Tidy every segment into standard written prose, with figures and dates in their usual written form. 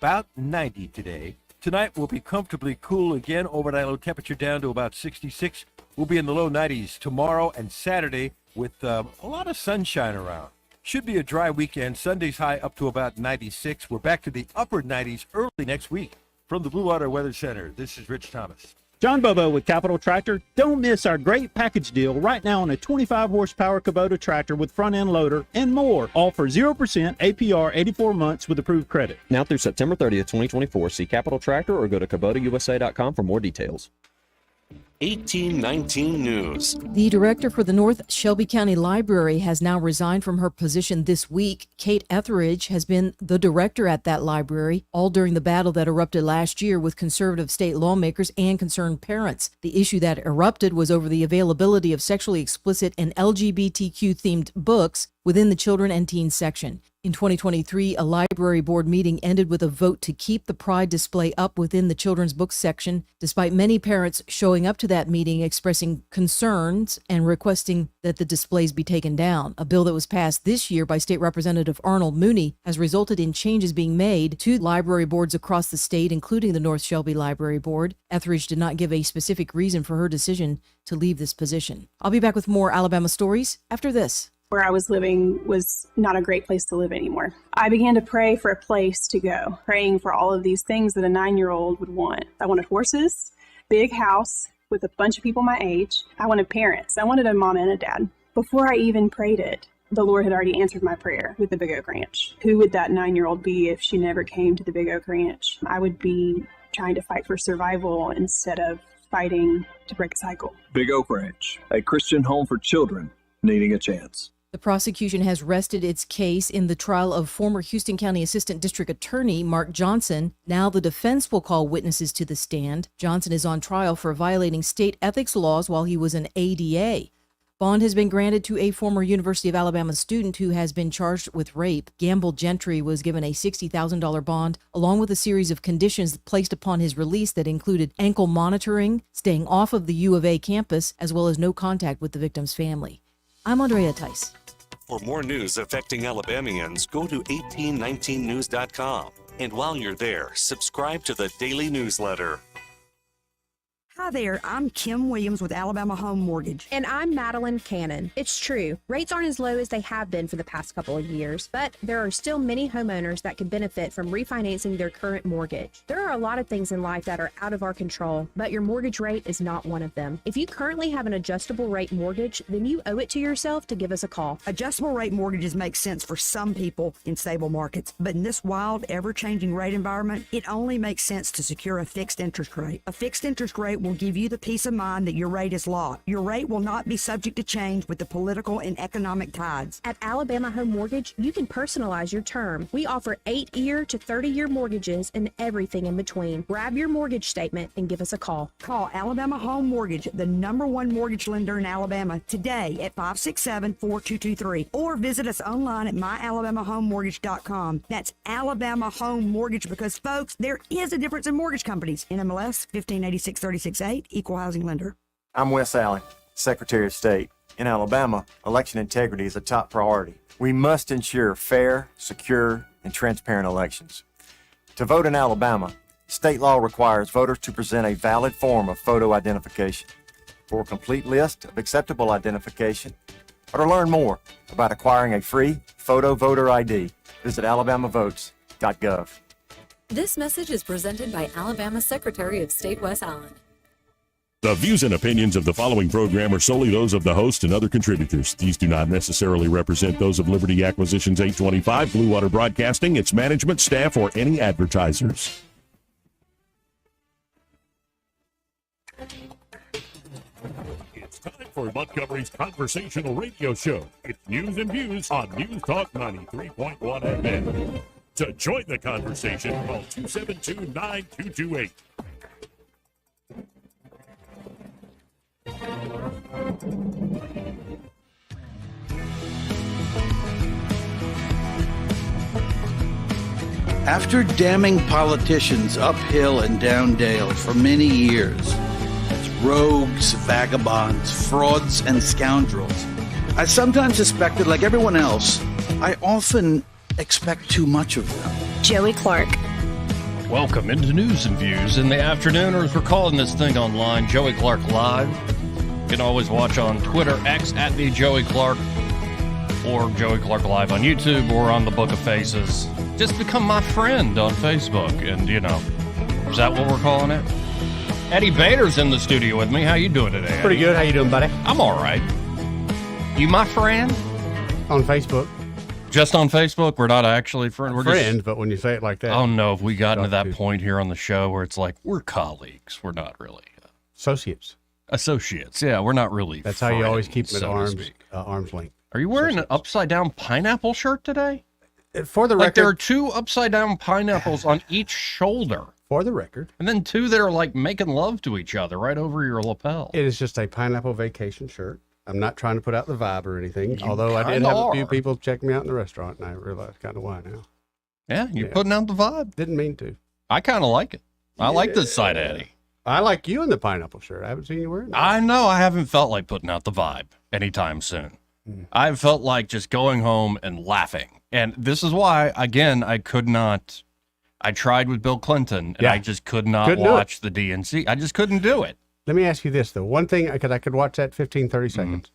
about 90 today. Tonight will be comfortably cool again. Overnight low temperature down to about 66. We'll be in the low 90s tomorrow and Saturday with a lot of sunshine around. Should be a dry weekend. Sunday's high up to about 96. We're back to the upper 90s early next week. From the Blue Water Weather Center, this is Rich Thomas. John Bobo with Capital Tractor. Don't miss our great package deal right now on a 25 horsepower Kubota tractor with front end loader and more. All for 0% APR 84 months with approved credit. Now through September 30th, 2024. See Capital Tractor or go to KubotaUSA.com for more details. 1819 News. The director for the North Shelby County Library has now resigned from her position this week. Kate Etheridge has been the director at that library, all during the battle that erupted last year with conservative state lawmakers and concerned parents. The issue that erupted was over the availability of sexually explicit and LGBTQ-themed books within the children and teens section. In 2023, a library board meeting ended with a vote to keep the Pride display up within the children's books section, despite many parents showing up to that meeting expressing concerns and requesting that the displays be taken down. A bill that was passed this year by State Representative Arnold Mooney has resulted in changes being made to library boards across the state, including the North Shelby Library Board. Etheridge did not give a specific reason for her decision to leave this position. I'll be back with more Alabama stories after this. Where I was living was not a great place to live anymore. I began to pray for a place to go, praying for all of these things that a 9-year-old would want. I wanted horses, big house with a bunch of people my age. I wanted parents. I wanted a mom and a dad. Before I even prayed it, the Lord had already answered my prayer with the Big Oak Ranch. Who would that 9-year-old be if she never came to the Big Oak Ranch? I would be trying to fight for survival instead of fighting to break a cycle. Big Oak Ranch, a Christian home for children needing a chance. The prosecution has rested its case in the trial of former Houston County Assistant District Attorney Mark Johnson. Now the defense will call witnesses to the stand. Johnson is on trial for violating state ethics laws while he was an ADA. Bond has been granted to a former University of Alabama student who has been charged with rape. Gamble Gentry was given a $60,000 bond, along with a series of conditions placed upon his release that included ankle monitoring, staying off of the U of A campus, as well as no contact with the victim's family. I'm Andrea Tice. For more news affecting Alabamians, go to 1819news.com. And while you're there, subscribe to the daily newsletter. Hi there, I'm Kim Williams with Alabama Home Mortgage. And I'm Madeline Cannon. It's true, rates aren't as low as they have been for the past couple of years, but there are still many homeowners that could benefit from refinancing their current mortgage. There are a lot of things in life that are out of our control, but your mortgage rate is not one of them. If you currently have an adjustable rate mortgage, then you owe it to yourself to give us a call. Adjustable rate mortgages make sense for some people in stable markets, but in this wild, ever-changing rate environment, it only makes sense to secure a fixed interest rate. A fixed interest rate will give you the peace of mind that your rate is locked. Your rate will not be subject to change with the political and economic tides. At Alabama Home Mortgage, you can personalize your term. We offer 8-year to 30-year mortgages and everything in between. Grab your mortgage statement and give us a call. Call Alabama Home Mortgage, the #1 mortgage lender in Alabama, today at 567-4223, or visit us online at myalabamahomemortgage.com. That's Alabama Home Mortgage, because, folks, there is a difference in mortgage companies. NMLS 1586-36-8, Equal Housing Lender. I'm Wes Allen, Secretary of State. In Alabama, election integrity is a top priority. We must ensure fair, secure, and transparent elections. To vote in Alabama, state law requires voters to present a valid form of photo identification. For a complete list of acceptable identification, or to learn more about acquiring a free photo voter ID, visit alabamavotes.gov. This message is presented by Alabama Secretary of State Wes Allen. The views and opinions of the following program are solely those of the host and other contributors. These do not necessarily represent those of Liberty Acquisitions 825, Blue Water Broadcasting, its management, staff, or any advertisers. It's time for Montgomery's Conversational Radio Show. It's news and views on News Talk 93.1 FM. To join the conversation, call 272-9228. After damning politicians uphill and down dale for many years as rogues, vagabonds, frauds, and scoundrels, I sometimes suspected, like everyone else, I often expect too much of them. Joey Clark. Welcome into News and Views in the afternoon, or as we're calling this thing online, Joey Clark Live. You can always watch on Twitter, X, at the Joey Clark, or Joey Clark Live on YouTube, or on the Book of Faces. Just become my friend on Facebook, and, you know, is that what we're calling it? Eddie Bader's in the studio with me. How you doing today, Eddie? Pretty good. How you doing, buddy? I'm all right. You my friend? On Facebook. Just on Facebook? We're not actually friends. We're Friends, just... but when you say it like that. Oh, no. Have we gotten to that point here on the show where it's like, we're colleagues. We're not really. Associates. Associates. Yeah, we're not really That's how you always keep them friends, at arm's length. Are you wearing an upside-down pineapple shirt today? For the Like there are record. 2 upside-down pineapples on each shoulder. For the record. And then 2 that are like making love to each other right over your lapel. It is just a pineapple vacation shirt. I'm not trying to put out the vibe or anything, You although I did kinda have a few are. people check me out in the restaurant, and I realize kind of why now. Yeah, you're putting out the vibe. Didn't mean to. I kind of like it. I like this side of Eddie. I like you in the pineapple shirt. I haven't seen you wearing it. I know I haven't felt like putting out the vibe anytime soon. I've felt like just going home and laughing. And this is why, again, I could not. I tried with Bill Clinton, and I just could not Couldn't do watch the DNC. I just couldn't do it. Let me ask you this, though. One thing, because I could watch that 15, 30 seconds.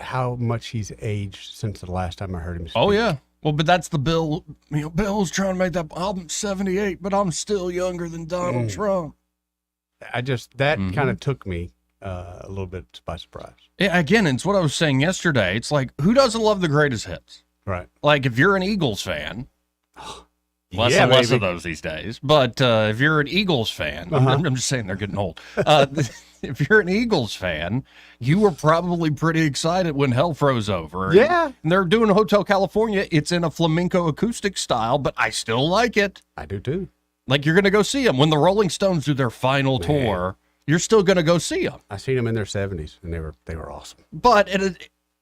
How much he's aged since the last time I heard him speak. Oh, yeah. Well, but that's the Bill. You know, Bill's trying to make that album 78, but I'm still younger than Donald Trump. I just, that kind of took me a little bit by surprise. Yeah, again, it's what I was saying yesterday. It's like, who doesn't love the greatest hits? Right. Like, if you're an Eagles fan, less Yeah, and less baby. of those these days. But if you're an Eagles fan, I'm just saying they're getting old. If you're an Eagles fan, you were probably pretty excited when hell froze over. Yeah. And they're doing Hotel California. It's in a flamenco acoustic style, but I still like it. I do too. Like, you're going to go see them. When the Rolling Stones do their final tour, you're still going to go see them. I seen them in their 70s, and they were awesome. But at a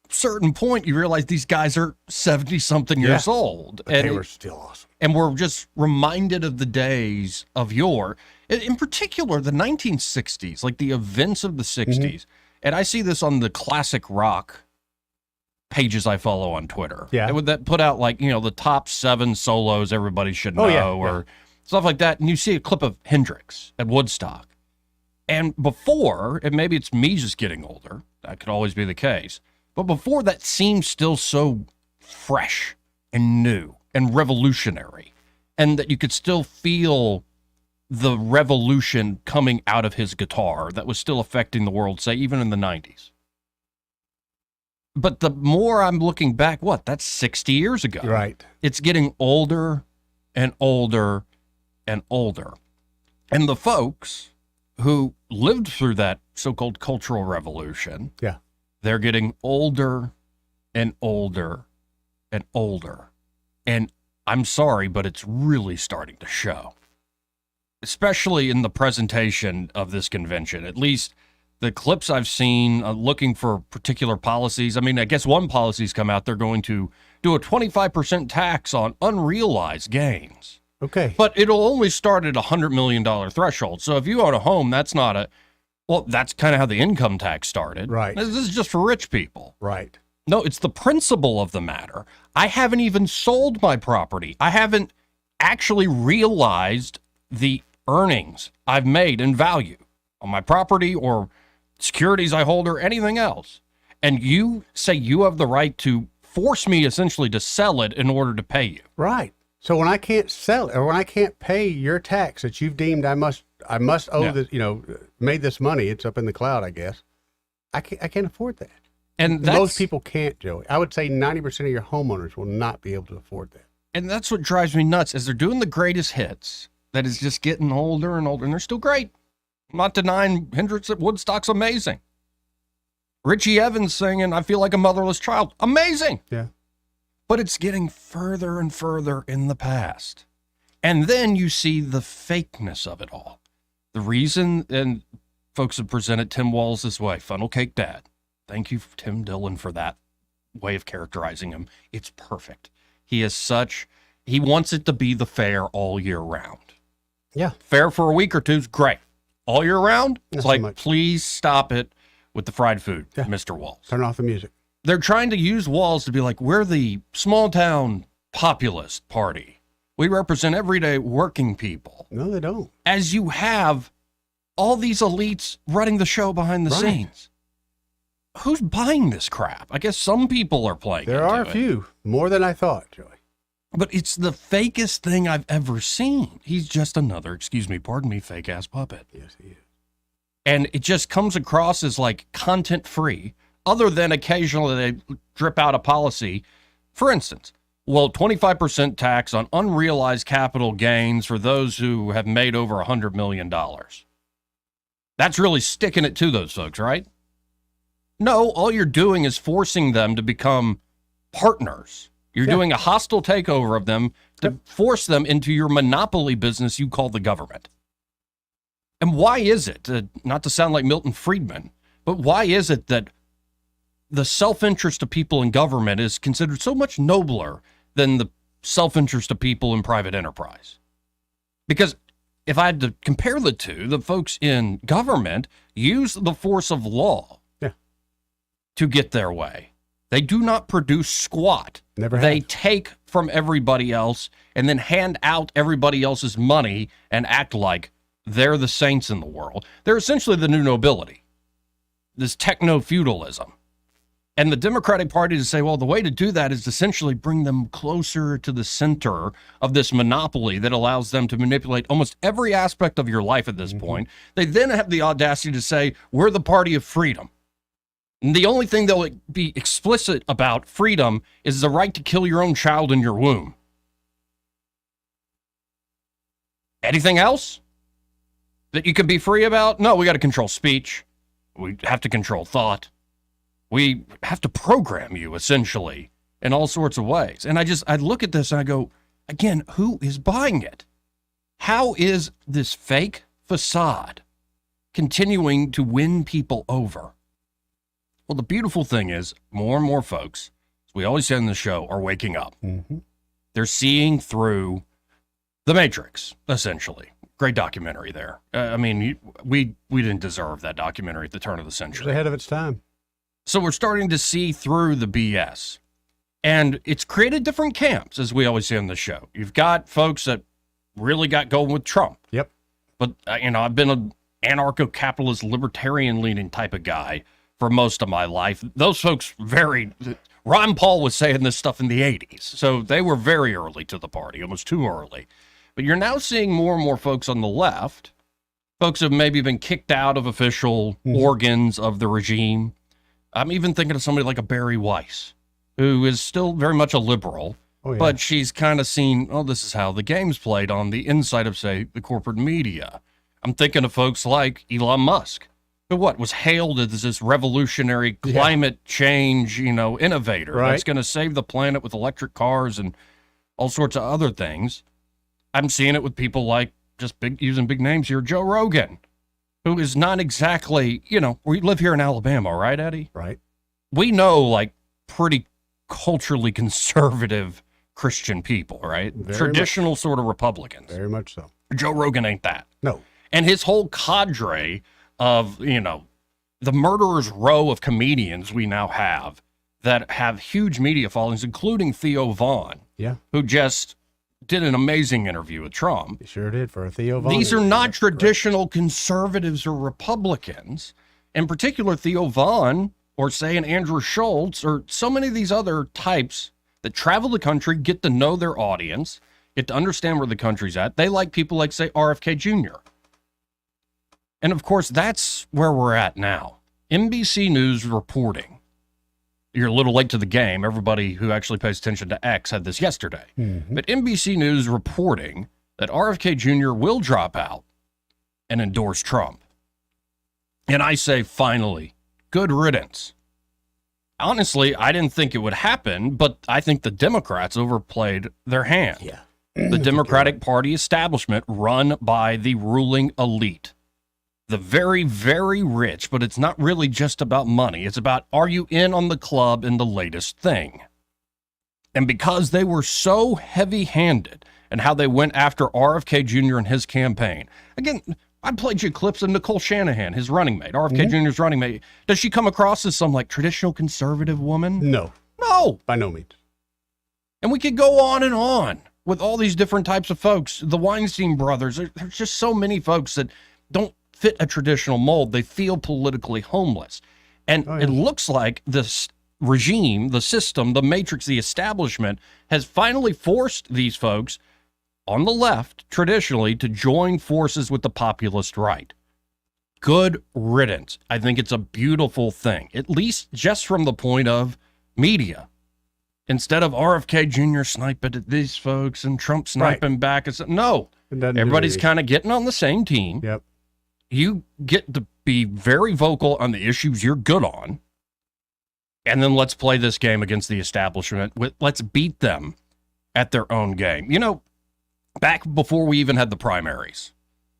certain point, you realize these guys are 70-something years old. But they were still awesome. And we're just reminded of the days of yore, in particular, the 1960s, like the events of the 60s. And I see this on the classic rock pages I follow on Twitter. Yeah. That put out, like, you know, the top 7 solos everybody should know, Oh, yeah, or stuff like that. And you see a clip of Hendrix at Woodstock. And before, and maybe it's me just getting older, that could always be the case, but before that seemed still so fresh and new and revolutionary, and that you could still feel the revolution coming out of his guitar that was still affecting the world, say, even in the 90s. But the more I'm looking back, that's 60 years ago. Right. It's getting older and older and older. And the folks who lived through that so-called cultural revolution, they're getting older and older and older. And I'm sorry, but it's really starting to show, especially in the presentation of this convention. At least the clips I've seen looking for particular policies. I mean, I guess one policy's come out. They're going to do a 25% tax on unrealized gains. Okay. But it'll only start at $100 million threshold. So if you own a home, that's not that's kind of how the income tax started. Right. This is just for rich people. Right. No, it's the principle of the matter. I haven't even sold my property. I haven't actually realized the earnings I've made in value on my property or securities I hold or anything else. And you say you have the right to force me essentially to sell it in order to pay you. Right. So when I can't sell it, or when I can't pay your tax that you've deemed I must owe made this money, it's up in the cloud, I guess. I can't afford that. And most people can't, Joey. I would say 90% of your homeowners will not be able to afford that. And that's what drives me nuts, is they're doing the greatest hits that is just getting older and older, and they're still great. I'm not denying Hendrix at Woodstock's amazing. Richie Evans singing I Feel Like a Motherless Child, amazing. Yeah. But it's getting further and further in the past. And then you see the fakeness of it all. The reason, and folks have presented Tim Walz this way, Funnel Cake Dad. Thank you, Tim Dillon, for that way of characterizing him. It's perfect. He wants it to be the fair all year round. Yeah. Fair for a week or two is great. All year round, Not it's so like, much. please stop it with the fried food, Mr. Walz. Turn off the music. They're trying to use Walz to be like, we're the small town populist party. We represent everyday working people. No, they don't. As you have all these elites running the show behind the Right. scenes. Who's buying this crap? I guess some people are playing. There are a few, more than I thought, Joey. But it's the fakest thing I've ever seen. He's just another, pardon me, fake ass puppet. Yes, he is. And it just comes across as like content free, other than occasionally they drip out a policy. For instance, 25% tax on unrealized capital gains for those who have made over $100 million. That's really sticking it to those folks, right? No, all you're doing is forcing them to become partners. You're doing a hostile takeover of them to force them into your monopoly business you call the government. And why is it, not to sound like Milton Friedman, but why is it that the self-interest of people in government is considered so much nobler than the self-interest of people in private enterprise? Because if I had to compare the two, the folks in government use the force of law to get their way. They do not produce squat. Never have. They take from everybody else and then hand out everybody else's money and act like they're the saints in the world. They're essentially the new nobility, this techno-feudalism. And the Democratic Party to say, well, the way to do that is to essentially bring them closer to the center of this monopoly that allows them to manipulate almost every aspect of your life at this point. They then have the audacity to say, we're the party of freedom. And the only thing they'll be explicit about freedom is the right to kill your own child in your womb. Anything else that you can be free about? No, we got to control speech. We have to control thought. We have to program you, essentially, in all sorts of ways. And I look at this and I go, again, who is buying it? How is this fake facade continuing to win people over? Well, the beautiful thing is more and more folks, as we always say in the show, are waking up. Mm-hmm. They're seeing through The Matrix, essentially. Great documentary there. I mean, we didn't deserve that documentary at the turn of the century. It was ahead of its time. So we're starting to see through the BS. And it's created different camps, as we always say on the show. You've got folks that really got going with Trump. Yep. But, I've been an anarcho-capitalist, libertarian-leaning type of guy for most of my life. Those folks Ron Paul was saying this stuff in the 80s. So they were very early to the party, almost too early. But you're now seeing more and more folks on the left, folks who have maybe been kicked out of official organs of the regime. I'm even thinking of somebody like a Barry Weiss, who is still very much a liberal, but she's kind of seen, this is how the game's played on the inside of, say, the corporate media. I'm thinking of folks like Elon Musk, who was hailed as this revolutionary climate change, innovator that's going to save the planet with electric cars and all sorts of other things. I'm seeing it with people like, using big names here, Joe Rogan, who is not exactly, we live here in Alabama, right, Eddie? Right. We know, pretty culturally conservative Christian people, right? Traditional sort of Republicans. Very much so. Joe Rogan ain't that. No. And his whole cadre of, the murderer's row of comedians we now have that have huge media followings, including Theo Vaughn, who just did an amazing interview with Trump. He sure did for a Theo Vaughn. These are not traditional conservatives or Republicans. In particular, Theo Vaughn, or say an Andrew Schultz, or so many of these other types that travel the country, get to know their audience, get to understand where the country's at. They like people like, say, RFK Jr. And of course, that's where we're at now. NBC News reporting. You're a little late to the game. Everybody who actually pays attention to X had this yesterday. But NBC News reporting that RFK Jr. will drop out and endorse Trump. And I say, finally, good riddance. Honestly, I didn't think it would happen, but I think the Democrats overplayed their hand. Yeah. The Democratic Party establishment run by the ruling elite. The very, very rich, but it's not really just about money. It's about, are you in on the club in the latest thing? And because they were so heavy-handed in how they went after RFK Jr. and his campaign. Again, I played you clips of Nicole Shanahan, his running mate, RFK Jr.'s running mate. Does she come across as some traditional conservative woman? No. No. By no means. And we could go on and on. with all these different types of folks. The Weinstein brothers, there's just so many folks that don't fit a traditional mold. They feel politically homeless. And it looks like this regime, the system, the matrix, the establishment has finally forced these folks on the left, traditionally, to join forces with the populist right. Good riddance. I think it's a beautiful thing, at least just from the point of media. Instead of RFK Jr. sniping at these folks and Trump sniping back. No, everybody's kind of getting on the same team. Yep. You get to be very vocal on the issues you're good on. And then let's play this game against the establishment. Let's beat them at their own game. You know, back before we even had the primaries,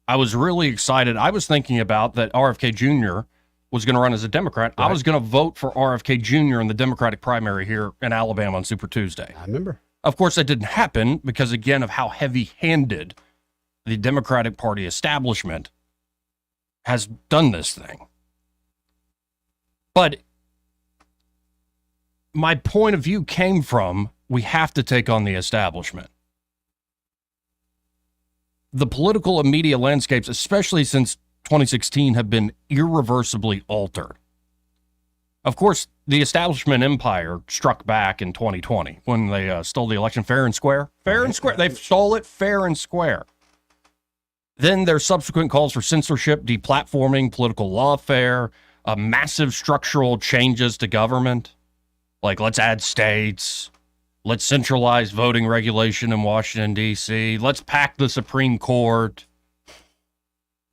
I was really excited. I was thinking about that RFK Jr. was going to run as a Democrat. Right. I was going to vote for RFK Jr. in the Democratic primary here in Alabama on Super Tuesday. I remember. Of course, that didn't happen because, again, of how heavy-handed the Democratic Party establishment has done this thing. But my point of view came from, we have to take on the establishment. The political and media landscapes, especially since 2016, have been irreversibly altered. Of course, the establishment empire struck back in 2020 when they stole the election fair and square. Fair and square. They stole it fair and square. Then there's subsequent calls for censorship, deplatforming, political lawfare, massive structural changes to government. Like, let's add states. Let's centralize voting regulation in Washington, D.C. Let's pack the Supreme Court.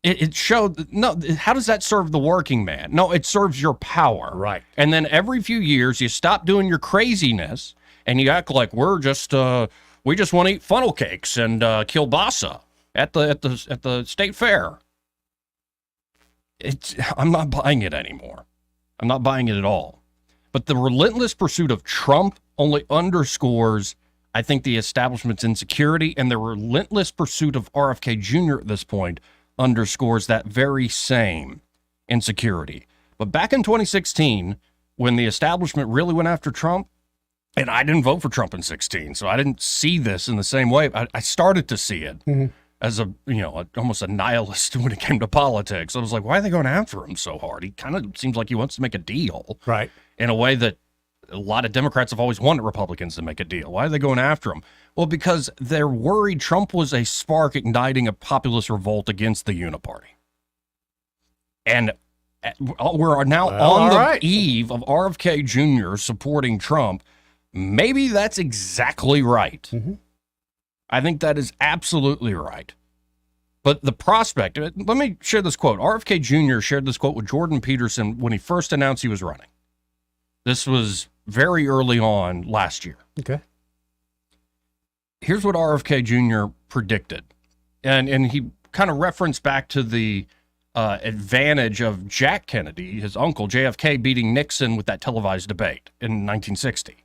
It showed, no, how does that serve the working man? No, it serves your power. Right. And then every few years, you stop doing your craziness and you act like we just want to eat funnel cakes and kielbasa at the state fair. I'm not buying it anymore. I'm not buying it at all. But the relentless pursuit of Trump only underscores, I think, the establishment's insecurity, and the relentless pursuit of RFK Jr. at this point underscores that very same insecurity. But back in 2016, when the establishment really went after Trump, and I didn't vote for Trump in 16, so I didn't see this in the same way. I started to see it as almost a nihilist when it came to politics. I was like, why are they going after him so hard? He kind of seems like he wants to make a deal. Right. In a way that a lot of Democrats have always wanted Republicans to make a deal. Why are they going after him? Well, because they're worried Trump was a spark igniting a populist revolt against the Uniparty. And we're now on the eve of RFK Jr. supporting Trump. Maybe that's exactly right. I think that is absolutely right. But the prospect, let me share this quote. RFK Jr. shared this quote with Jordan Peterson when he first announced he was running. This was very early on last year. Okay. Here's what RFK Jr. predicted. And he kind of referenced back to the advantage of Jack Kennedy, his uncle, JFK, beating Nixon with that televised debate in 1960.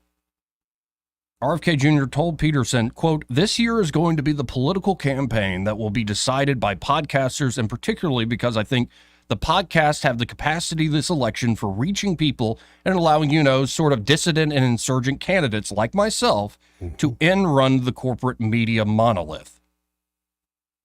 RFK Jr. told Peterson, quote, "This year is going to be the political campaign that will be decided by podcasters, and particularly because I think the podcasts have the capacity this election for reaching people and allowing, sort of dissident and insurgent candidates like myself to end run the corporate media monolith.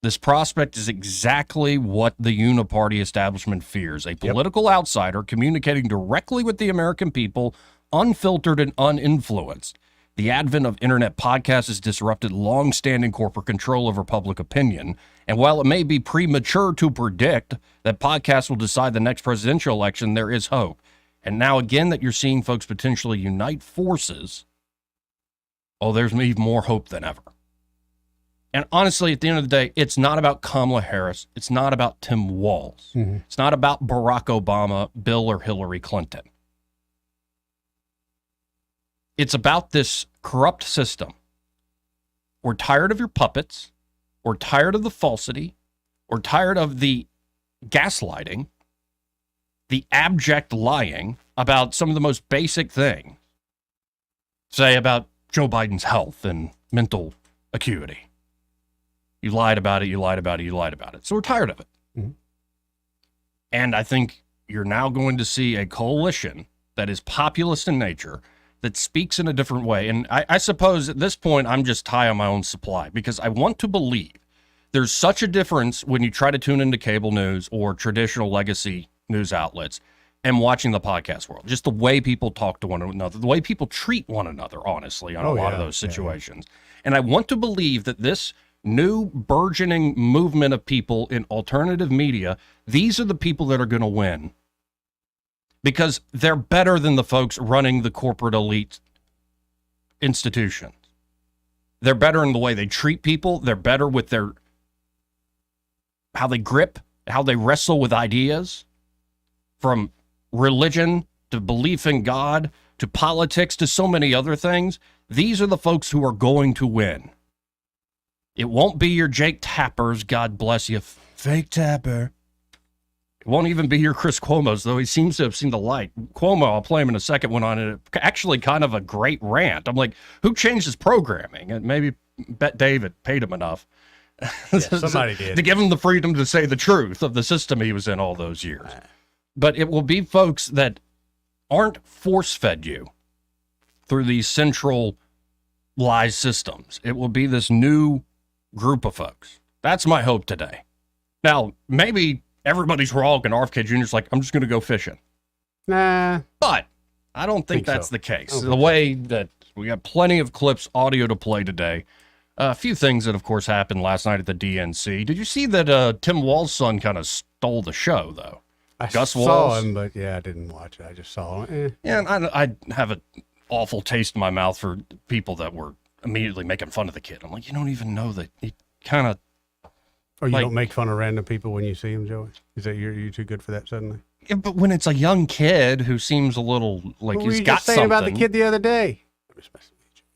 This prospect is exactly what the uniparty establishment fears, a political outsider communicating directly with the American people, unfiltered and uninfluenced. The advent of internet podcasts has disrupted long-standing corporate control over public opinion. And while it may be premature to predict that podcasts will decide the next presidential election, there is hope. And now again that you're seeing folks potentially unite forces, there's even more hope than ever. And honestly, at the end of the day, it's not about Kamala Harris. It's not about Tim Walz. It's not about Barack Obama, Bill or Hillary Clinton. It's about this corrupt system. We're tired of your puppets. We're tired of the falsity. We're tired of the gaslighting, the abject lying about some of the most basic things. Say about Joe Biden's health and mental acuity. You lied about it, you lied about it, you lied about it. So we're tired of it. And I think you're now going to see a coalition that is populist in nature, that speaks in a different way. And I suppose at this point, I'm just high on my own supply because I want to believe there's such a difference when you try to tune into cable news or traditional legacy news outlets and watching the podcast world. Just the way people talk to one another, the way people treat one another, honestly, on a lot of those situations. And I want to believe that this new burgeoning movement of people in alternative media, these are the people that are going to win because they're better than the folks running the corporate elite institutions. They're better in the way they treat people. They're better with their how they grip, how they wrestle with ideas, from religion to belief in God to politics to so many other things. These are the folks who are going to win. It won't be your Jake Tappers, God bless you, fake Tapper. It won't even be your Chris Cuomo's, though he seems to have seen the light. Cuomo, I'll play him in a second, went on actually kind of a great rant. I'm like, who changed his programming? And maybe Bet David paid him enough. Yeah, somebody did. To give him the freedom to say the truth of the system he was in all those years. But it will be folks that aren't force-fed you through these central lies systems. It will be this new group of folks. That's my hope today. Now, maybe everybody's wrong and RFK Jr.'s like, I'm just going to go fishing. Nah. But I don't think that's so. the case. The way that we got plenty of clips, audio to play today. A few things that, of course, happened last night at the DNC. Did you see that Tim Walz's son kind of stole the show, though? Gus saw Walz? him, but yeah, I didn't watch it. I just saw him. Yeah, and I have an awful taste in my mouth for people that were immediately making fun of the kid. I'm like, you don't even know that he kind of. Or you don't make fun of random people when you see them, Joey? Is that you're too good for that suddenly? Yeah, but when it's a young kid who seems a little like What were he's you got just saying something. about the kid the other day?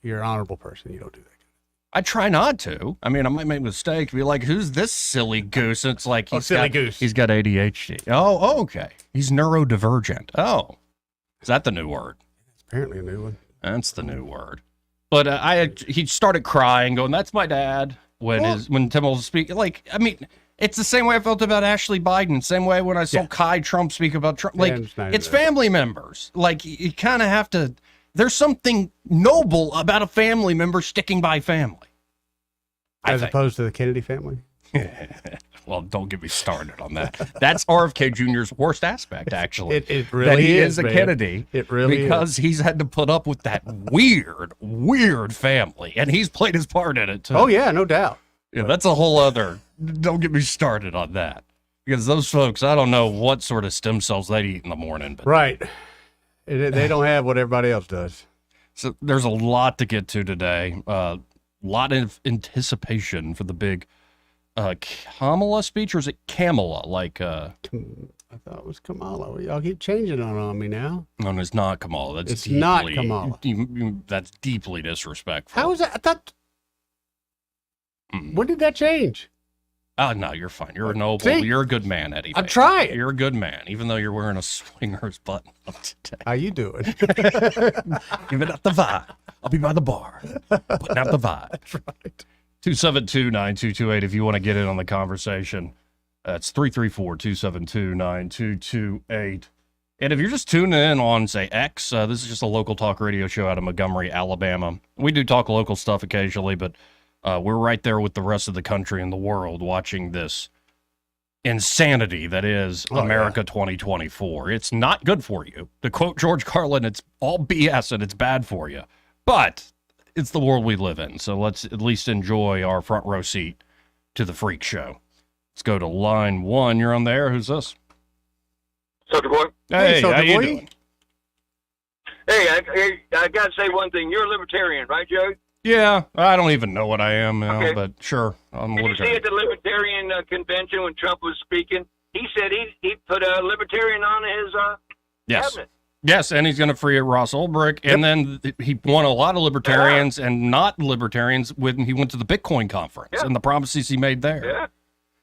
You're an honorable person. You don't do that. I try not to. I mean, I might make a mistake. Be like, who's this silly goose? And it's like he's silly got, goose. He's got ADHD. Oh, okay. He's neurodivergent. Oh, is that the new word? Apparently a new one. That's the new word. But he started crying, going, "That's my dad." When Tim was speaking, like, I mean, it's the same way I felt about Ashley Biden. Same way when I saw Kai Trump speak about Trump. Like, it's family members. Like, you kind of have to. There's something noble about a family member sticking by family. As opposed to the Kennedy family? Well, don't get me started on that. That's RFK Jr.'s worst aspect, actually. It really that he is a man. Kennedy. It really because he's had to put up with that weird family, and he's played his part in it too. Oh yeah, no doubt. Yeah, that's a whole other. Don't get me started on that, because those folks, I don't know what sort of stem cells they eat in the morning, but right, they don't have what everybody else does. So there's a lot to get to today. A lot of anticipation for the big Kamala speech, or is it Kamala? Like, I thought it was Kamala. Y'all keep changing on me now. No, it's not Kamala. That's It's not Kamala. That's deeply disrespectful. How is that? I thought. When did that change? Oh, no, you're fine. You're a noble. See? You're a good man, Eddie. I'm Baker. trying. You're a good man, even though you're wearing a swinger's button up today. How you doing? Giving up the vibe. I'll be by the bar, putting out the vibe. That's right. 272-9228 if you want to get in on the conversation. That's 334-272-9228. And if you're just tuning in on, say, X, this is just a local talk radio show out of Montgomery, Alabama. We do talk local stuff occasionally, but we're right there with the rest of the country and the world watching this insanity that is America 2024. It's not good for you. To quote George Carlin, it's all BS and it's bad for you. But it's the world we live in, so let's at least enjoy our front row seat to the freak show. Let's go to line one. You're on the air. Who's this? Soldier Boy. Hey, how you doing? Hey, I got to say one thing. You're a libertarian, right, Joe? Yeah, I don't even know what I am now, Okay. but sure. I'm a Did you see at the Libertarian convention when Trump was speaking? He said he put a libertarian on his cabinet. Yes, and he's going to free Ross Ulbricht. And then he won a lot of libertarians and not libertarians when he went to the Bitcoin conference and the promises he made there. Yeah.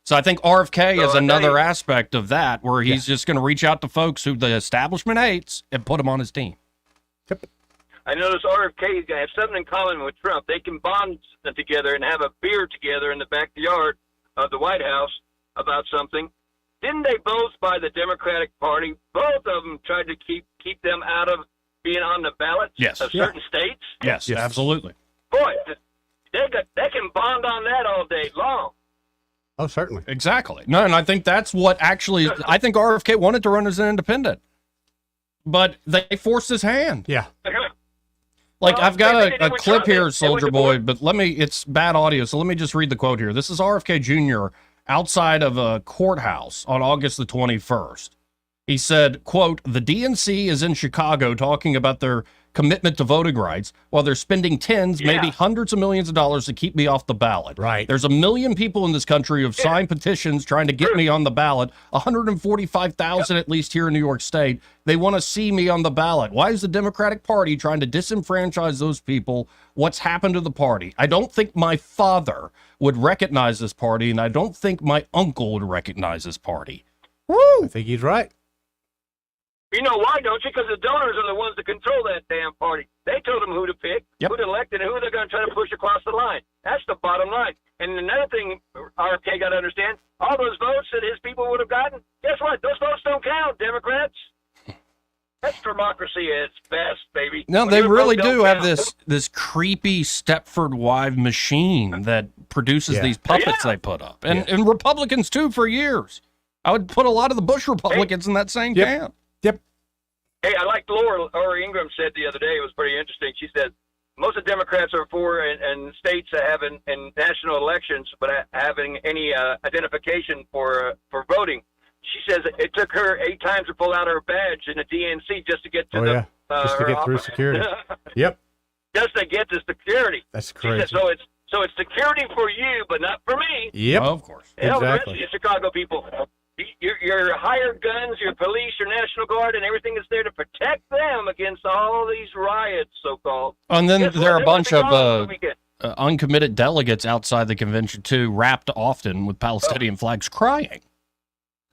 So I think RFK So is I another tell you- aspect of that, where he's just going to reach out to folks who the establishment hates and put them on his team. I noticed RFK is going to have something in common with Trump. They can bond together and have a beer together in the backyard of the White House about something. Didn't they both, by the Democratic Party, both of them tried to keep them out of being on the ballots Yes. of certain states? Yes, absolutely. Boy, they can bond on that all day long. Oh, certainly. Exactly. No, and I think that's what actually, I think RFK wanted to run as an independent, but they forced his hand. Yeah. Like, Well, I've got they did a with clip Trump. here, They went Soldier to Boy, but it's bad audio, so let me just read the quote here. This is RFK Jr. outside of a courthouse on August the 21st. He said, quote, "The DNC is in Chicago talking about their commitment to voting rights while they're spending tens, maybe hundreds of millions of dollars to keep me off the ballot. Right. There's 1 million people in this country who've signed petitions trying to get me on the ballot, 145,000 at least here in New York State. They want to see me on the ballot. Why is the Democratic Party trying to disenfranchise those people? What's happened to the party? I don't think my father would recognize this party, and I don't think my uncle would recognize this party." I think he's right. You know why, don't you? Because the donors are the ones that control that damn party. They told them who to pick, who to elect, and who they're going to try to push across the line. That's the bottom line. And another thing RFK got to understand, all those votes that his people would have gotten, guess what? Those votes don't count, Democrats. That's democracy at its best, baby. No, When they your really vote don't do have count. this creepy Stepford wife machine that produces these puppets they put up. And Republicans, too, for years. I would put a lot of the Bush Republicans in that same camp. Hey, I liked Laura Ingraham said the other day. It was pretty interesting. She said most of the Democrats are for and states that have in national elections, but having any identification for voting. She says it took her 8 times to pull out her badge in the DNC just to get to just to her get through office. security. Yep. Just to get to security. That's She crazy. said, so it's security for you, but not for me. Yep. Of course. Hell, the rest Exactly. of you Chicago people. Your hired guns, your police, your National Guard, and everything is there to protect them against all these riots, so-called. And then Guess there are what? a bunch They're gonna of be gone this weekend. uncommitted delegates outside the convention, too, wrapped often with Palestinian flags crying.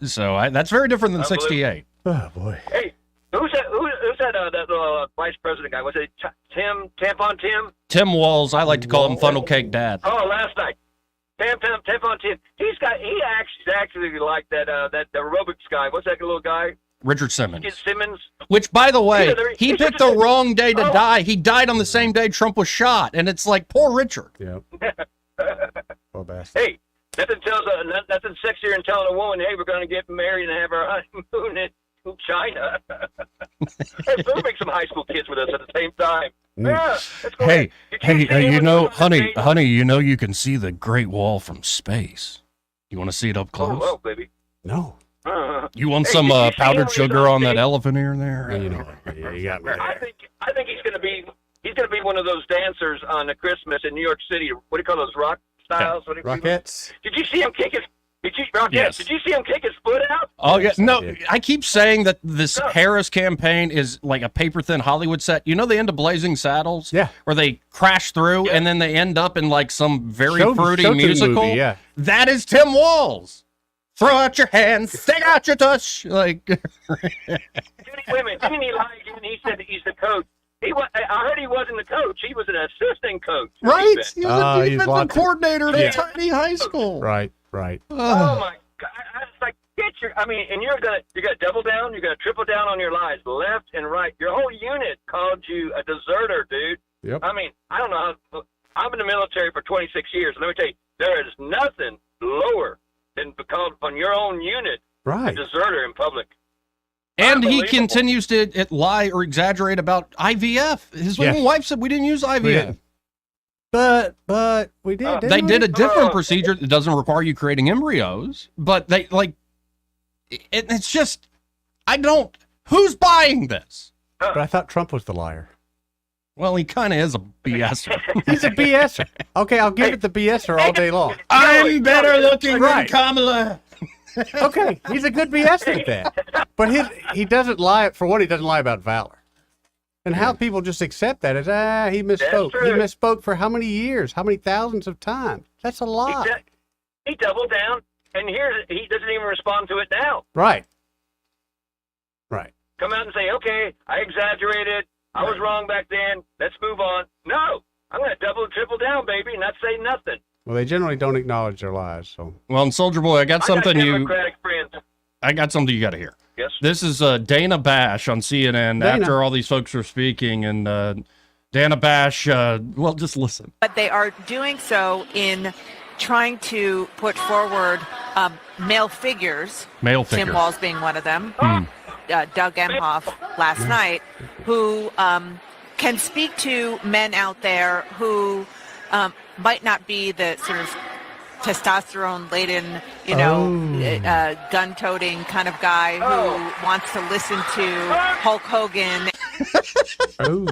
So that's very different than 68. Oh, boy. Hey, who's that that vice president guy? Was it Tampon Tim? Tim Walz, I like to call him Funnel Cake Dad. Oh, last night. Tampon Tim. He actually like that aerobics guy. What's that little guy? Richard Simmons. Simmons. Which, by the way, he he's picked such the wrong day to die. He died on the same day Trump was shot. And it's like, poor Richard. Yep. Poor bastard. Hey, nothing sexier than telling a woman, hey, we're going to get married and have our honeymoon in China. Hey, let's make some high school kids with us at the same time. Yeah, let's go ahead. honey, you know you can see the Great Wall from space. You want to see it up close? Oh, baby. No. You want Hey, some did you see powdered him when he sugar was on that stage? elephant ear there? Yeah, you got me there. I think he's going to be one of those dancers on the Christmas in New York City. What do you call those rock styles? What do you- Rockettes? Did you see him kick his? Yes. Did you see him kick his foot out? Oh, yeah. No, I keep saying that this Harris campaign is like a paper-thin Hollywood set. You know the end of Blazing Saddles? Yeah. Where they crash through and then they end up in like some very Show- fruity Showtime musical. movie, yeah. That is Tim Walz. Throw out your hands, stick out your tush. Like, Wait a minute, didn't he lie again? He said that he's the coach. I heard he wasn't the coach. He was an assistant coach. right? He was a he's defensive locked- coordinator at Yeah. a tiny high school. Right. Oh my God! I was like, and you're gonna double down. You're gonna triple down on your lies, left and right. Your whole unit called you a deserter, dude. Yep. I mean, I don't know how. I'm in the military for 26 years, and let me tell you, there is nothing lower than called on your own unit Right. a deserter in public. And he Unbelievable. continues to lie or exaggerate about IVF. His own wife said we didn't use IVF. didn't. But we did. They didn't did we? a different procedure that doesn't require you creating embryos, but they it's just, who's buying this? But I thought Trump was the liar. Well, he kind of is a BSer. He's a BSer. Okay, I'll give it the BSer all day long. I'm better looking Right. than Kamala. Okay, he's a good BSer at that. But he doesn't lie. For one, he doesn't lie about valor. And how people just accept that is, he misspoke. He true. misspoke for how many years? How many thousands of times? That's a lot. He doubled down, and he doesn't even respond to it now. Right. Right. Come out and say, okay, I exaggerated. I was wrong back then. Let's move on. No, I'm going to double and triple down, baby, and not say nothing. Well, they generally don't acknowledge their lies. So Well, and Soldier Boy, I got something Democratic friends. I got something you got to hear. Yes. This is Dana Bash on CNN after all these folks are speaking. And Dana Bash, well, just listen. But they are doing so in trying to put forward male figures. Male Tim figures. Walz being one of them. Doug Emhoff last Mm. night, who can speak to men out there who might not be the sort of testosterone-laden, gun-toting kind of guy who wants to listen to Hulk Hogan. Oh,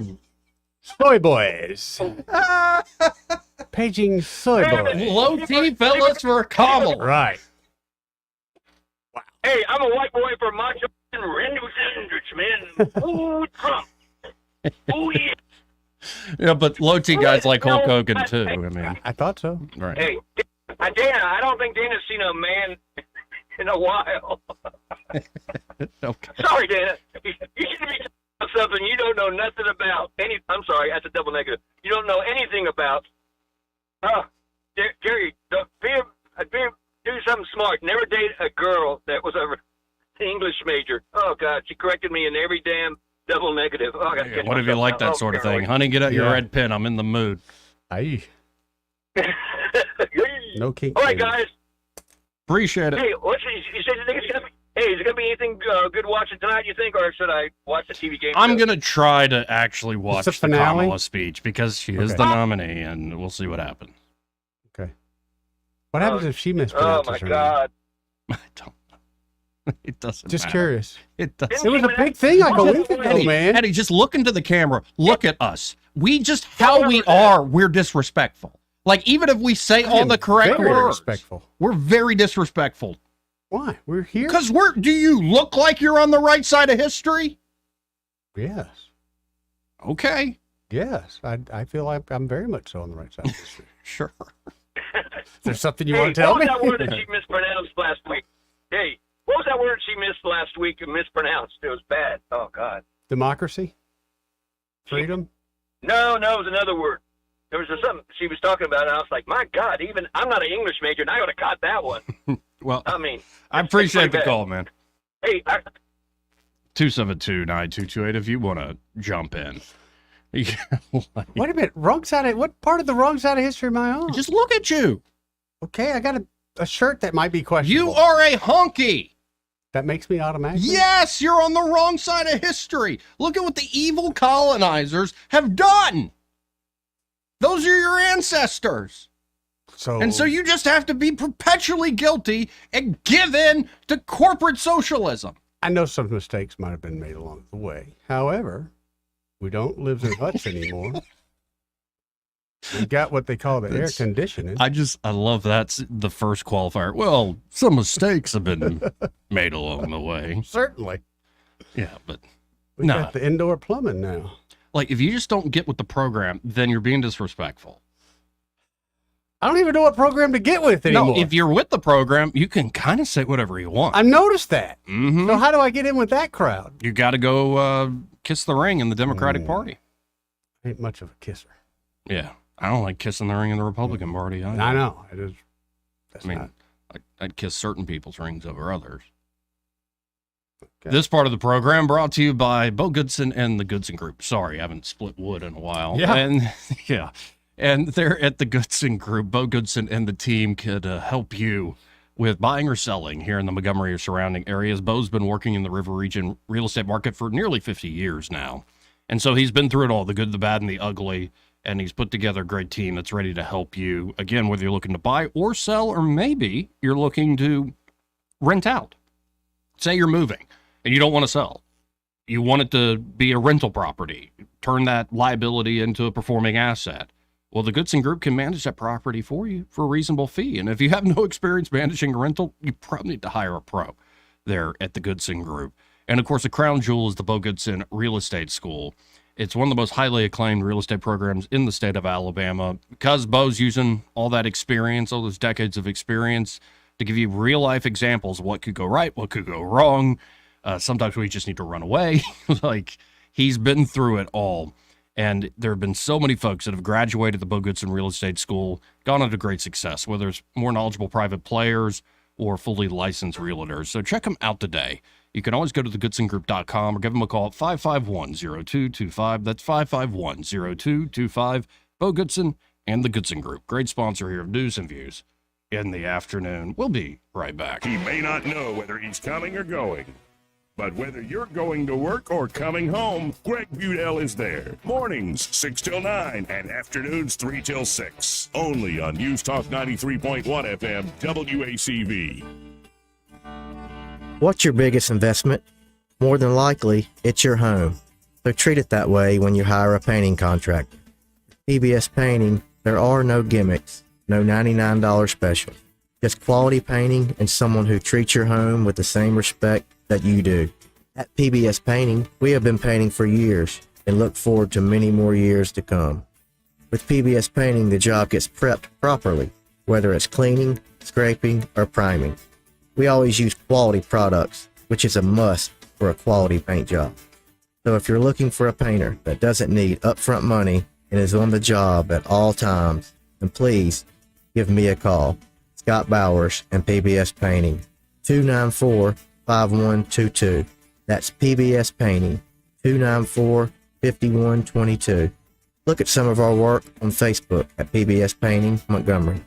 soy boys. Paging soy boys. Low T fellas for a Kamala. Right. Hey, I'm a white boy from Macho and Randy Sandwich, man. Ooh, Trump. Ooh, yeah. Yeah, but low T guys like Hulk Hogan too. I mean, I thought so. Right. Hey, Dana, I don't think Dana's seen a man in a while. Okay. Sorry, Dana. You should be talking about something you don't know nothing about. I'm sorry, that's a double negative. You don't know anything about. Jerry, do something smart. Never date a girl that was an English major. Oh, God, she corrected me in every damn double negative. Oh, I gotta catch What if you myself like now. that sort of thing? Carol. Honey, get out your Yeah. red pen. I'm in the mood. Aye. No kink. All right, guys. Appreciate it. Hey, you said you think it's gonna be? Hey, is it gonna be anything good watching tonight? You think, or should I watch the TV game? I'm show? going to try to actually watch the the finale? Kamala speech because she is Okay. the nominee, and we'll see what happens. Okay. What happens if she Oh mispronounces my her name? God! I don't know. It doesn't Just matter. curious. It doesn't. It was a big thing like a week ago, Eddie, man. Eddie, just look into the camera. Look at us. We just, how we are, we're disrespectful. Like, even if we say all the correct very words, respectful. we're very disrespectful. Why? We're here. Because do you look like you're on the right side of history? Yes. Okay. Yes. I feel like I'm very much so on the right side of history. Sure. Is there something you Hey, want to tell what me? was that word that she mispronounced last week? Hey, what was that word she missed last week and mispronounced? It was bad. Oh God. Democracy? Freedom? No, it was another word. There was something she was talking about, and I was like, my God, even I'm not an English major, and I would have caught that one. Well, I mean, I appreciate pretty the bad. call, man. Hey, 272-9228 if you want to jump in. Wait a minute. Wrong side of what part of the wrong side of history am I on? Just look at you. Okay, I got a shirt that might be questionable. You are a honky. That makes me automatically. Yes, you're on the wrong side of history. Look at what the evil colonizers have done. Those are your ancestors. And so you just have to be perpetually guilty and give in to corporate socialism. I know some mistakes might have been made along the way. However, we don't live in huts anymore. We got what they call the air conditioning. I love that's the first qualifier. Well, some mistakes have been made along the way. Certainly. Yeah, but We no. got the indoor plumbing now. Like, if you just don't get with the program, then you're being disrespectful. I don't even know what program to get with anymore. No, if you're with the program, you can kind of say whatever you want. I noticed that. Mm-hmm. So how do I get in with that crowd? You got to go kiss the ring in the Democratic Party. Ain't much of a kisser. Yeah, I don't like kissing the ring in the Republican Party. Either. I know. It is. That's I mean, not. I'd kiss certain people's rings over others. Okay. This part of the program brought to you by Bo Goodson and the Goodson Group. Sorry, I haven't split wood in a while. Yeah. And yeah. And they're at the Goodson Group. Bo Goodson and the team could help you with buying or selling here in the Montgomery or surrounding areas. Bo's been working in the River Region real estate market for nearly 50 years now. And so he's been through it all, the good, the bad, and the ugly. And he's put together a great team that's ready to help you, again, whether you're looking to buy or sell, or maybe you're looking to rent out. Say you're moving and you don't want to sell. You want it to be a rental property. Turn that liability into a performing asset. Well, the Goodson Group can manage that property for you for a reasonable fee. And if you have no experience managing a rental, you probably need to hire a pro there at the Goodson Group. And of course, the crown jewel is the Bo Goodson Real Estate School. It's one of the most highly acclaimed real estate programs in the state of Alabama because Bo's using all that experience, all those decades of experience to give you real life examples of what could go right, what could go wrong. Sometimes we just need to run away. Like, he's been through it all. And there have been so many folks that have graduated the Bo Goodson Real Estate School, gone on to great success, whether it's more knowledgeable private players or fully licensed realtors. So check them out today you can always go to thegoodsinggroup.com or give them a call at 551-0225. That's 551-0225. Bo Goodson and the Goodson Group. Great sponsor here of News and Views in the afternoon. We'll be right back. He may not know whether he's coming or going, but whether you're going to work or coming home, Greg Budell is there. Mornings 6 till 9 and afternoons 3 till 6. Only on News Talk 93.1 FM WACV. What's your biggest investment? More than likely, it's your home. So treat it that way when you hire a painting contractor. PBS Painting, there are no gimmicks, no $99 special. Just quality painting and someone who treats your home with the same respect that you do. At PBS Painting, we have been painting for years and look forward to many more years to come. With PBS Painting, the job gets prepped properly, whether it's cleaning, scraping, or priming. We always use quality products, which is a must for a quality paint job. So if you're looking for a painter that doesn't need upfront money and is on the job at all times, then please give me a call. Scott Bowers and PBS Painting, 294-5122. That's PBS Painting, 294-5122. Look at some of our work on Facebook at PBS Painting Montgomery.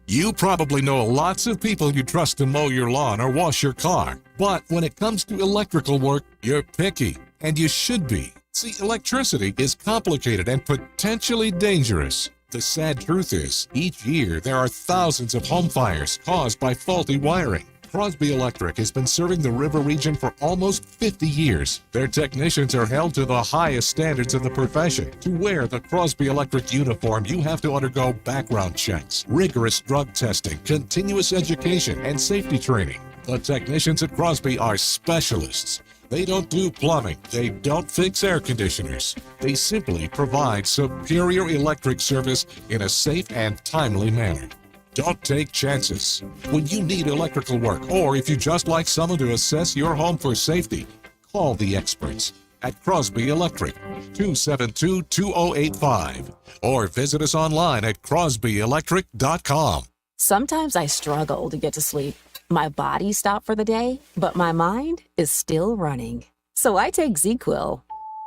You probably know lots of people you trust to mow your lawn or wash your car. But when it comes to electrical work, you're picky, and you should be. See, electricity is complicated and potentially dangerous. The sad truth is, each year there are thousands of home fires caused by faulty wiring. Crosby Electric has been serving the river region for almost 50 years. Their technicians are held to the highest standards in the profession. To wear the Crosby Electric uniform, you have to undergo background checks, rigorous drug testing, continuous education, and safety training. The technicians at Crosby are specialists. They don't do plumbing. They don't fix air conditioners. They simply provide superior electric service in a safe and timely manner. Don't take chances. When you need electrical work, or if you just like someone to assess your home for safety, call the experts at Crosby Electric, 272-2085, or visit us online at crosbyelectric.com. Sometimes I struggle to get to sleep. My body stopped for the day, but my mind is still running. So I take ZzzQuil.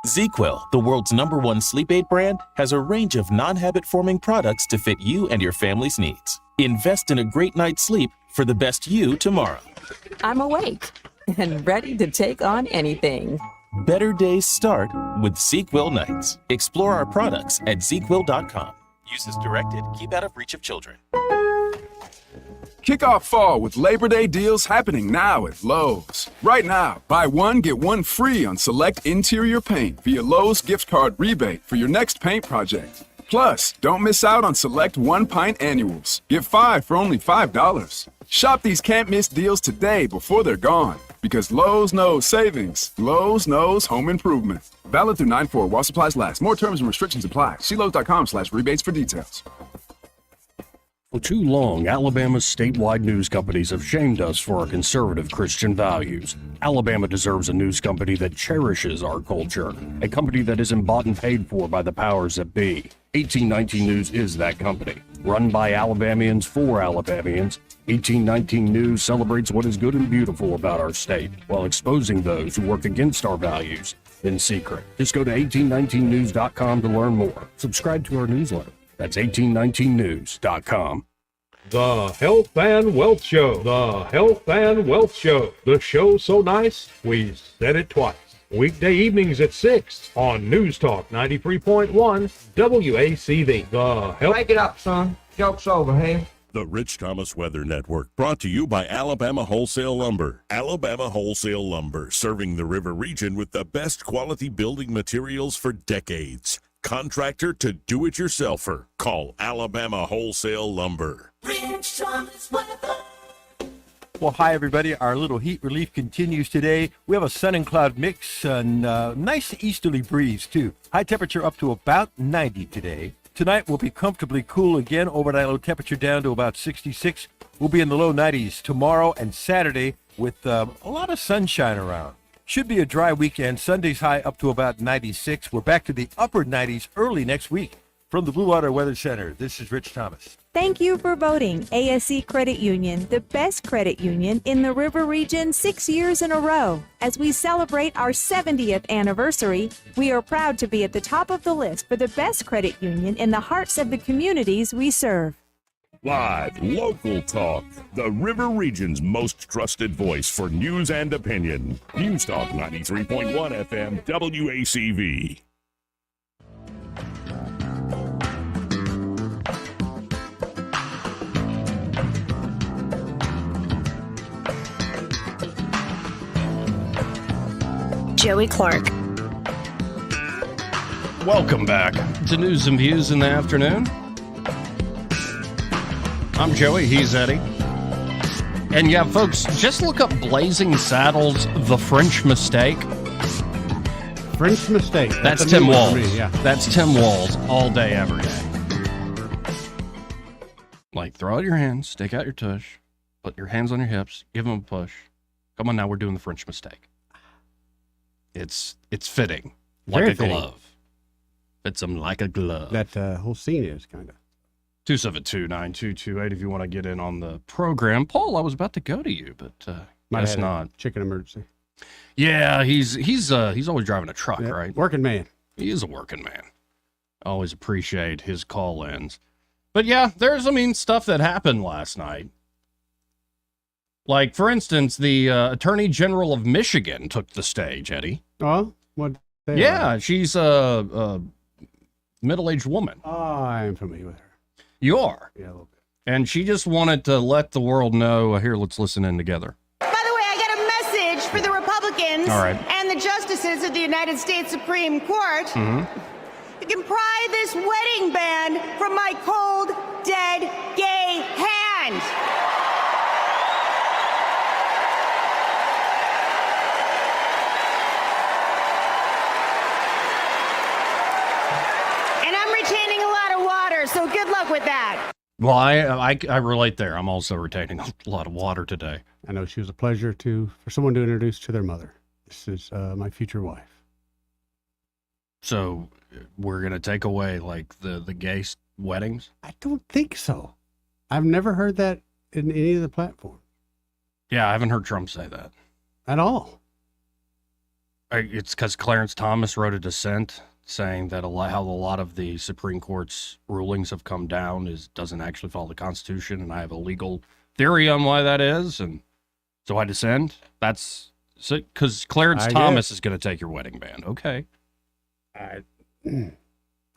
ZzzQuil, the world's #1 sleep aid brand, has a range of non-habit-forming products to fit you and your family's needs. Invest in a great night's sleep for the best you tomorrow. I'm awake and ready to take on anything. Better days start with ZzzQuil nights. Explore our products at ZzzQuil.com. Use as directed. Keep out of reach of children. Kick off fall with Labor Day deals happening now at Lowe's. Right now, buy one, get one free on select interior paint via Lowe's gift card rebate for your next paint project. Plus, don't miss out on select one-pint annuals. Get 5 for only $5. Shop these can't-miss deals today before they're gone. Because Lowe's knows savings. Lowe's knows home improvement. Valid through 9/4 while supplies last. More terms and restrictions apply. See Lowe's.com/rebates for details. For too long, Alabama's statewide news companies have shamed us for our conservative Christian values. Alabama deserves a news company that cherishes our culture, a company that isn't bought and paid for by the powers that be. 1819 News is that company. Run by Alabamians for Alabamians, 1819 News celebrates what is good and beautiful about our state, while exposing those who work against our values in secret. Just go to 1819news.com to learn more. Subscribe to our newsletter. That's 1819news.com. The Health and Wealth Show. The Health and Wealth Show. The show so nice, we said it twice. Weekday evenings at 6 on News Talk 93.1 WACV. The Health. Break it up, son. Joke's over, hey? The Rich Thomas Weather Network, brought to you by Alabama Wholesale Lumber. Alabama Wholesale Lumber, serving the river region with the best quality building materials for decades. Contractor to do-it-yourselfer. Call Alabama Wholesale Lumber. Rich Thomas Weather. Well, hi, everybody. Our little heat relief continues today. We have a sun and cloud mix and nice easterly breeze, too. High temperature up to about 90 today. Tonight will be comfortably cool again. Overnight low temperature down to about 66. We'll be in the low 90s tomorrow and Saturday with a lot of sunshine around. Should be a dry weekend. Sunday's high up to about 96. We're back to the upper 90s early next week. From the Blue Water Weather Center, this is Rich Thomas. Thank you for voting ASC Credit Union the best credit union in the River Region 6 years in a row. As we celebrate our 70th anniversary, we are proud to be at the top of the list for the best credit union in the hearts of the communities we serve. Live, local talk. The River Region's most trusted voice for news and opinion. News Talk 93.1 FM WACV. Joey Clark. Welcome back to News and Views in the afternoon. I'm Joey, he's Eddie. And yeah, folks, just look up Blazing Saddles, The French Mistake. French Mistake. That's a Tim new one Walls. for me, yeah. That's Tim Walls all day, every day. Like, throw out your hands, stick out your tush, put your hands on your hips, give them a push. Come on now, we're doing The French Mistake. It's fitting, like Very a fitting. glove. Fits them like a glove. That whole scene is kind of. 272-9228 if you want to get in on the program. Paul, I was about to go to you, but Might guess have had a not. chicken emergency. Yeah, he's always driving a truck, Yeah, right? Working man. He is a working man. Always appreciate his call-ins. But yeah, there's, stuff that happened last night. Like, for instance, the Attorney General of Michigan took the stage, Eddie. Oh, what? Yeah, she's a middle-aged woman. Oh, I'm familiar with her. You are? Yeah, a little bit. And she just wanted to let the world know. Here, let's listen in together. By the way, I got a message for the Republicans All right. and the justices of the United States Supreme Court. Mm-hmm. You can pry this wedding band from my cold, dead, gay hand. And I'm retaining a lot of water, so good luck with that. Well, I relate there. I'm also retaining a lot of water today. I know she was a pleasure for someone to introduce to their mother. This is my future wife. So we're going to take away, like, the gay weddings? I don't think so. I've never heard that in any of the platforms. Yeah, I haven't heard Trump say that. At all. It's because Clarence Thomas wrote a dissent saying that how a lot of the Supreme Court's rulings have come down doesn't actually follow the Constitution, and I have a legal theory on why that is, and so I dissent. That's because Clarence Thomas is going to take your wedding band. Okay. I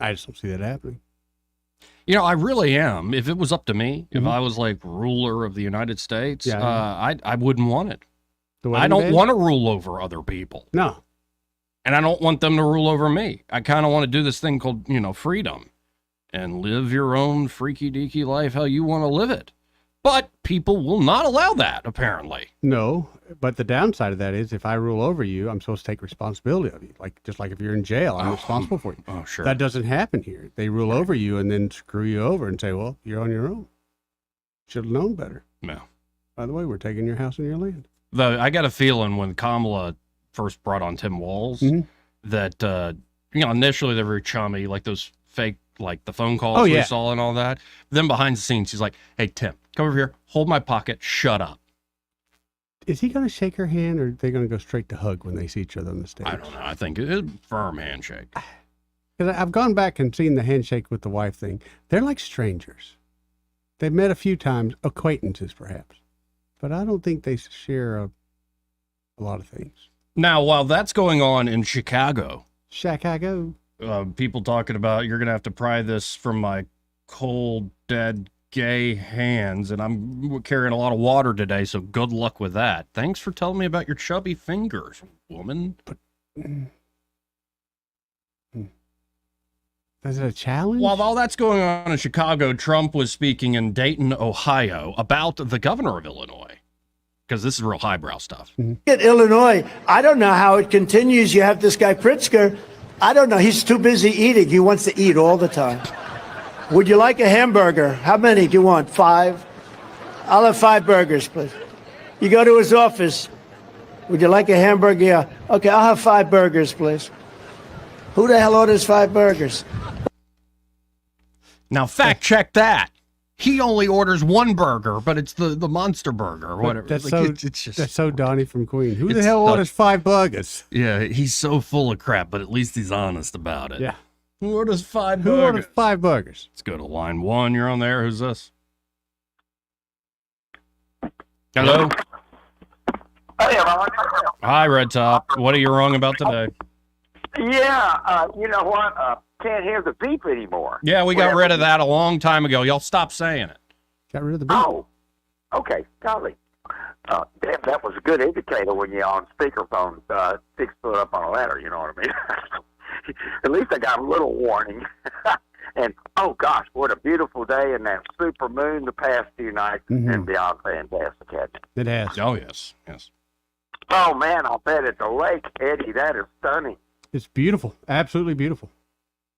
just don't see that happening. You know, I really am. If it was up to me, if I was like ruler of the United States, I wouldn't want it. I don't want to rule over other people. No. And I don't want them to rule over me. I kind of want to do this thing called, freedom and live your own freaky deaky life how you want to live it. But people will not allow that, apparently. No, but the downside of that is if I rule over you, I'm supposed to take responsibility of you. Just like if you're in jail, I'm responsible for you. Oh, sure. That doesn't happen here. They rule over you and then screw you over and say, well, you're on your own. Should have known better. No. By the way, we're taking your house and your land. Though I got a feeling when Kamala first brought on Tim Walz that, initially they're very chummy, like those fake, like the phone calls we saw and all that. Then behind the scenes, she's like, hey, Tim, come over here, hold my pocket, shut up. Is he going to shake her hand or are they going to go straight to hug when they see each other on the stage? I don't know. I think it's a firm handshake. Because I've gone back and seen the handshake with the wife thing. They're like strangers. They've met a few times, acquaintances perhaps. But I don't think they share a lot of things. Now, while that's going on in Chicago, people talking about you're going to have to pry this from my cold, dead, gay hands, and I'm carrying a lot of water today, so good luck with that. Thanks for telling me about your chubby fingers, woman. But is it a challenge? While all that's going on in Chicago, Trump was speaking in Dayton, Ohio, about the governor of Illinois, because this is real highbrow stuff. At Illinois, I don't know how it continues. You have this guy Pritzker. I don't know. He's too busy eating. He wants to eat all the time. Would you like a hamburger? How many do you want? 5? I'll have 5 burgers, please. You go to his office. Would you like a hamburger? Yeah. Okay, I'll have 5 burgers, please. Who the hell orders 5 burgers? Now, fact check that. He only orders one burger, but it's the monster burger or whatever. That's Like, so it's just, that's so Donnie from Queen. Who the It's hell such- orders 5 burgers? yeah, he's so full of crap, but at least he's honest about it. Yeah. Who orders 5 Who burgers? orders 5 burgers? Let's go to line 1. You're on there. Who's this? Hello. Hey, Ron. Hi, Red Top. What are you wrong about today? Yeah, you know what? Can't hear the beep anymore. Yeah, we got rid of that a long time ago. Y'all stop saying it. Got rid of the beep. Oh, okay. Golly. Damn, that was a good indicator when you're on speakerphone 6 foot up on a ladder, you know what I mean? At least I got a little warning. And, oh, gosh, what a beautiful day and that super moon the past few nights has been beyond fantastic, hasn't it? It has. Oh, yes. Yes. Oh, man, I'll bet at the lake, Eddie, that is stunning. It's beautiful. Absolutely beautiful.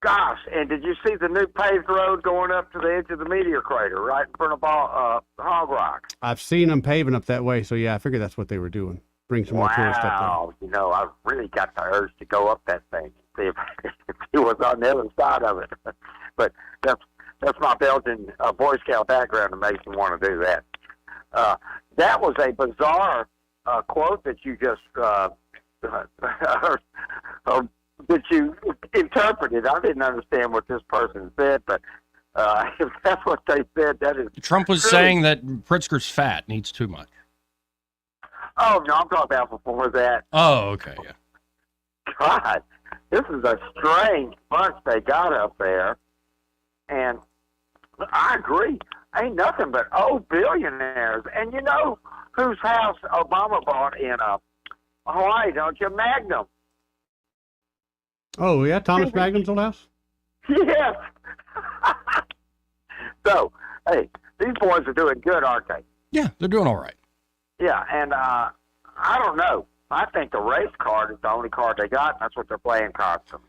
Gosh, and did you see the new paved road going up to the edge of the meteor crater right in front of Hog Rock? I've seen them paving up that way, so yeah, I figured that's what they were doing. Bring some more tourists up Wow, you know, I've really got the urge to go up that thing and see if it was on the other side of it. But that's my Belgian Boy Scout background that makes me want to do that. That was a bizarre quote that you just that you interpreted. I didn't understand what this person said, but if that's what they said, that is Trump was true. saying that Pritzker's fat, needs too much. Oh, no, I'm talking about before that. Oh, okay, yeah. God, this is a strange bunch they got up there. And I agree. Ain't nothing but old billionaires. And you know whose house Obama bought in Hawaii, don't you? Magnum. Oh, yeah, Thomas Magnum's old house? Yes. So, hey, these boys are doing good, aren't they? Yeah, they're doing all right. Yeah, and I don't know. I think the race card is the only card they got, and that's what they're playing constantly.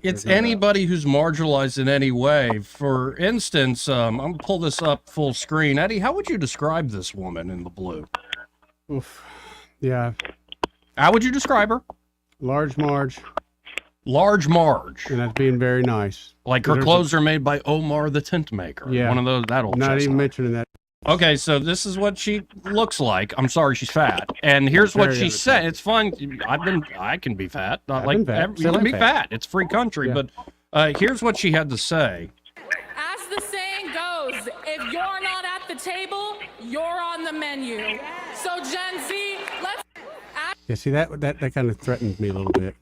It's anybody who's marginalized in any way. For instance, I'm going to pull this up full screen. Eddie, how would you describe this woman in the blue? Oof. Yeah. How would you describe her? Large Marge. Large Marge. And that's being very nice. Like her There's clothes are made by Omar the Tent Maker. Yeah. One of those, that old Not chestnut. even mentioning that. Okay, so this is what she looks like. I'm sorry, she's fat. And here's what Very she said. It's fun. I can be fat. Not I've like been fat. every- you Still can am be fat. fat. It's free country. Yeah. But here's what she had to say. As the saying goes, if you're not at the table, you're on the menu. So Gen Z, let's Yeah, see, that kind of threatened me a little bit.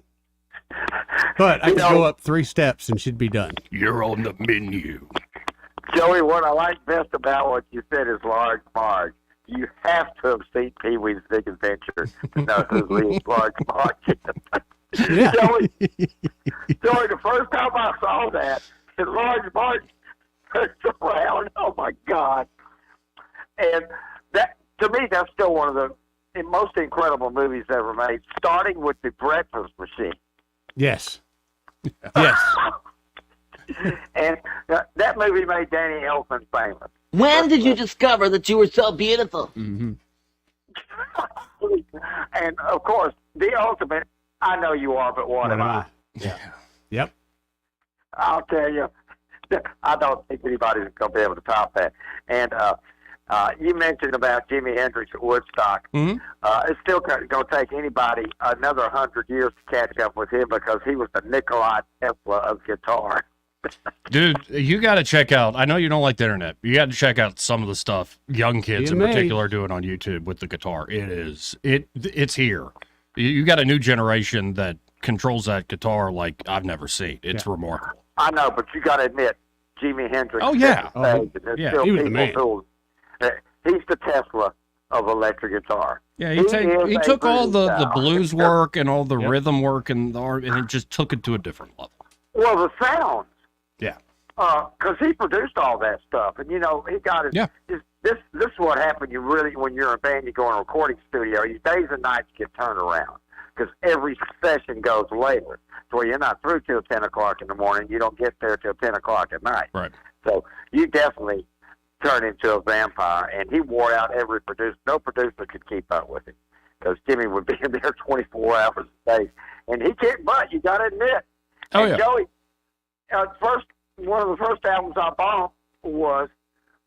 But I could go up 3 steps and she'd be done. You're on the menu. Joey, what I like best about what you said is Large Marge. You have to have seen Pee-wee's Big Adventure to know who Large Marge is. Yeah. Joey, the first time I saw that, and Large Marge turns around, oh my God. And that, to me, that's still one of the most incredible movies ever made, starting with The Breakfast Machine. Yes. Yes. And that movie made Danny Elfman famous. When did you discover that you were so beautiful? Mm-hmm. And, of course, the ultimate, I know you are, but what am I? Yeah. Yep. I'll tell you, I don't think anybody's going to be able to top that. And you mentioned about Jimi Hendrix at Woodstock. Mm-hmm. It's still going to take anybody another 100 years to catch up with him because he was the Nikola Tesla of guitar. Dude, you got to check out. I know you don't like the internet. You got to check out some of the stuff young kids in You may. particular are doing on YouTube with the guitar. It's here. You got a new generation that controls that guitar like I've never seen. It's remarkable. I know, but you got to admit, Jimi Hendrix. Oh, yeah. There's Yeah, still he was the people man. who, he's the Tesla of electric guitar. Yeah, is he a took all the blues blues style. work and all the rhythm work and the art, and it just took it to a different level. Well, the sounds. Yeah. Because he produced all that stuff, and you know he got his. This is what happened. You really, when you're in a band, you go in a recording studio. Your days and nights get turned around because every session goes later. So you're not through till 10 o'clock in the morning. You don't get there till 10 o'clock at night. Right. So you definitely turn into a vampire, and he wore out every producer. No producer could keep up with him because Jimmy would be in there 24 hours a day, and he kicked butt. You got to admit. Oh, and yeah. Joey, first one of the first albums I bought was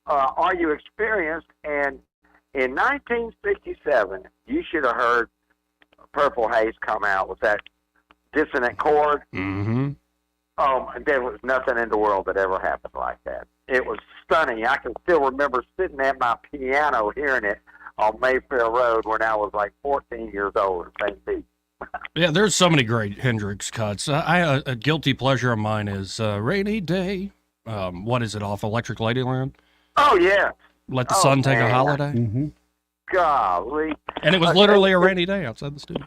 Are You Experienced? And in 1967, you should have heard Purple Haze come out with that dissonant chord. Mm-hmm. There was nothing in the world that ever happened like that. It was stunning. I can still remember sitting at my piano hearing it on Mayfair Road when I was like 14 years old in St. Pete. Yeah, there's so many great Hendrix cuts. A guilty pleasure of mine is Rainy Day. What is it, off Electric Ladyland? Oh, yeah. Let the Sun Take a Holiday. Mm-hmm. Golly. And it was literally a rainy day outside the studio.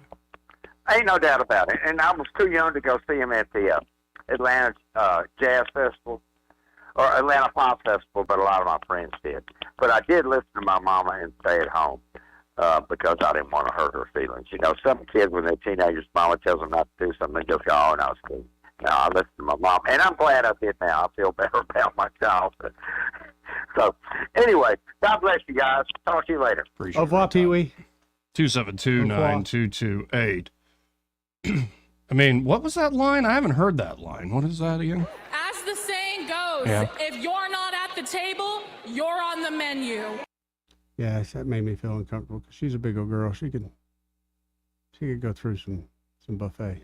Ain't no doubt about it. And I was too young to go see him at the Atlanta Jazz Festival or Atlanta Pop Festival, but a lot of my friends did. But I did listen to my mama and stay at home because I didn't want to hurt her feelings. You know, some kids, when they're teenagers, mama tells them not to do something, they just go, oh, no, Steve. No, I listen to my mom. And I'm glad I did now. I feel better about my childhood. So, anyway, God bless you guys. Talk to you later. Appreciate Au revoir, Pee-wee. 272-9228. I mean, what was that line? I haven't heard that line. What is that again? As the saying goes, Yeah. if you're not at the table, you're on the menu. Yeah, that made me feel uncomfortable because she's a big old girl. She could go through some buffet.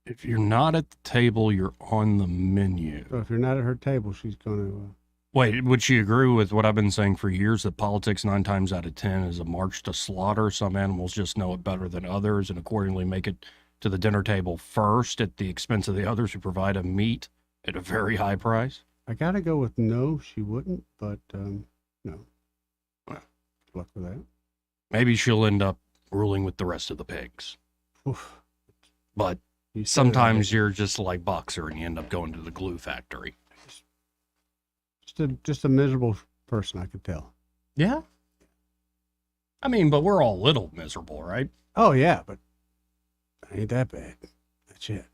If you're not at the table, you're on the menu. So if you're not at her table, she's going to. Wait, would she agree with what I've been saying for years, that politics 9 times out of 10 is a march to slaughter? Some animals just know it better than others and accordingly make it to the dinner table first at the expense of the others who provide a meat at a very high price? I got to go with no, she wouldn't, but no. Well, good luck with that. Maybe she'll end up ruling with the rest of the pigs. Oof. But You said sometimes you're just like Boxer and you end up going to the glue factory. Just a miserable person, I could tell. Yeah. I mean, but we're all a little miserable, right? Oh, yeah, but ain't that bad. That's it.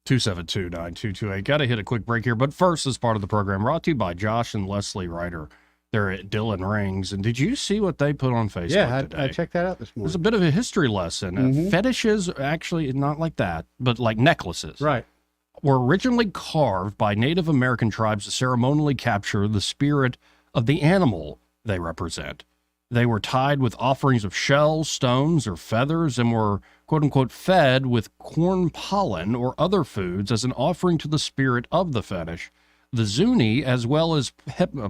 272-9228. Got to hit a quick break here. But first, as part of the program, brought to you by Josh and Leslie Ryder. They're at Dylan Rings. And did you see what they put on Facebook today? I checked that out this It was morning. a bit of a history lesson. Mhm. Fetishes, actually, not like that, but like necklaces. Right. Were originally carved by Native American tribes to ceremonially capture the spirit of the animal they represent. They were tied with offerings of shells, stones, or feathers and were, quote unquote, fed with corn pollen or other foods as an offering to the spirit of the fetish. The Zuni, as well as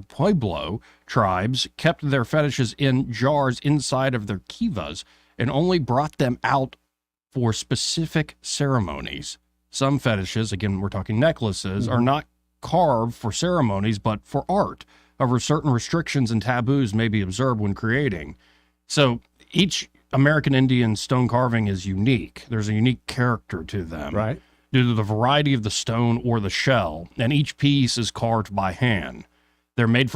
Pueblo tribes, kept their fetishes in jars inside of their kivas and only brought them out for specific ceremonies. Some fetishes, again, we're talking necklaces, are not carved for ceremonies, but for art. However, certain restrictions and taboos may be observed when creating. So each American Indian stone carving is unique. There's a unique character to them. Right. Due to the variety of the stone or the shell, and each piece is carved by hand. They're made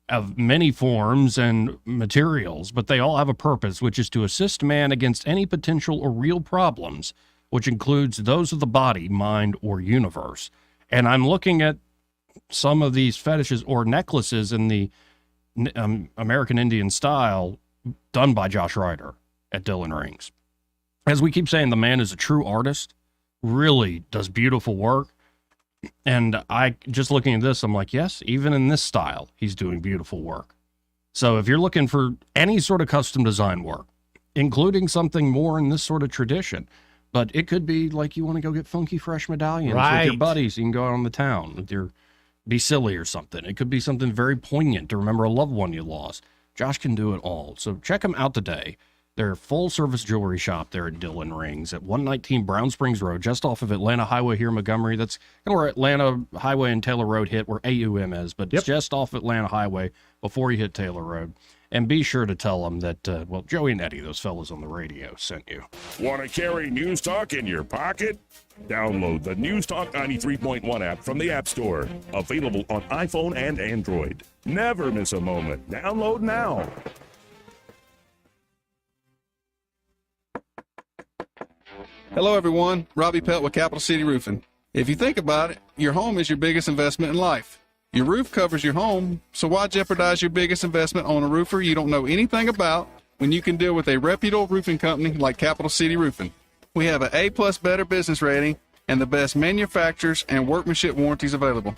of many forms and materials, but they all have a purpose, which is to assist man against any potential or real problems, which includes those of the body, mind, or universe. And I'm looking at some of these fetishes or necklaces in the American Indian style done by Josh Ryder at Dylan Rings. As we keep saying, the man is a true artist, really does beautiful work. And I just looking at this, I'm like, yes, even in this style, he's doing beautiful work. So if you're looking for any sort of custom design work, including something more in this sort of tradition, but it could be like you want to go get funky fresh medallions with your buddies. You can go out on the town with your, be silly or something. It could be something very poignant to remember a loved one you lost. Josh can do it all. So check him out today. They're full service jewelry shop there at Dylan Rings at 119 Brown Springs Road, just off of Atlanta Highway here in Montgomery. That's kind of where Atlanta Highway and Taylor Road hit, where AUM is, but it's just off Atlanta Highway before you hit Taylor Road. And be sure to tell them that, well, Joey and Eddie, those fellas on the radio, sent you. Want to carry News Talk in your pocket? Download the News Talk 93.1 app from the App Store. Available on iPhone and Android. Never miss a moment. Download now. Hello, everyone. Robbie Pelt with Capital City Roofing. If you think about it, your home is your biggest investment in life. Your roof covers your home, so why jeopardize your biggest investment on a roofer you don't know anything about when you can deal with a reputable roofing company like Capital City Roofing? We have an A+ Better business rating, and the best manufacturers and workmanship warranties available.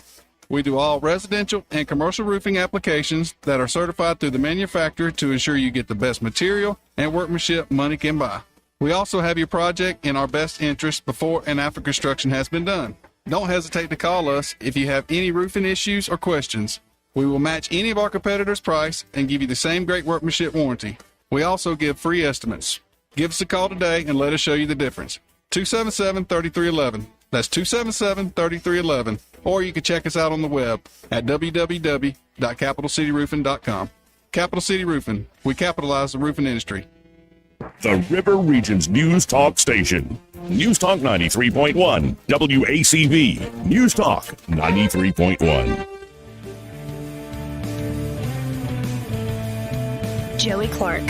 We do all residential and commercial roofing applications that are certified through the manufacturer to ensure you get the best material and workmanship money can buy. We also have your project in our best interest before and after construction has been done. Don't hesitate to call us if you have any roofing issues or questions. We will match any of our competitors' price and give you the same great workmanship warranty. We also give free estimates. Give us a call today and let us show you the difference. 277-3311. That's 277-3311. Or you can check us out on the web at www.capitalcityroofing.com. Capital City Roofing. We capitalize the roofing industry. The River Region's News Talk Station. News Talk 93.1. WACV. News Talk 93.1. Joey Clark.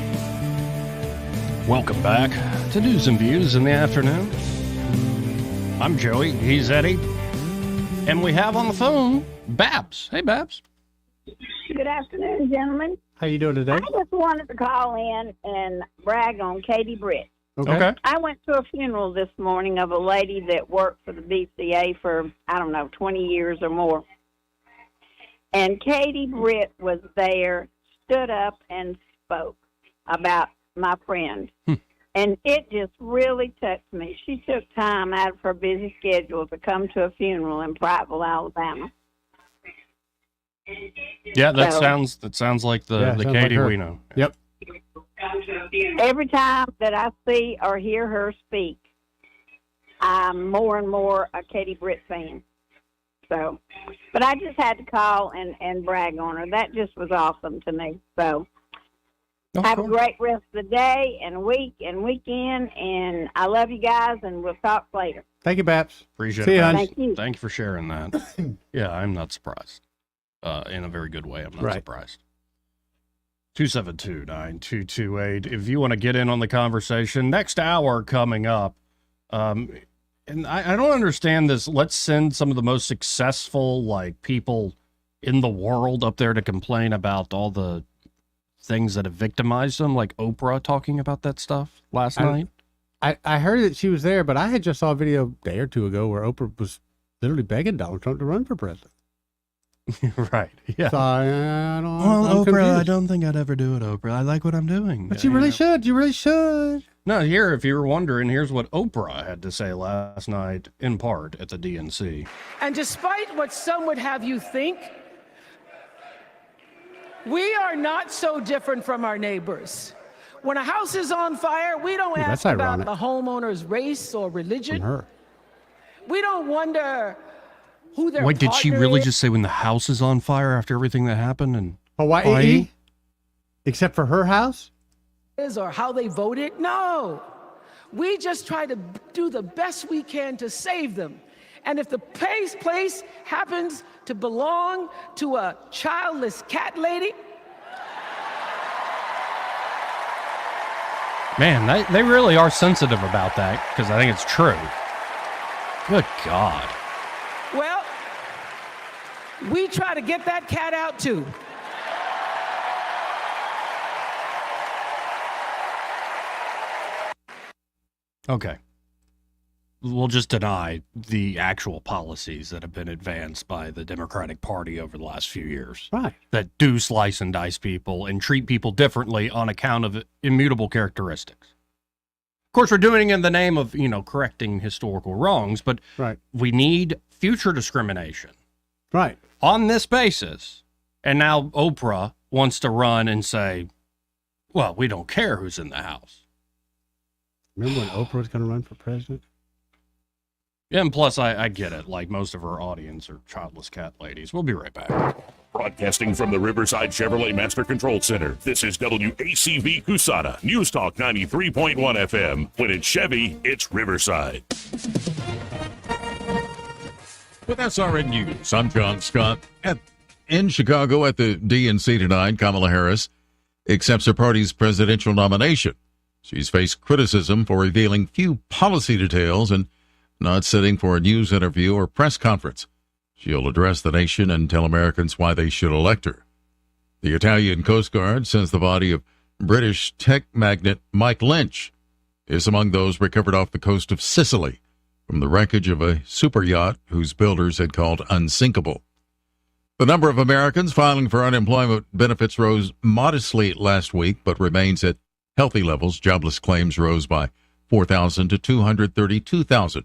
Welcome back to News and Views in the afternoon. I'm Joey, he's Eddie, and we have on the phone Babs. Hey, Babs. Good afternoon, gentlemen. How you doing today? I just wanted to call in and brag on Katie Britt. Okay. I went to a funeral this morning of a lady that worked for the BCA for, 20 years or more. And Katie Britt was there, stood up and spoke about my friend. And it just really touched me. She took time out of her busy schedule to come to a funeral in Prattville, Alabama. Yeah, that So- sounds like the sounds Katie like her. we know. Yep. Every time that I see or hear her speak, I'm more and more a Katie Britt fan. So, but I just had to call and brag on her. That just was awesome to me. So, have a great rest of the day and week and weekend. And I love you guys, and we'll talk later. Thank you, Babs. Appreciate See it. you, Babs. hon. Thank you. Thank you for sharing that. Yeah, I'm not surprised. In a very good way, I'm not Right. surprised. 272-9228. If you want to get in on the conversation, next hour coming up. And I don't understand this. Let's send some of the most successful people in the world up there to complain about all the things that have victimized them, like Oprah talking about that stuff last night. I heard that she was there, but I had just saw a video a day or two ago where Oprah was literally begging Donald Trump to run for president. Right. Yeah. So I don't. Well, I'm Oprah, confused. I don't think I'd ever do it, Oprah. I like what I'm doing. But you really should. You really should. No, here, if you were wondering, here's what Oprah had to say last night, in part, at the DNC. And despite what some would have you think, we are not so different from our neighbors. When a house is on fire, we don't ask that's about ironic. the homeowner's race or religion. From her. We don't wonder who their Wait, did she partner really is. just say when the house is on fire after everything that happened in Hawaii? Except for her house? is or how they voted. No. We just try to do the best we can to save them. And if the place happens to belong to a childless cat lady, Man, they really are sensitive about that, because I think it's true. Good God. well, we try to get that cat out too. Okay. We'll just deny the actual policies that have been advanced by the Democratic Party over the last few years. Right. That do slice and dice people and treat people differently on account of immutable characteristics. Of course, we're doing it in the name of, correcting historical wrongs, but right. we need future discrimination. Right. On this basis. And now Oprah wants to run and say, well, we don't care who's in the house. Remember when Oprah was going to run for president? Yeah, and plus, I get it. Like, most of her audience are childless cat ladies. We'll be right back. Broadcasting from the Riverside Chevrolet Master Control Center, this is WACV Cusana, News Talk 93.1 FM. When it's Chevy, it's Riverside. With SRN News, I'm John Scott. In Chicago at the DNC tonight, Kamala Harris accepts her party's presidential nomination. She's faced criticism for revealing few policy details and not sitting for a news interview or press conference. She'll address the nation and tell Americans why they should elect her. The Italian Coast Guard says the body of British tech magnate Mike Lynch is among those recovered off the coast of Sicily from the wreckage of a super yacht whose builders had called unsinkable. The number of Americans filing for unemployment benefits rose modestly last week, but remains at healthy levels. Jobless claims rose by 4,000 to 232,000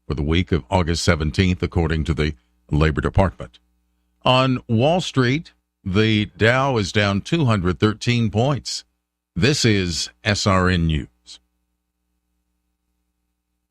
for the week of August 17th, according to the Labor Department. On Wall Street, the Dow is down 213 points. This is SRN News.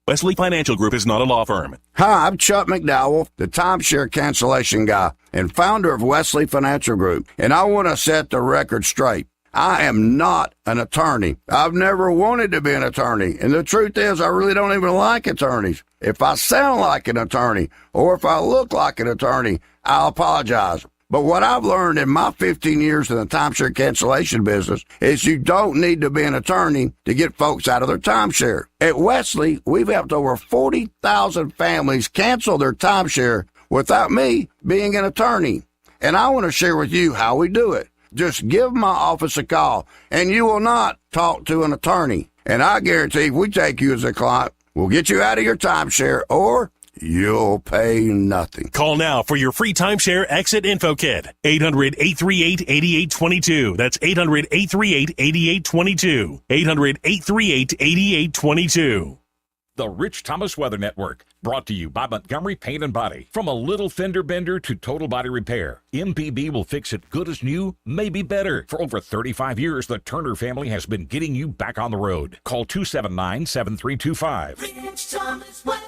Wesley Financial Group is not a law firm. Hi, I'm Chuck McDowell, the timeshare cancellation guy and founder of Wesley Financial Group, and I want to set the record straight. I am not an attorney. I've never wanted to be an attorney, and the truth is I really don't even like attorneys. If I sound like an attorney or if I look like an attorney, I'll apologize. But what I've learned in my 15 years in the timeshare cancellation business is you don't need to be an attorney to get folks out of their timeshare. At Wesley, we've helped over 40,000 families cancel their timeshare without me being an attorney. And I want to share with you how we do it. Just give my office a call, and you will not talk to an attorney. And I guarantee if we take you as a client, we'll get you out of your timeshare, or you'll pay nothing. Call now for your free timeshare exit info kit. 800-838-8822. That's 800-838-8822. 800-838-8822. The Rich Thomas Weather Network, brought to you by Montgomery Paint and Body. From a little fender bender to total body repair, MPB will fix it good as new, maybe better. For over 35 years, the Turner family has been getting you back on the road. Call 279-7325. Rich Thomas Weather.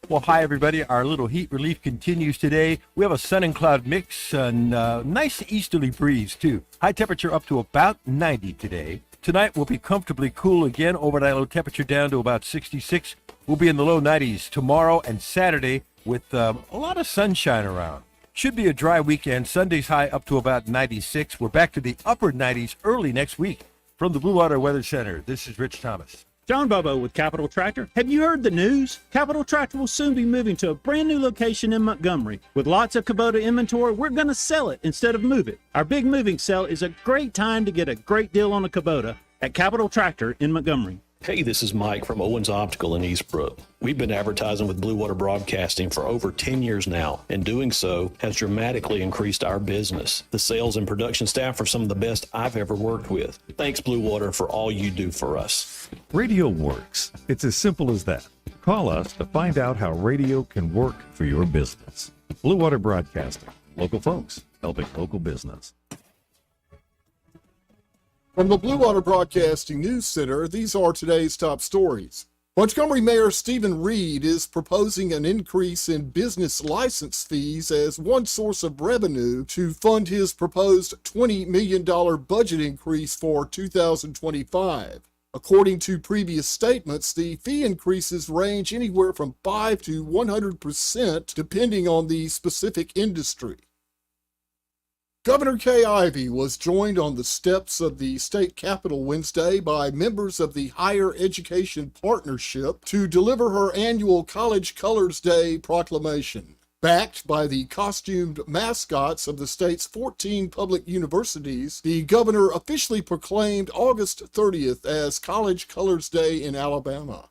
Well, hi, everybody. Our little heat relief continues today. We have a sun and cloud mix and nice easterly breeze, too. High temperature up to about 90 today. Tonight will be comfortably cool again. Overnight low temperature down to about 66. We'll be in the low 90s tomorrow and Saturday with a lot of sunshine around. Should be a dry weekend. Sunday's high up to about 96. We're back to the upper 90s early next week. From the Blue Water Weather Center, this is Rich Thomas. John Bobo with Capital Tractor. Have you heard the news? Capital Tractor will soon be moving to a brand new location in Montgomery. With lots of Kubota inventory, we're going to sell it instead of move it. Our big moving sale is a great time to get a great deal on a Kubota at Capital Tractor in Montgomery. Hey, this is Mike from Owens Optical in Eastbrook. We've been advertising with Blue Water Broadcasting for over 10 years now, and doing so has dramatically increased our business. The sales and production staff are some of the best I've ever worked with. Thanks, Blue Water, for all you do for us. Radio works. It's as simple as that. Call us to find out how radio can work for your business. Blue Water Broadcasting. Local folks helping local business. From the Blue Water Broadcasting News Center, these are today's top stories. Montgomery Mayor Stephen Reed is proposing an increase in business license fees as one source of revenue to fund his proposed $20 million budget increase for 2025. According to previous statements, the fee increases range anywhere from 5 to 100% depending on the specific industry. Governor Kay Ivey was joined on the steps of the state capitol Wednesday by members of the Higher Education Partnership to deliver her annual College Colors Day proclamation. Backed by the costumed mascots of the state's 14 public universities, the governor officially proclaimed August 30th as College Colors Day in Alabama.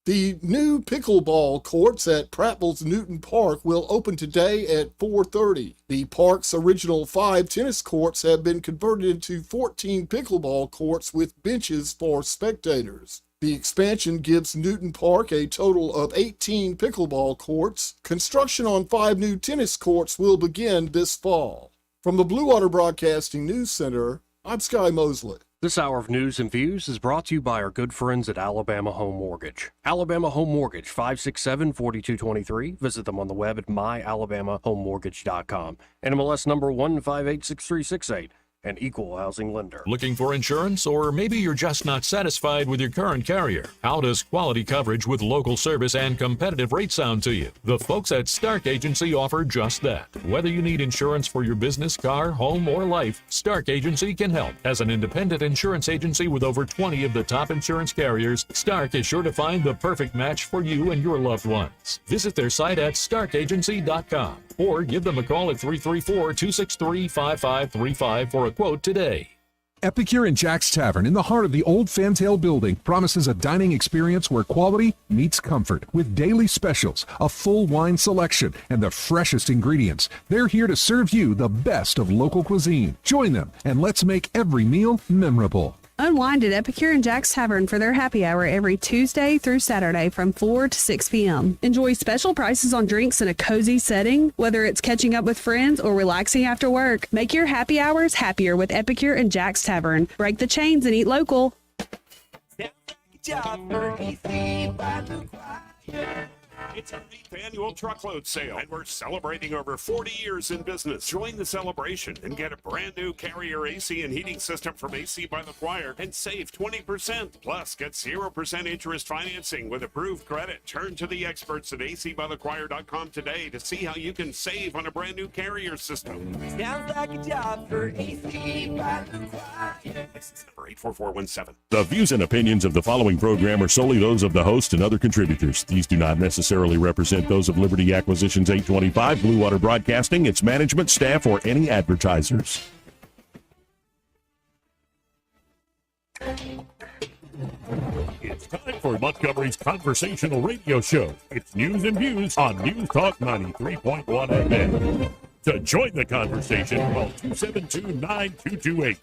The new pickleball courts at Prattville's Newton Park will open today at 4:30. The park's original 5 tennis courts have been converted into 14 pickleball courts with benches for spectators. The expansion gives Newton Park a total of 18 pickleball courts. Construction on 5 new tennis courts will begin this fall. From the Blue Water Broadcasting News Center, I'm Sky Mosley. This hour of News and Views is brought to you by our good friends at Alabama Home Mortgage. Alabama Home Mortgage, 567-4223. Visit them on the web at myalabamahomemortgage.com. NMLS number 1586368. An equal housing lender. Looking for insurance, or maybe you're just not satisfied with your current carrier? How does quality coverage with local service and competitive rates sound to you? The folks at Stark Agency offer just that. Whether you need insurance for your business, car, home, or life, Stark Agency can help. As an independent insurance agency with over 20 of the top insurance carriers, Stark is sure to find the perfect match for you and your loved ones. Visit their site at starkagency.com or give them a call at 334-263-5535 for a quote today. Epicure and Jack's Tavern in the heart of the old Fantail building promises a dining experience where quality meets comfort with daily specials, a full wine selection, and the freshest ingredients. They're here to serve you the best of local cuisine. Join them and let's make every meal memorable. Unwind at Epicure and Jack's Tavern for their happy hour every Tuesday through Saturday from 4 to 6 p.m. Enjoy special prices on drinks in a cozy setting, whether it's catching up with friends or relaxing after work. Make your happy hours happier with Epicure and Jack's Tavern. Break the chains and eat local. It's our 8th annual truckload sale, and we're celebrating over 40 years in business. Join the celebration and get a brand new Carrier AC and heating system from AC by the Choir and save 20%. Plus, get 0% interest financing with approved credit. Turn to the experts at acbythechoir.com today to see how you can save on a brand new Carrier system. Sounds like a job for AC by the Choir. License number 84417. The views and opinions of the following program are solely those of the host and other contributors. These do not necessarily represent those of Liberty Acquisitions 825, Blue Water Broadcasting, its management, staff, or any advertisers. It's time for Montgomery's conversational radio show. It's news and views on News Talk 93.1 FM. To join the conversation, call 272-9228.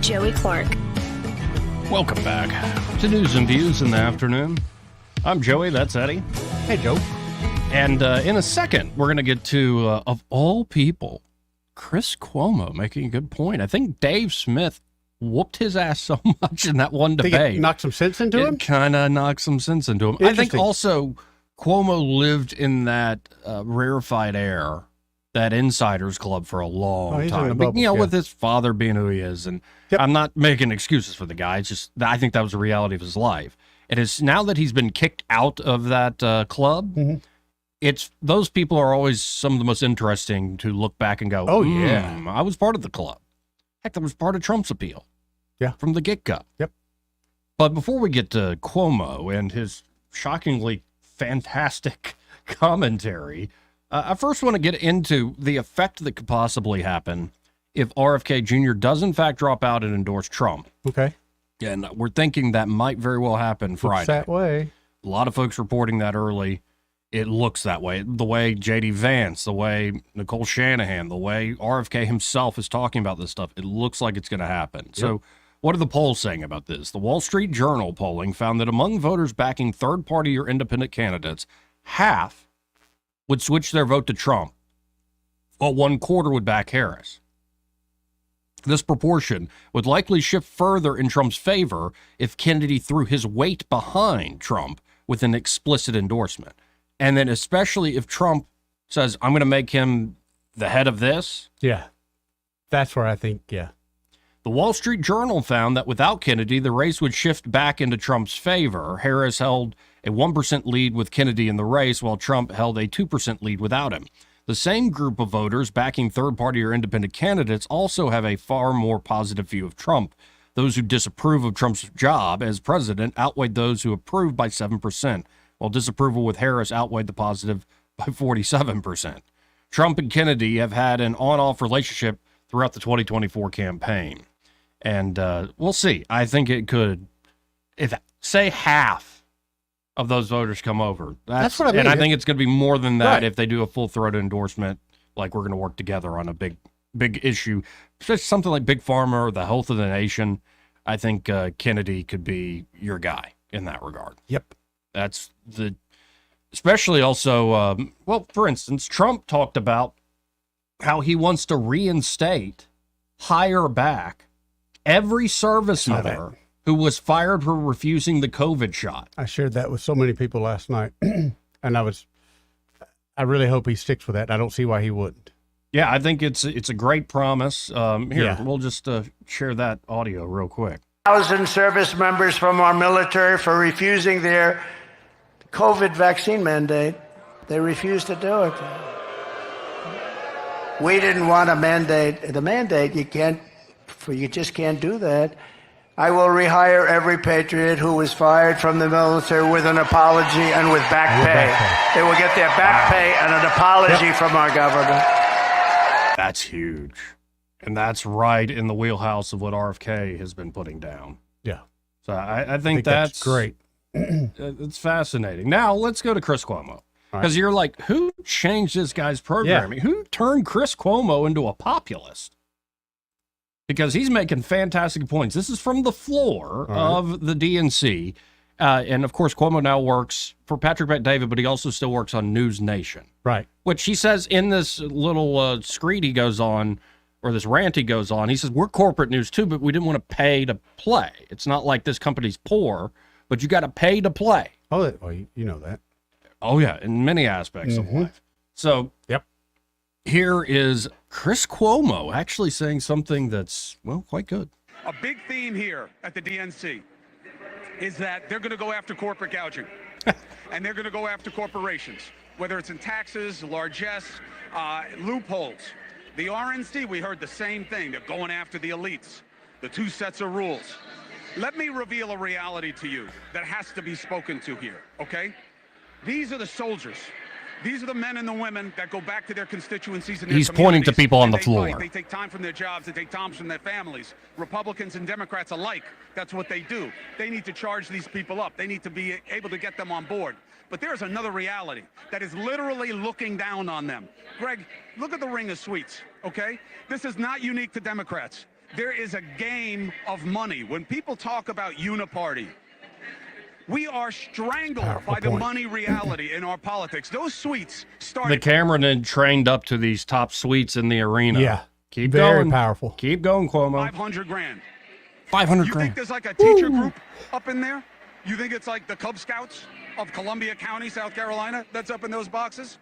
Joey Clark. Welcome back to News and Views in the afternoon. I'm Joey, that's Eddie. Hey, Joe. And in a second, we're going to get to, of all people, Chris Cuomo making a good point. I think Dave Smith whooped his ass so much in that one debate. It knocked some sense into him? It kind of knocked some sense into him. I think also Cuomo lived in that rarefied air, that insiders club for a long time. But, with his father being who he is. And I'm not making excuses for the guy. It's just, I think that was the reality of his life. It is now that he's been kicked out of that club, it's those people are always some of the most interesting to look back and go, I was part of the club. Heck, that was part of Trump's appeal. Yeah. From the get-go. Yep. But before we get to Cuomo and his shockingly fantastic commentary, I first want to get into the effect that could possibly happen if RFK Jr. does in fact drop out and endorse Trump. Okay. And we're thinking that might very well happen Friday. Looks that way. A lot of folks reporting that early. It looks that way. The way J.D. Vance, the way Nicole Shanahan, the way RFK himself is talking about this stuff, it looks like it's going to happen. Yep. So what are the polls saying about this? The Wall Street Journal polling found that among voters backing third-party or independent candidates, half would switch their vote to Trump, while 1/4 would back Harris. This proportion would likely shift further in Trump's favor if Kennedy threw his weight behind Trump with an explicit endorsement. And then especially if Trump says, I'm going to make him the head of this. Yeah. That's where I think, The Wall Street Journal found that without Kennedy, the race would shift back into Trump's favor. Harris held a 1% lead with Kennedy in the race, while Trump held a 2% lead without him. The same group of voters backing third-party or independent candidates also have a far more positive view of Trump. Those who disapprove of Trump's job as president outweighed those who approve by 7%, while disapproval with Harris outweighed the positive by 47%. Trump and Kennedy have had an on-off relationship throughout the 2024 campaign. And we'll see. I think it could, if say half of those voters come over. That's what I mean. And I think it's going to be more than that if they do a full-throated endorsement, like we're going to work together on a big issue. Just something like Big Pharma or the health of the nation. I think Kennedy could be your guy in that regard. Yep. That's especially also, for instance, Trump talked about how he wants to reinstate, hire back every service member who was fired for refusing the COVID shot. I shared that with so many people last night, and I really hope he sticks with that. I don't see why he wouldn't. Yeah, I think it's a great promise. We'll just share that audio real quick. 1,000 service members from our military for refusing their COVID vaccine mandate. They refused to do it. We didn't want a mandate. The mandate, you just can't do that. I will rehire every patriot who was fired from the military with an apology and with back pay. They will get their back pay and an apology from our government. That's huge. And that's right in the wheelhouse of what RFK has been putting down. Yeah. So I think that's great. It's fascinating. Now let's go to Chris Cuomo. Because you're like, who changed this guy's programming? Who turned Chris Cuomo into a populist? Because he's making fantastic points. This is from the floor of the DNC. And of course, Cuomo now works for Patrick Bet-David, but he also still works on News Nation. Right. Which he says in this little screed he goes on, or this rant he goes on, he says, we're corporate news too, but we didn't want to pay to play. It's not like this company's poor, but you got to pay to play. Oh, well, you know that. Oh, yeah, in many aspects of life. So, here is Chris Cuomo actually saying something that's, well, quite good. A big theme here at the DNC is that they're going to go after corporate gouging. And they're going to go after corporations, whether it's in taxes, largesse, loopholes. The RNC, we heard the same thing. They're going after the elites, the two sets of rules. Let me reveal a reality to you that has to be spoken to here, okay? These are the soldiers. These are the men and the women that go back to their constituencies and their He's pointing to communities, people on the and they floor. fight. They take time from their jobs. They take time from their families. Republicans and Democrats alike, that's what they do. They need to charge these people up. They need to be able to get them on board. But there's another reality that is literally looking down on them. Greg, look at the ring of sweets, okay? This is not unique to Democrats. There is a game of money. When people talk about uniparty, we are strangled by the money reality in our politics. Those suites The started. cameraman trained up to these top suites in the arena. Yeah. Keep Very going. powerful. Keep going, Cuomo. 500 grand. 500 You grand. think there's like a teacher group up in there? You think it's like the Cub Scouts of Columbia County, South Carolina, that's up in those boxes?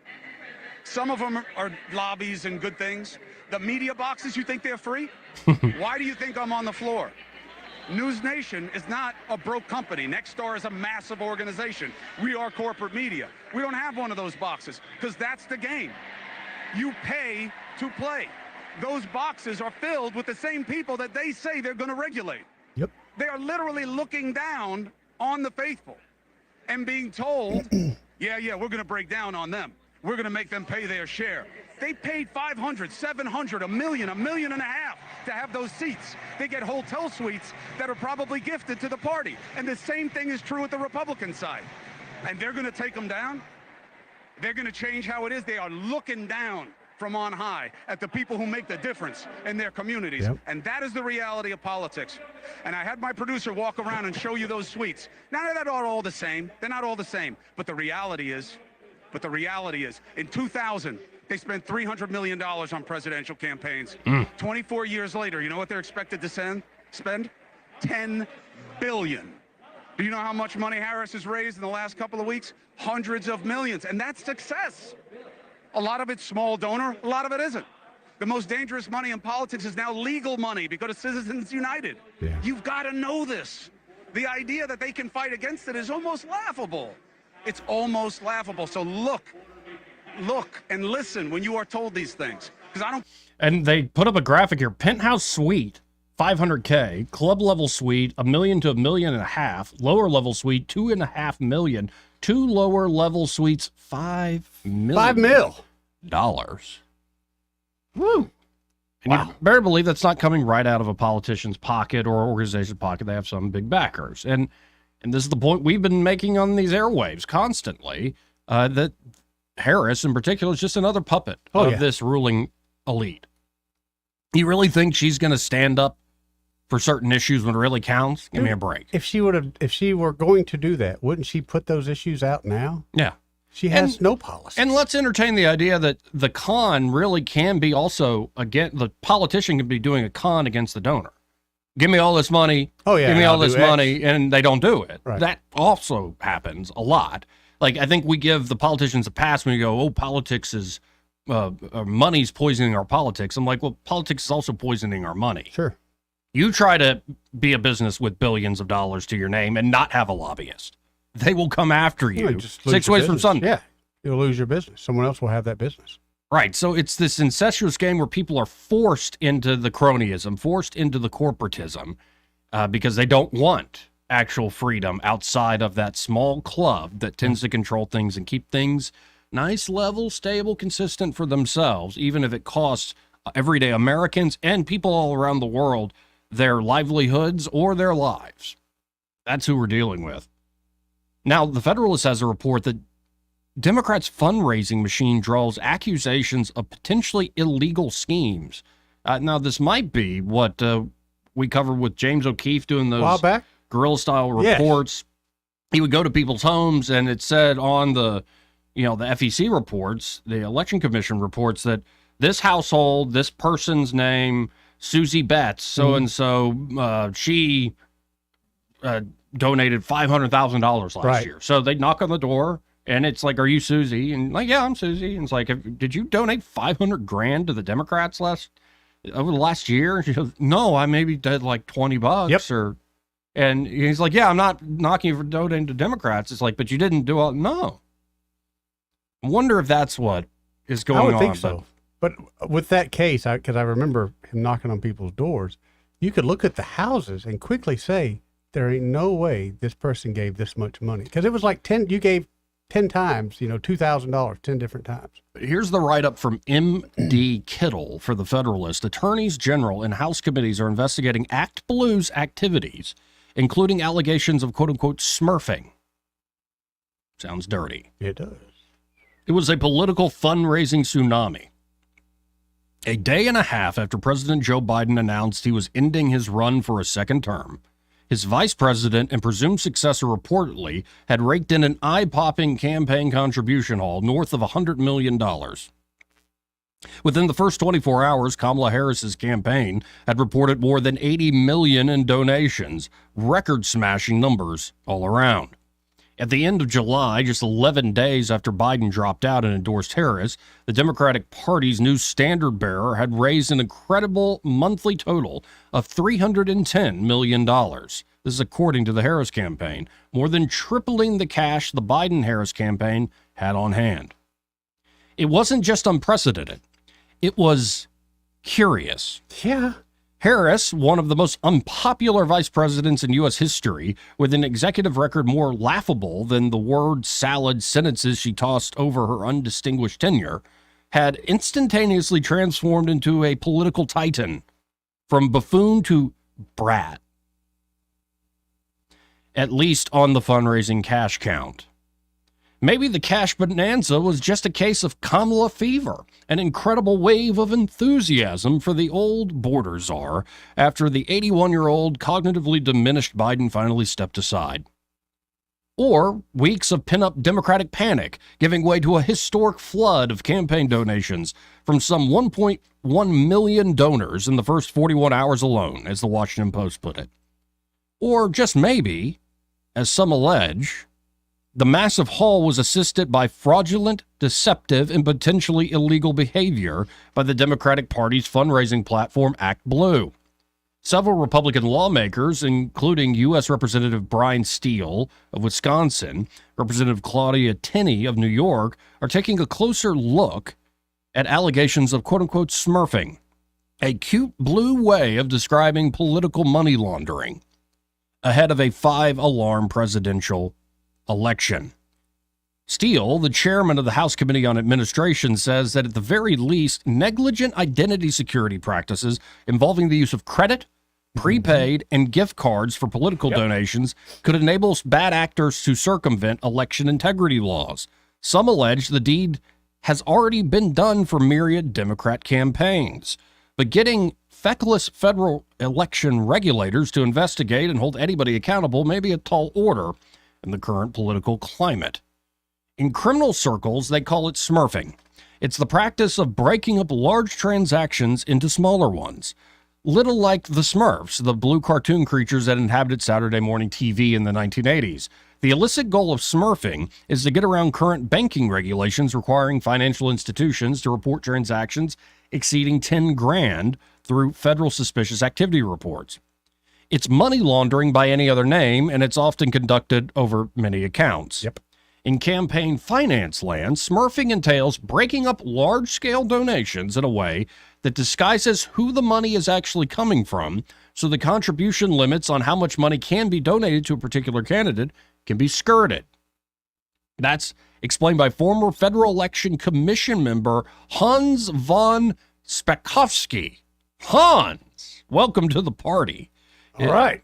Some of them are lobbies and good things. The media boxes, you think they're free? Why do you think I'm on the floor? News Nation is not a broke company. Nexstar is a massive organization. We are corporate media. We don't have one of those boxes because that's the game. You pay to play. Those boxes are filled with the same people that they say they're going to regulate. Yep. They are literally looking down on the faithful and being told, yeah, we're going to break down on them. We're going to make them pay their share. They paid $500, $700, $1 million, $1.5 million to have those seats. They get hotel suites that are probably gifted to the party. And the same thing is true with the Republican side. And they're going to take them down. They're going to change how it is. They are looking down from on high at the people who make the difference in their communities. Yep. And that is the reality of politics. And I had my producer walk around and show you those suites. Now, they're not all the same. They're not all the same. But the reality is, in 2000, they spent $300 million on presidential campaigns. 24 years later, you know what they're expected to spend? $10 billion. Do you know how much money Harris has raised in the last couple of weeks? Hundreds of millions. And that's success. A lot of it's small donor, a lot of it isn't. The most dangerous money in politics is now legal money because of Citizens United. Yeah. You've got to know this. The idea that they can fight against it is almost laughable. It's almost laughable. So look and listen when you are told these things. Because I don't. And they put up a graphic here. Penthouse suite, $500K. Club level suite, $1 million to $1.5 million. Lower level suite, $2.5 million. Two lower level suites, $5 million. $5 million. Woo. And you better believe that's not coming right out of a politician's pocket or organization's pocket. They have some big backers. And this is the point we've been making on these airwaves constantly, that Harris in particular is just another puppet of this ruling elite. You really think she's going to stand up for certain issues when it really counts? Give me a break. If she were going to do that, wouldn't she put those issues out now? Yeah. She has no policy. And let's entertain the idea that the con really can be also, again, the politician can be doing a con against the donor. Give me all this money. Oh, yeah. Give me all I'll this do money. X. And they don't do it. Right. That also happens a lot. Like, I think we give the politicians a pass when we go, politics is, money's poisoning our politics. I'm like, well, politics is also poisoning our money. Sure. You try to be a business with billions of dollars to your name and not have a lobbyist. They will come after you Just lose 6 your ways from business. Sunday. Yeah. You'll lose your business. Someone else will have that business. Right. So it's this incestuous game where people are forced into the cronyism, forced into the corporatism, because they don't want actual freedom outside of that small club that tends to control things and keep things nice, level, stable, consistent for themselves, even if it costs everyday Americans and people all around the world their livelihoods or their lives. That's who we're dealing with. Now, the Federalist has a report that Democrats' fundraising machine draws accusations of potentially illegal schemes. Now, this might be what we covered with James O'Keefe doing those while back guerrilla-style reports. He would go to people's homes, and it said on the FEC reports, the Election Commission reports, that this household, this person's name, Susie Betts, so-and-so, she donated $500,000 last year. So they knock on the door, and it's like, are you Susie? And like, yeah, I'm Susie. And it's like, did you donate $500,000 to the Democrats over the last year? And she goes, no, I maybe did like $20 and he's like, yeah, I'm not knocking you for donating to Democrats. It's like, but you didn't do all, no. I wonder if that's what is going on. I would think so. But with that case, because I remember him knocking on people's doors, you could look at the houses and quickly say, there ain't no way this person gave this much money. Because it was like you gave 10 times, $2,000, 10 different times. Here's the write-up from M.D. Kittle for the Federalist. Attorneys general and House committees are investigating Act Blue's activities, including allegations of quote-unquote smurfing. Sounds dirty. It does. It was a political fundraising tsunami. A day and a half after President Joe Biden announced he was ending his run for a second term, his vice president and presumed successor reportedly had raked in an eye-popping campaign contribution haul north of $100 million. Within the first 24 hours, Kamala Harris's campaign had reported more than $80 million in donations, record-smashing numbers all around. At the end of July, just 11 days after Biden dropped out and endorsed Harris, the Democratic Party's new standard-bearer had raised an incredible monthly total of $310 million. This is according to the Harris campaign, more than tripling the cash the Biden-Harris campaign had on hand. It wasn't just unprecedented. It was curious. Yeah. Harris, one of the most unpopular vice presidents in U.S. history, with an executive record more laughable than the word salad sentences she tossed over her undistinguished tenure, had instantaneously transformed into a political titan, from buffoon to brat, at least on the fundraising cash count. Maybe the cash bonanza was just a case of Kamala fever, an incredible wave of enthusiasm for the old border czar after the 81-year-old cognitively diminished Biden finally stepped aside. Or weeks of pent-up Democratic panic giving way to a historic flood of campaign donations from some 1.1 million donors in the first 41 hours alone, as the Washington Post put it. Or just maybe, as some allege, the massive haul was assisted by fraudulent, deceptive, and potentially illegal behavior by the Democratic Party's fundraising platform, Act Blue. Several Republican lawmakers, including U.S. Representative Brian Steele of Wisconsin, Representative Claudia Tenney of New York, are taking a closer look at allegations of quote-unquote smurfing, a cute blue way of describing political money laundering, ahead of a 5-alarm presidential election. Steele, the chairman of the House Committee on Administration, says that at the very least, negligent identity security practices involving the use of credit, prepaid, and gift cards for political donations could enable bad actors to circumvent election integrity laws. Some allege the deed has already been done for myriad Democrat campaigns. But getting feckless federal election regulators to investigate and hold anybody accountable may be a tall order in the current political climate. In criminal circles, they call it smurfing. It's the practice of breaking up large transactions into smaller ones. Little like the Smurfs, the blue cartoon creatures that inhabited Saturday morning TV in the 1980s. The illicit goal of smurfing is to get around current banking regulations requiring financial institutions to report transactions exceeding $10,000 through federal suspicious activity reports. It's money laundering by any other name, and it's often conducted over many accounts. In campaign finance land, smurfing entails breaking up large-scale donations in a way that disguises who the money is actually coming from, so the contribution limits on how much money can be donated to a particular candidate can be skirted. That's explained by former Federal Election Commission member Hans von Spakovsky. Hans, welcome to the party. All right.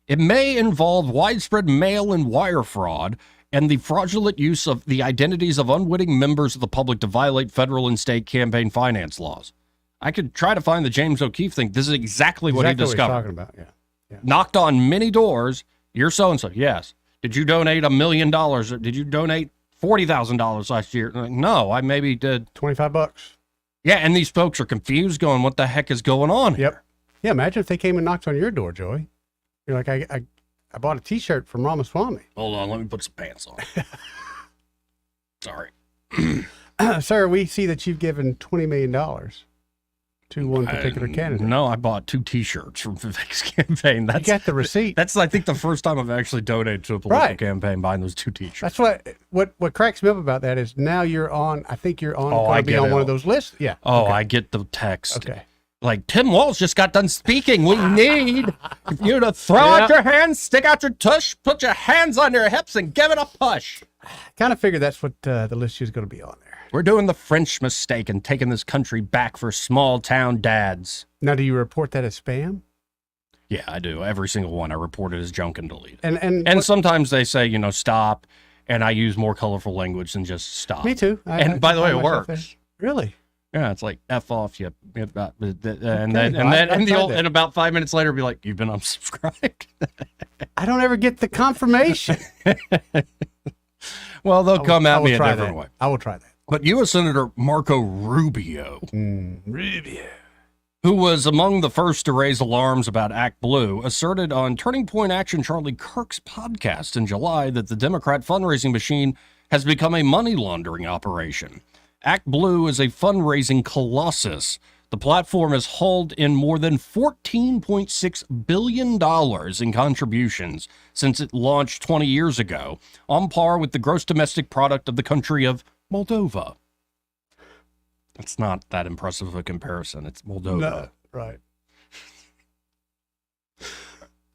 It may involve widespread mail and wire fraud and the fraudulent use of the identities of unwitting members of the public to violate federal and state campaign finance laws. I could try to find the James O'Keefe thing. This is exactly what he discovered. What he's talking about, yeah. Knocked on many doors. You're so-and-so. Yes. Did you donate $1 million? Did you donate $40,000 last year? No, I maybe did. $25. Yeah, and these folks are confused going, what the heck is going on here? Yeah, imagine if they came and knocked on your door, Joey. You're like, I bought a T-shirt from Ramaswamy. Hold on, let me put some pants on. Sorry. Sir, we see that you've given $20 million to one particular candidate. No, I bought 2 T-shirts from Vivek's campaign. You got the receipt. That's, I think, the first time I've actually donated to a political campaign buying those 2 T-shirts. That's what cracks me up about that is now you're on. I think you're on. I be get on it. one of those lists. Yeah. Oh, Okay. I get the text. Okay. Like, Tim Walz just got done speaking. We need you to throw out your hands, stick out your tush, put your hands on your hips, and give it a push. Kind of figured that's what the list is going to be on there. We're doing the French mistake and taking this country back for small town dads. Now, do you report that as spam? Yeah, I do. Every single one I report it as junk and delete. And sometimes they say, stop, and I use more colorful language than just stop. Me too. And by the way, it find myself works. there. Really? Yeah, it's like F off you, and that. and about 5 minutes later, be like, you've been unsubscribed. I don't ever get the confirmation. Well, they'll come at me a try different that. way. I will try that. But U.S. Senator Marco Rubio, who was among the first to raise alarms about Act Blue, asserted on Turning Point Action Charlie Kirk's podcast in July that the Democrat fundraising machine has become a money laundering operation. Act Blue is a fundraising colossus. The platform has hauled in more than $14.6 billion in contributions since it launched 20 years ago, on par with the gross domestic product of the country of Moldova. That's not that impressive of a comparison. It's Moldova. No, right.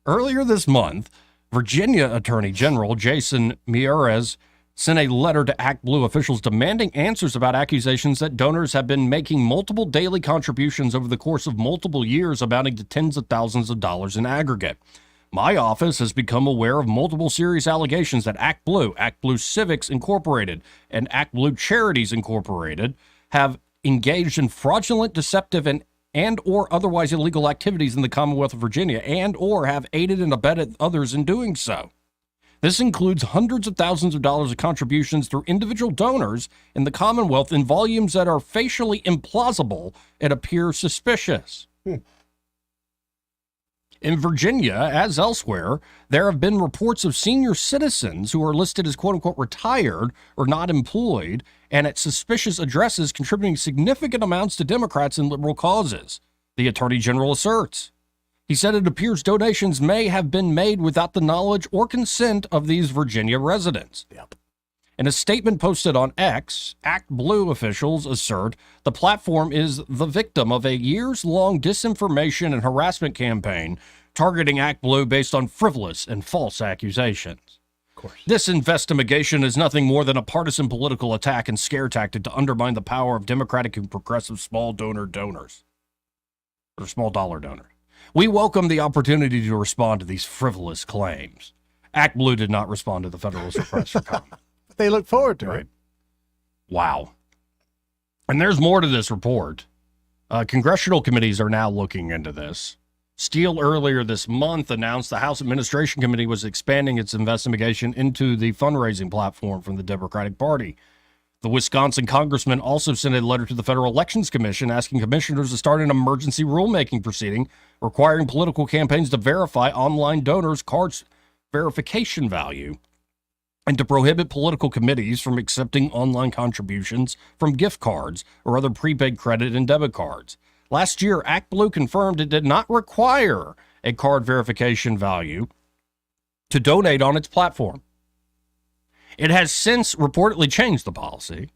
Earlier this month, Virginia Attorney General Jason Miyares sent a letter to Act Blue officials demanding answers about accusations that donors have been making multiple daily contributions over the course of multiple years amounting to tens of thousands of dollars in aggregate. My office has become aware of multiple serious allegations that Act Blue Civics Incorporated, and Act Blue Charities Incorporated have engaged in fraudulent, deceptive, and or otherwise illegal activities in the Commonwealth of Virginia and or have aided and abetted others in doing so. This includes hundreds of thousands of dollars of contributions through individual donors in the Commonwealth in volumes that are facially implausible and appear suspicious. In Virginia, as elsewhere, there have been reports of senior citizens who are listed as quote-unquote retired or not employed and at suspicious addresses contributing significant amounts to Democrats and liberal causes, the Attorney General asserts. He said it appears donations may have been made without the knowledge or consent of these Virginia residents. In a statement posted on X, Act Blue officials assert the platform is the victim of a years-long disinformation and harassment campaign targeting Act Blue based on frivolous and false accusations. Of course. This investigation is nothing more than a partisan political attack and scare tactic to undermine the power of Democratic and progressive small donors, or small dollar donors. We welcome the opportunity to respond to these frivolous claims. Act Blue did not respond to the Federalist request for comment. They look forward to it. Wow. And there's more to this report. Congressional committees are now looking into this. Steele earlier this month announced the House Administration Committee was expanding its investigation into the fundraising platform from the Democratic Party. The Wisconsin congressman also sent a letter to the Federal Elections Commission asking commissioners to start an emergency rulemaking proceeding requiring political campaigns to verify online donors' cards' verification value and to prohibit political committees from accepting online contributions from gift cards or other prepaid credit and debit cards. Last year, Act Blue confirmed it did not require a card verification value to donate on its platform. It has since reportedly changed the policy.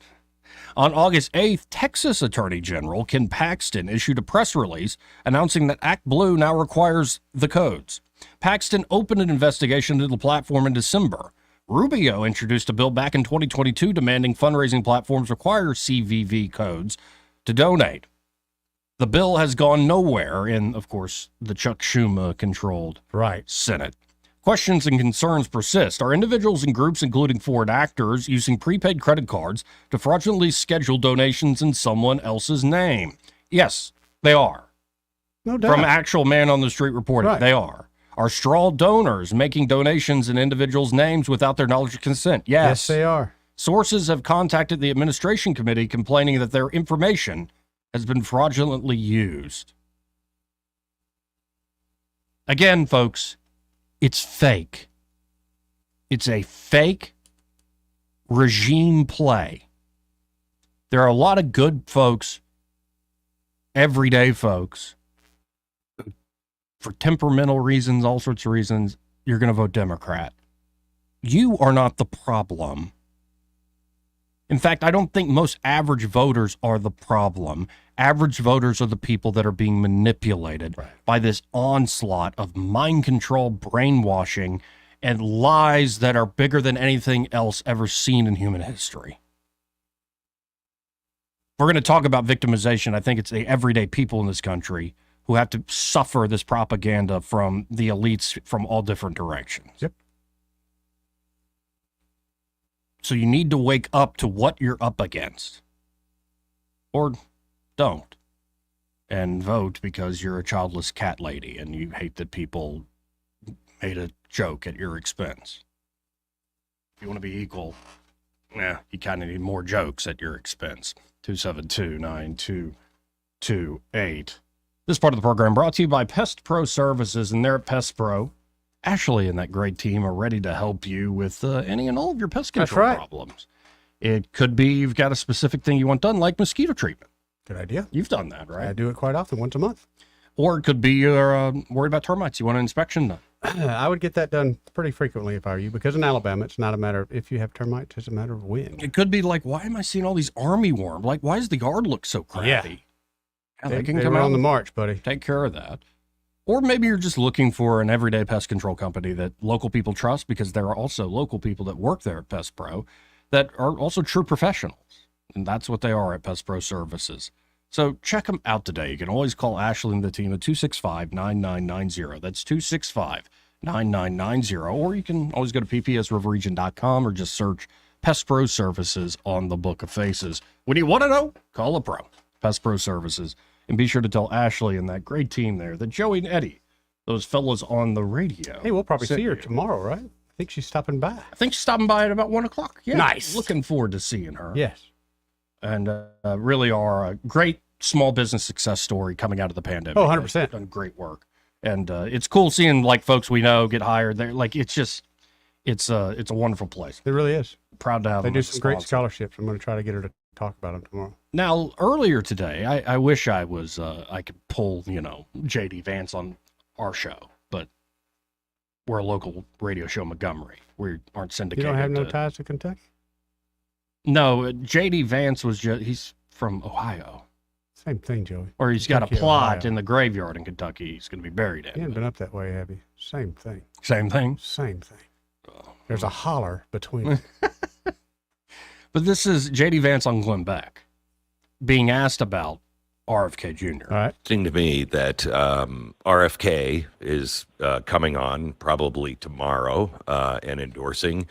On August 8th, Texas Attorney General Ken Paxton issued a press release announcing that Act Blue now requires the codes. Paxton opened an investigation into the platform in December. Rubio introduced a bill back in 2022 demanding fundraising platforms require CVV codes to donate. The bill has gone nowhere in, of course, the Chuck Schumer-controlled Senate. Questions and concerns persist. Are individuals and groups, including foreign actors, using prepaid credit cards to fraudulently schedule donations in someone else's name? Yes, they are. No doubt. From actual man on the street reporting, they are. Are straw donors making donations in individuals' names without their knowledge or consent? Yes, they are. Sources have contacted the administration committee complaining that their information has been fraudulently used. Again, folks, it's fake. It's a fake regime play. There are a lot of good folks, everyday folks, for temperamental reasons, all sorts of reasons, you're going to vote Democrat. You are not the problem. In fact, I don't think most average voters are the problem. Average voters are the people that are being manipulated by this onslaught of mind control, brainwashing, and lies that are bigger than anything else ever seen in human history. If we're going to talk about victimization, I think it's the everyday people in this country who have to suffer this propaganda from the elites from all different directions. Yep. So you need to wake up to what you're up against. Or don't. And vote because you're a childless cat lady and you hate that people made a joke at your expense. If you want to be equal, you kind of need more jokes at your expense. 272-9228. This part of the program brought to you by Pest Pro Services, and they're at Pest Pro. Ashley and that great team are ready to help you with any and all of your pest control problems. It could be you've got a specific thing you want done, like mosquito treatment. Good idea. You've done that, right? I do it quite often, once a month. Or it could be you're worried about termites. You want an inspection done. I would get that done pretty frequently if I were you, because in Alabama, it's not a matter of if you have termites, it's a matter of when. It could be like, why am I seeing all these army worms? Like, why does the yard look so crappy? Yeah. They can they come were out on the and march, buddy. take care of that. Or maybe you're just looking for an everyday pest control company that local people trust, because there are also local people that work there at Pest Pro that are also true professionals. And that's what they are at Pest Pro Services. So check them out today. You can always call Ashley and the team at 265-9990. That's 265-9990. Or you can always go to ppsriverregion.com or just search Pest Pro Services on the Book of Faces. When you want to know, call a pro. Pest Pro Services. And be sure to tell Ashley and that great team there that Joey and Eddie, those fellows on the radio. Hey, we'll probably see her tomorrow, right? I think she's stopping by. I think she's stopping by at about 1 o'clock. Yeah, nice. Looking forward to seeing her. Yes. And really are a great small business success story coming out of the pandemic. Oh, 100%. They've done great work. And it's cool seeing like folks we know get hired there. Like it's a wonderful place. It really is. Proud to have They them do as a some great sponsor. scholarships. I'm going to try to get her to talk about them tomorrow. Now, earlier today, I wish I was, I could pull, J.D. Vance on our show, but we're a local radio show in Montgomery. We aren't You syndicated. don't have no ties to Kentucky? No, J.D. Vance he's from Ohio. Same thing, Joey. Or he's got a Kentucky, plot Ohio. in the graveyard in Kentucky he's going to be buried You in. haven't been up that way, have you? Same thing. Same thing? Same thing. There's a holler between them. But this is J.D. Vance on Glenn Beck being asked about RFK Jr. All right. Seems to me that RFK is coming on probably tomorrow and endorsing.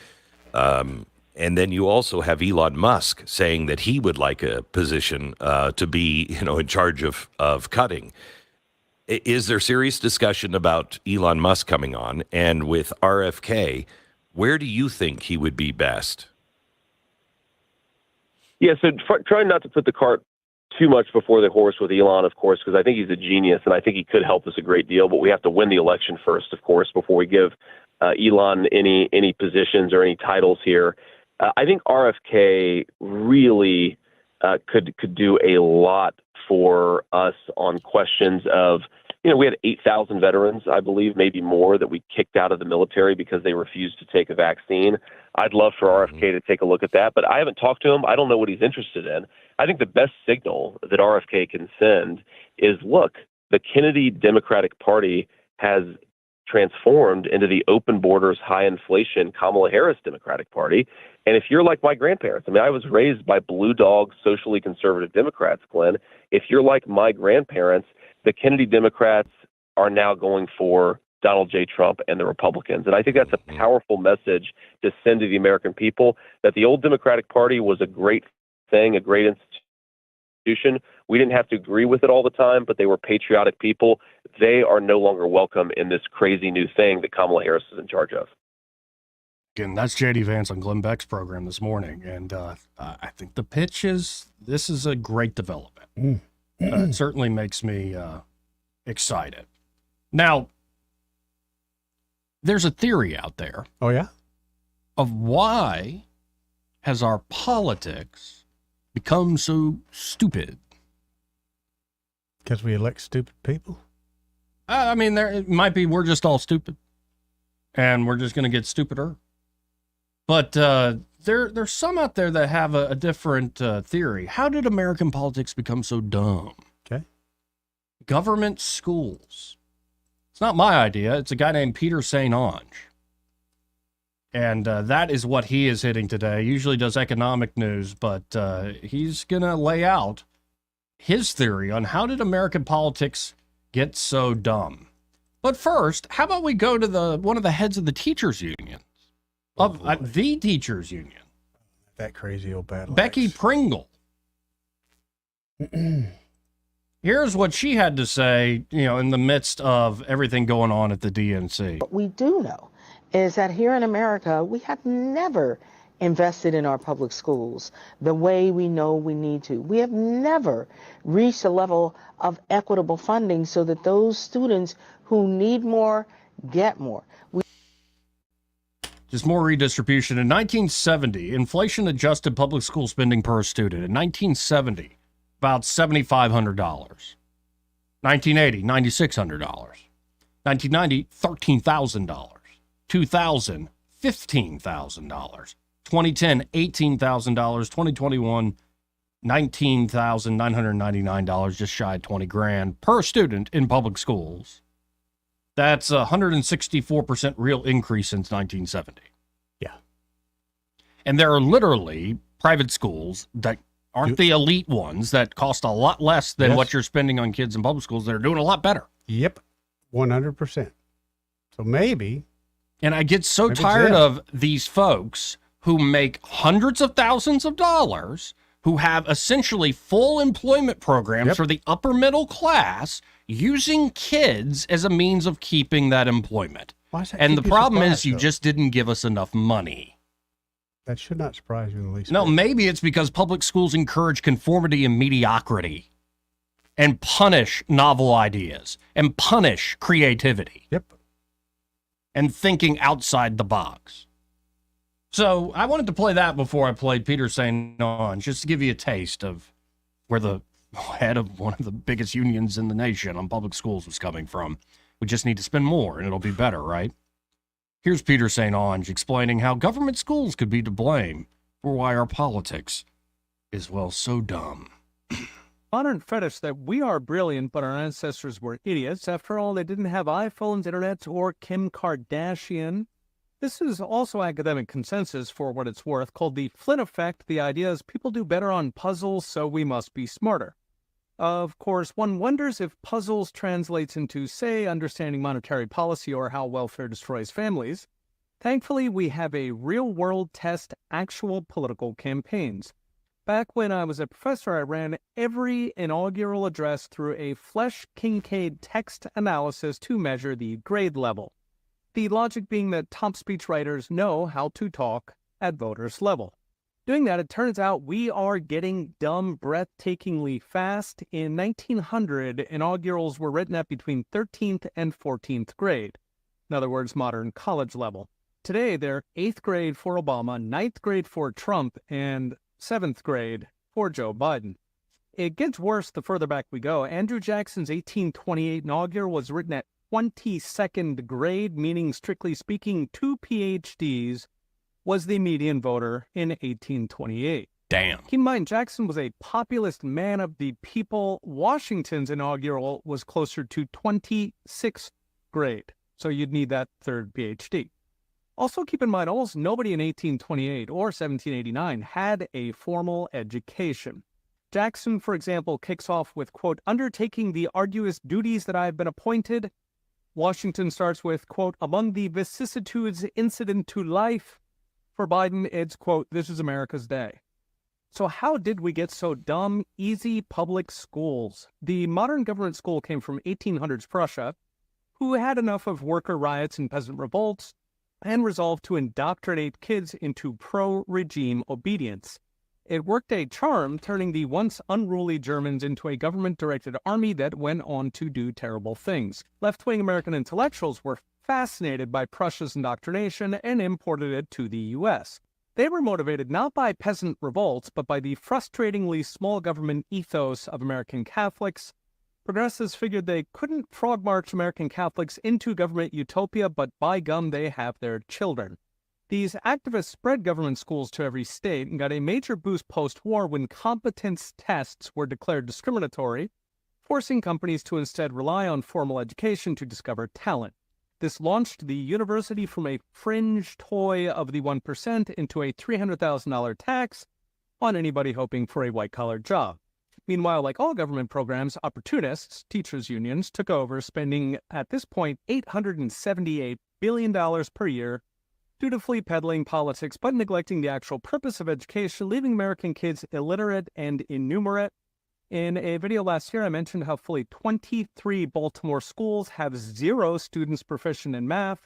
And then you also have Elon Musk saying that he would like a position to be, in charge of cutting. Is there serious discussion about Elon Musk coming on? And with RFK, where do you think he would be best? Yeah, so trying not to put the cart too much before the horse with Elon, of course, because I think he's a genius and I think he could help us a great deal. But we have to win the election first, of course, before we give Elon any positions or any titles here. I think RFK really could do a lot for us on questions of we had 8,000 veterans, I believe, maybe more, that we kicked out of the military because they refused to take a vaccine. I'd love for RFK to take a look at that, but I haven't talked to him. I don't know what he's interested in. I think the best signal that RFK can send is, look, the Kennedy Democratic Party has transformed into the open borders, high inflation Kamala Harris Democratic Party. And if you're like my grandparents, I was raised by blue dog, socially conservative Democrats, Glenn. If you're like my grandparents, the Kennedy Democrats are now going for Donald J. Trump and the Republicans. And I think that's a powerful message to send to the American people, that the old Democratic Party was a great thing, a great institution. We didn't have to agree with it all the time, but they were patriotic people. They are no longer welcome in this crazy new thing that Kamala Harris is in charge of. Again, that's J.D. Vance on Glenn Beck's program this morning. And I think the pitch is, this is a great development. It certainly makes me excited. Now, there's a theory out there. Oh, yeah? Of why has our politics become so stupid? Because we elect stupid people? It might be we're just all stupid. And we're just going to get stupider. But there's some out there that have a different theory. How did American politics become so dumb? Okay. Government schools. It's not my idea. It's a guy named Peter St. Onge. And that is what he is hitting today. He usually does economic news, but he's going to lay out his theory on how did American politics get so dumb. But first, how about we go to one of the heads of the teachers union? The teachers union. That crazy old battle. Becky Pringle. Here's what she had to say, in the midst of everything going on at the DNC. What we do know is that here in America, we have never invested in our public schools the way we know we need to. We have never reached a level of equitable funding so that those students who need more get more. Just more redistribution. In 1970, inflation-adjusted public school spending per student. In 1970, about $7,500. 1980, $9,600. 1990, $13,000. 2000, $15,000. 2010, $18,000. 2021, $19,999, just shy of 20 grand per student in public schools. That's a 164% real increase since 1970. Yeah. And there are literally private schools that aren't the elite ones that cost a lot less than what you're spending on kids in public schools that are doing a lot better. Yep. 100%. So maybe. And I get so tired of these folks who make hundreds of thousands of dollars, who have essentially full employment programs for the upper middle class, using kids as a means of keeping that employment. And the problem is you just didn't give us enough money. That should not surprise you in the least. No, maybe it's because public schools encourage conformity and mediocrity and punish novel ideas and punish creativity. Yep. And thinking outside the box. So I wanted to play that before I played Peter St. Onge, just to give you a taste of where the head of one of the biggest unions in the nation on public schools was coming from. We just need to spend more and it'll be better, right? Here's Peter St. Onge explaining how government schools could be to blame for why our politics is, well, so dumb. Modern fetish that we are brilliant, but our ancestors were idiots. After all, they didn't have iPhones, internet, or Kim Kardashian. This is also academic consensus, for what it's worth, called the Flynn effect. The idea is people do better on puzzles, so we must be smarter. Of course, one wonders if puzzles translates into, say, understanding monetary policy or how welfare destroys families. Thankfully, we have a real-world test actual political campaigns. Back when I was a professor, I ran every inaugural address through a Flesch-Kincaid text analysis to measure the grade level. The logic being that top speechwriters know how to talk at voters' level. Doing that, it turns out we are getting dumb breathtakingly fast. In 1900, inaugurals were written at between 13th and 14th grade. In other words, modern college level. Today, they're 8th grade for Obama, 9th grade for Trump, and 7th grade for Joe Biden. It gets worse the further back we go. Andrew Jackson's 1828 inaugural was written at 22nd grade, meaning, strictly speaking, 2 PhDs was the median voter in 1828. Damn. Keep in mind, Jackson was a populist man of the people. Washington's inaugural was closer to 26th grade, so you'd need that third PhD. Also keep in mind, almost nobody in 1828 or 1789 had a formal education. Jackson, for example, kicks off with, quote, undertaking the arduous duties that I have been appointed. Washington starts with, quote, among the vicissitudes incident to life. For Biden, it's, quote, this is America's day. So how did we get so dumb? Easy. Public schools. The modern government school came from 1800s Prussia, who had enough of worker riots and peasant revolts, and resolved to indoctrinate kids into pro-regime obedience. It worked a charm, turning the once unruly Germans into a government-directed army that went on to do terrible things. Left-wing American intellectuals were fascinated by Prussia's indoctrination and imported it to the U.S. They were motivated not by peasant revolts, but by the frustratingly small government ethos of American Catholics. Progressives figured they couldn't frog march American Catholics into government utopia, but by gum, they have their children. These activists spread government schools to every state and got a major boost post-war when competence tests were declared discriminatory, forcing companies to instead rely on formal education to discover talent. This launched the university from a fringe toy of the 1% into a $300,000 tax on anybody hoping for a white-collar job. Meanwhile, like all government programs, opportunists, teachers' unions, took over, spending at this point $878 billion per year, dutifully peddling politics but neglecting the actual purpose of education, leaving American kids illiterate and innumerate. In a video last year, I mentioned how fully 23 Baltimore schools have 0 students proficient in math,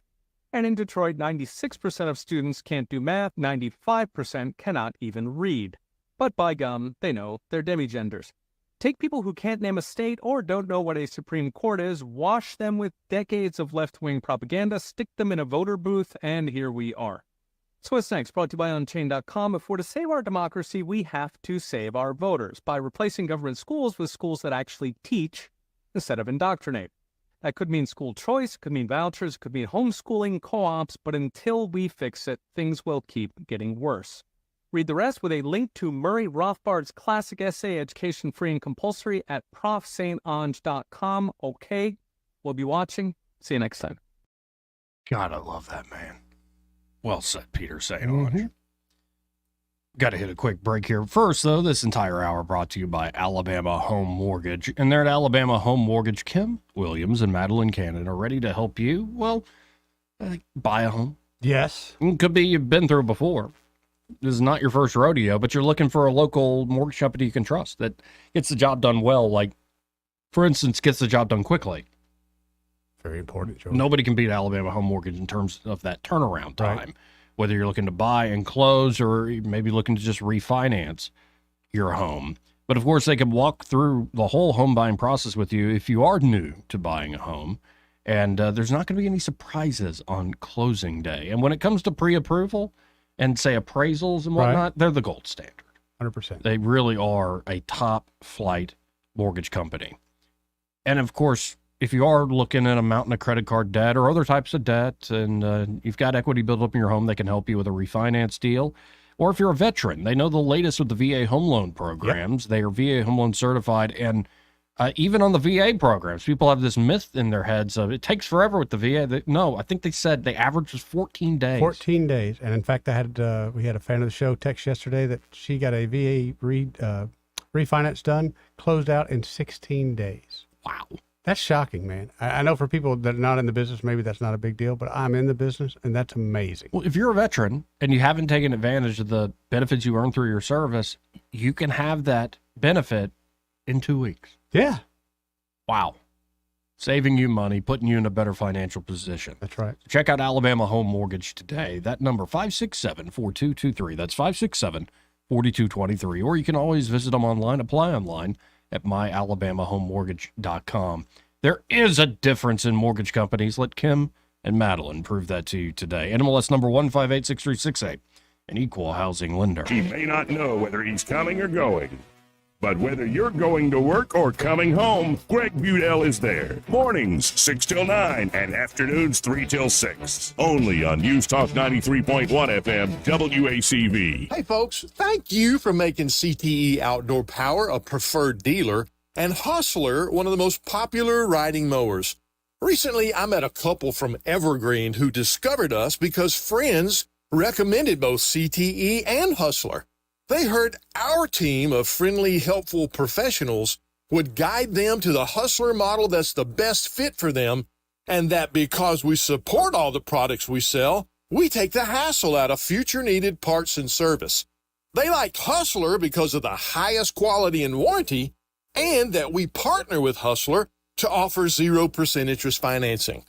and in Detroit, 96% of students can't do math, 95% cannot even read. But by gum, they know they're demigenders. Take people who can't name a state or don't know what a Supreme Court is, wash them with decades of left-wing propaganda, stick them in a voter booth, and here we are. So what's next? Brought to you by Unchained.com. If we're to save our democracy, we have to save our voters by replacing government schools with schools that actually teach instead of indoctrinate. That could mean school choice, could mean vouchers, could mean homeschooling, co-ops, but until we fix it, things will keep getting worse. Read the rest with a link to Murray Rothbard's classic essay, Education Free and Compulsory, at profsaintange.com. Okay, we'll be watching. See you next time. God, I love that man. Well said, Peter St. Ange. Got to hit a quick break here. First, though, this entire hour brought to you by Alabama Home Mortgage. And there at Alabama Home Mortgage, Kim Williams and Madeline Cannon are ready to help you, well, buy a home. Yes. It could be you've been through before. This is not your first rodeo, but you're looking for a local mortgage company you can trust that gets the job done well. Like, for instance, gets the job done quickly. Very important, Joe. Nobody can beat Alabama Home Mortgage in terms of that turnaround time. Right. Whether you're looking to buy and close or maybe looking to just refinance your home. But of course, they can walk through the whole home buying process with you if you are new to buying a home. And there's not going to be any surprises on closing day. And when it comes to pre-approval and, say, appraisals and whatnot, they're the gold standard. 100%. They really are a top-flight mortgage company. And, of course, if you are looking at a mountain of credit card debt or other types of debt and you've got equity built up in your home, they can help you with a refinance deal. Or if you're a veteran, they know the latest with the VA home loan programs. Yep. They are VA home loan certified. And even on the VA programs, people have this myth in their heads of it takes forever with the VA. No, I think they said the average was 14 days. 14 days. And in fact, we had a fan of the show text yesterday that she got a VA refinance done, closed out in 16 days. Wow. That's shocking, man. I know for people that are not in the business, maybe that's not a big deal, but I'm in the business, and that's amazing. Well, if you're a veteran and you haven't taken advantage of the benefits you earn through your service, you can have that benefit in 2 weeks. Yeah. Wow. Saving you money, putting you in a better financial position. That's right. Check out Alabama Home Mortgage today. That number, 567-4223. That's 567-4223. Or you can always visit them online, apply online at myalabamahomemortgage.com. There is a difference in mortgage companies. Let Kim and Madeline prove that to you today. NMLS number 1586368, an equal housing lender. He may not know whether he's coming or going, But whether you're going to work or coming home, Greg Budell is there. Mornings 6 till 9 and afternoons 3 till 6. Only on News Talk 93.1 FM WACV. Hey folks, thank you for making CTE Outdoor Power a preferred dealer and Hustler one of the most popular riding mowers. Recently, I met a couple from Evergreen who discovered us because friends recommended both CTE and Hustler. They heard our team of friendly, helpful professionals would guide them to the Hustler model that's the best fit for them, and that because we support all the products we sell, we take the hassle out of future needed parts and service. They liked Hustler because of the highest quality and warranty, and that we partner with Hustler to offer 0% interest financing.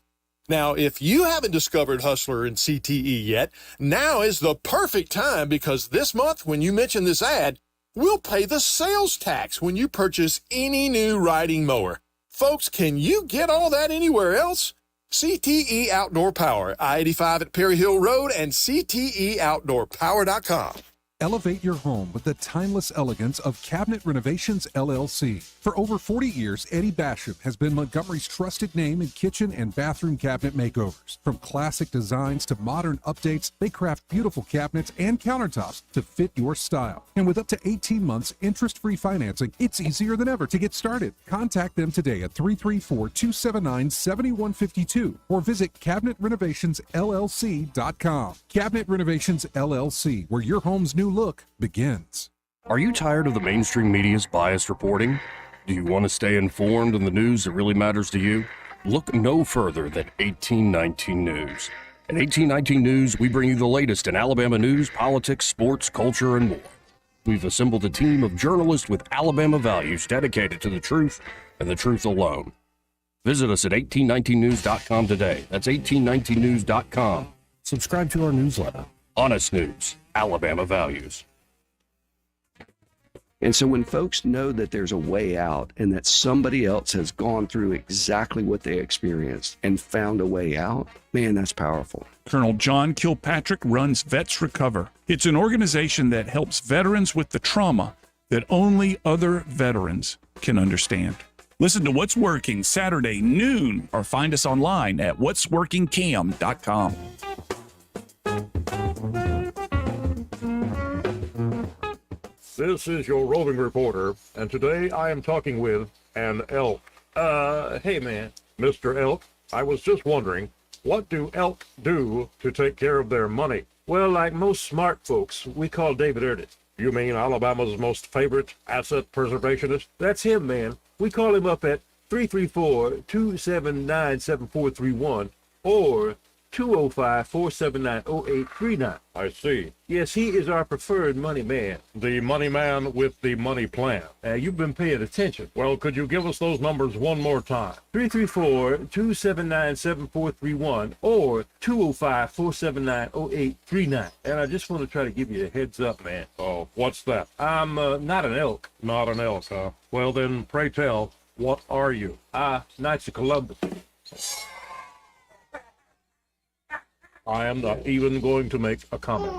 Now, if you haven't discovered Hustler and CTE yet, now is the perfect time because this month, when you mention this ad, we'll pay the sales tax when you purchase any new riding mower. Folks, can you get all that anywhere else? CTE Outdoor Power, I-85 at Perry Hill Road and CTEOutdoorPower.com. Elevate your home with the timeless elegance of Cabinet Renovations, LLC. For over 40 years, Eddie Basham has been Montgomery's trusted name in kitchen and bathroom cabinet makeovers. From classic designs to modern updates, they craft beautiful cabinets and countertops to fit your style. And with up to 18 months interest-free financing, it's easier than ever to get started. Contact them today at 334-279-7152 or visit CabinetRenovationsLLC.com. Cabinet Renovations, LLC, where your home's new look begins. Are you tired of the mainstream media's biased reporting? Do you want to stay informed on the news that really matters to you? Look no further than 1819 News. At 1819 News, we bring you the latest in Alabama news, politics, sports, culture, and more. We've assembled a team of journalists with Alabama values dedicated to the truth and the truth alone. Visit us at 1819news.com today. That's 1819news.com. Subscribe to our newsletter. Honest News, Alabama Values. And so when folks know that there's a way out and that somebody else has gone through exactly what they experienced and found a way out, man, that's powerful. Colonel John Kilpatrick runs Vets Recover. It's an organization that helps veterans with the trauma that only other veterans can understand. Listen to What's Working Saturday noon or find us online at whatsworkingcam.com. This is your roving reporter, and today I am talking with an elk. Hey man. Mr. Elk, I was just wondering, what do elk do to take care of their money? Well, like most smart folks, we call David Erdit. You mean Alabama's most favorite asset preservationist? That's him, man. We call him up at 334-279-7431 or 205-479-0839. I see. Yes, he is our preferred money man. The money man with the money plan. You've been paying attention. Well, could you give us those numbers one more time? 334-279-7431 or 205-479-0839. And I just want to try to give you a heads up, man. Oh, what's that? I'm not an elk. Not an elk, huh? Well, then, pray tell, what are you? Knights of Columbus. I am not even going to make a comment.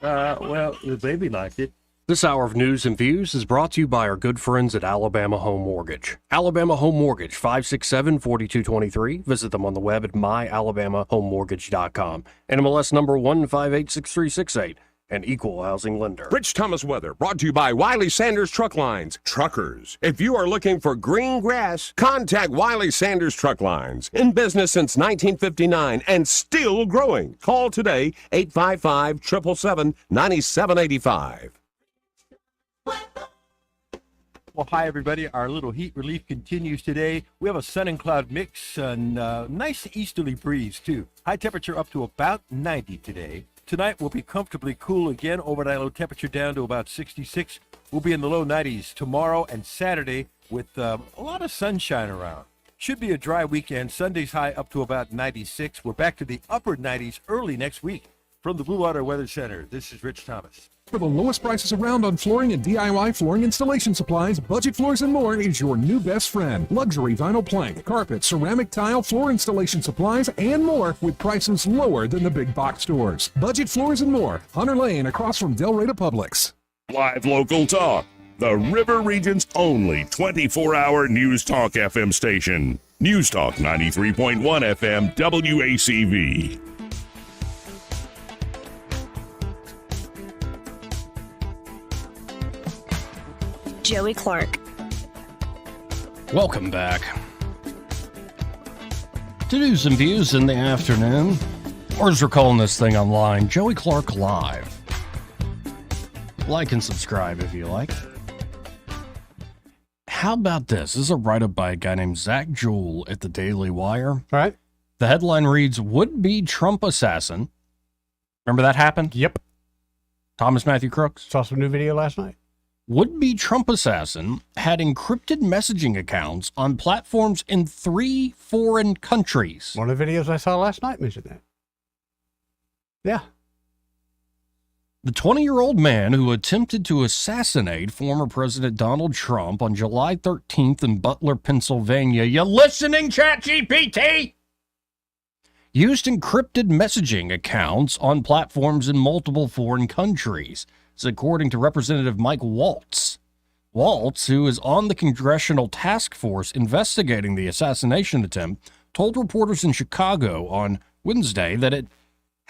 Well, the baby liked it. This hour of News and Views is brought to you by our good friends at Alabama Home Mortgage. Alabama Home Mortgage, 567-4223. Visit them on the web at myalabamahomemortgage.com. NMLS number 1586368. An equal housing lender. Rich Thomas weather brought to you by Wiley Sanders Truck Lines. Truckers, if you are looking for green grass, contact Wiley Sanders Truck Lines. In business since 1959 and still growing. Call today, 855-777-9785. Well, hi, everybody. Our little heat relief continues today. We have a sun and cloud mix and nice easterly breeze, too. High temperature up to about 90 today. Tonight will be comfortably cool again. Overnight low temperature down to about 66. We'll be in the low 90s tomorrow and Saturday with a lot of sunshine around. Should be a dry weekend. Sunday's high up to about 96. We're back to the upper 90s early next week. From the Blue Water Weather Center, this is Rich Thomas. For the lowest prices around on flooring and DIY flooring installation supplies, Budget Floors and More is your new best friend. Luxury vinyl plank, carpet, ceramic tile, floor installation supplies, and more with prices lower than the big box stores. Budget Floors and More, Hunter Lane across from Del Rey to Publix. Live local talk. the River Region's only 24-hour News Talk FM station. News Talk 93.1 FM WACV. Joey Clark. Welcome back to News and Views in the afternoon, or as we're calling this thing online, Joey Clark Live. Like and subscribe if you like. How about this? This is a write-up by a guy named Zach Jewell at the Daily Wire. All right. The headline reads, "Would-be Trump assassin." Remember that happened? Yep. Thomas Matthew Crooks. Saw some new video last night. Would-be Trump assassin had encrypted messaging accounts on platforms in 3 foreign countries. One of the videos I saw last night mentioned that. Yeah. The 20-year-old man who attempted to assassinate former President Donald Trump on July 13th in Butler, Pennsylvania, you listening, ChatGPT? Used encrypted messaging accounts on platforms in multiple foreign countries. It's according to Representative Mike Waltz. Waltz, who is on the congressional task force investigating the assassination attempt, told reporters in Chicago on Wednesday that it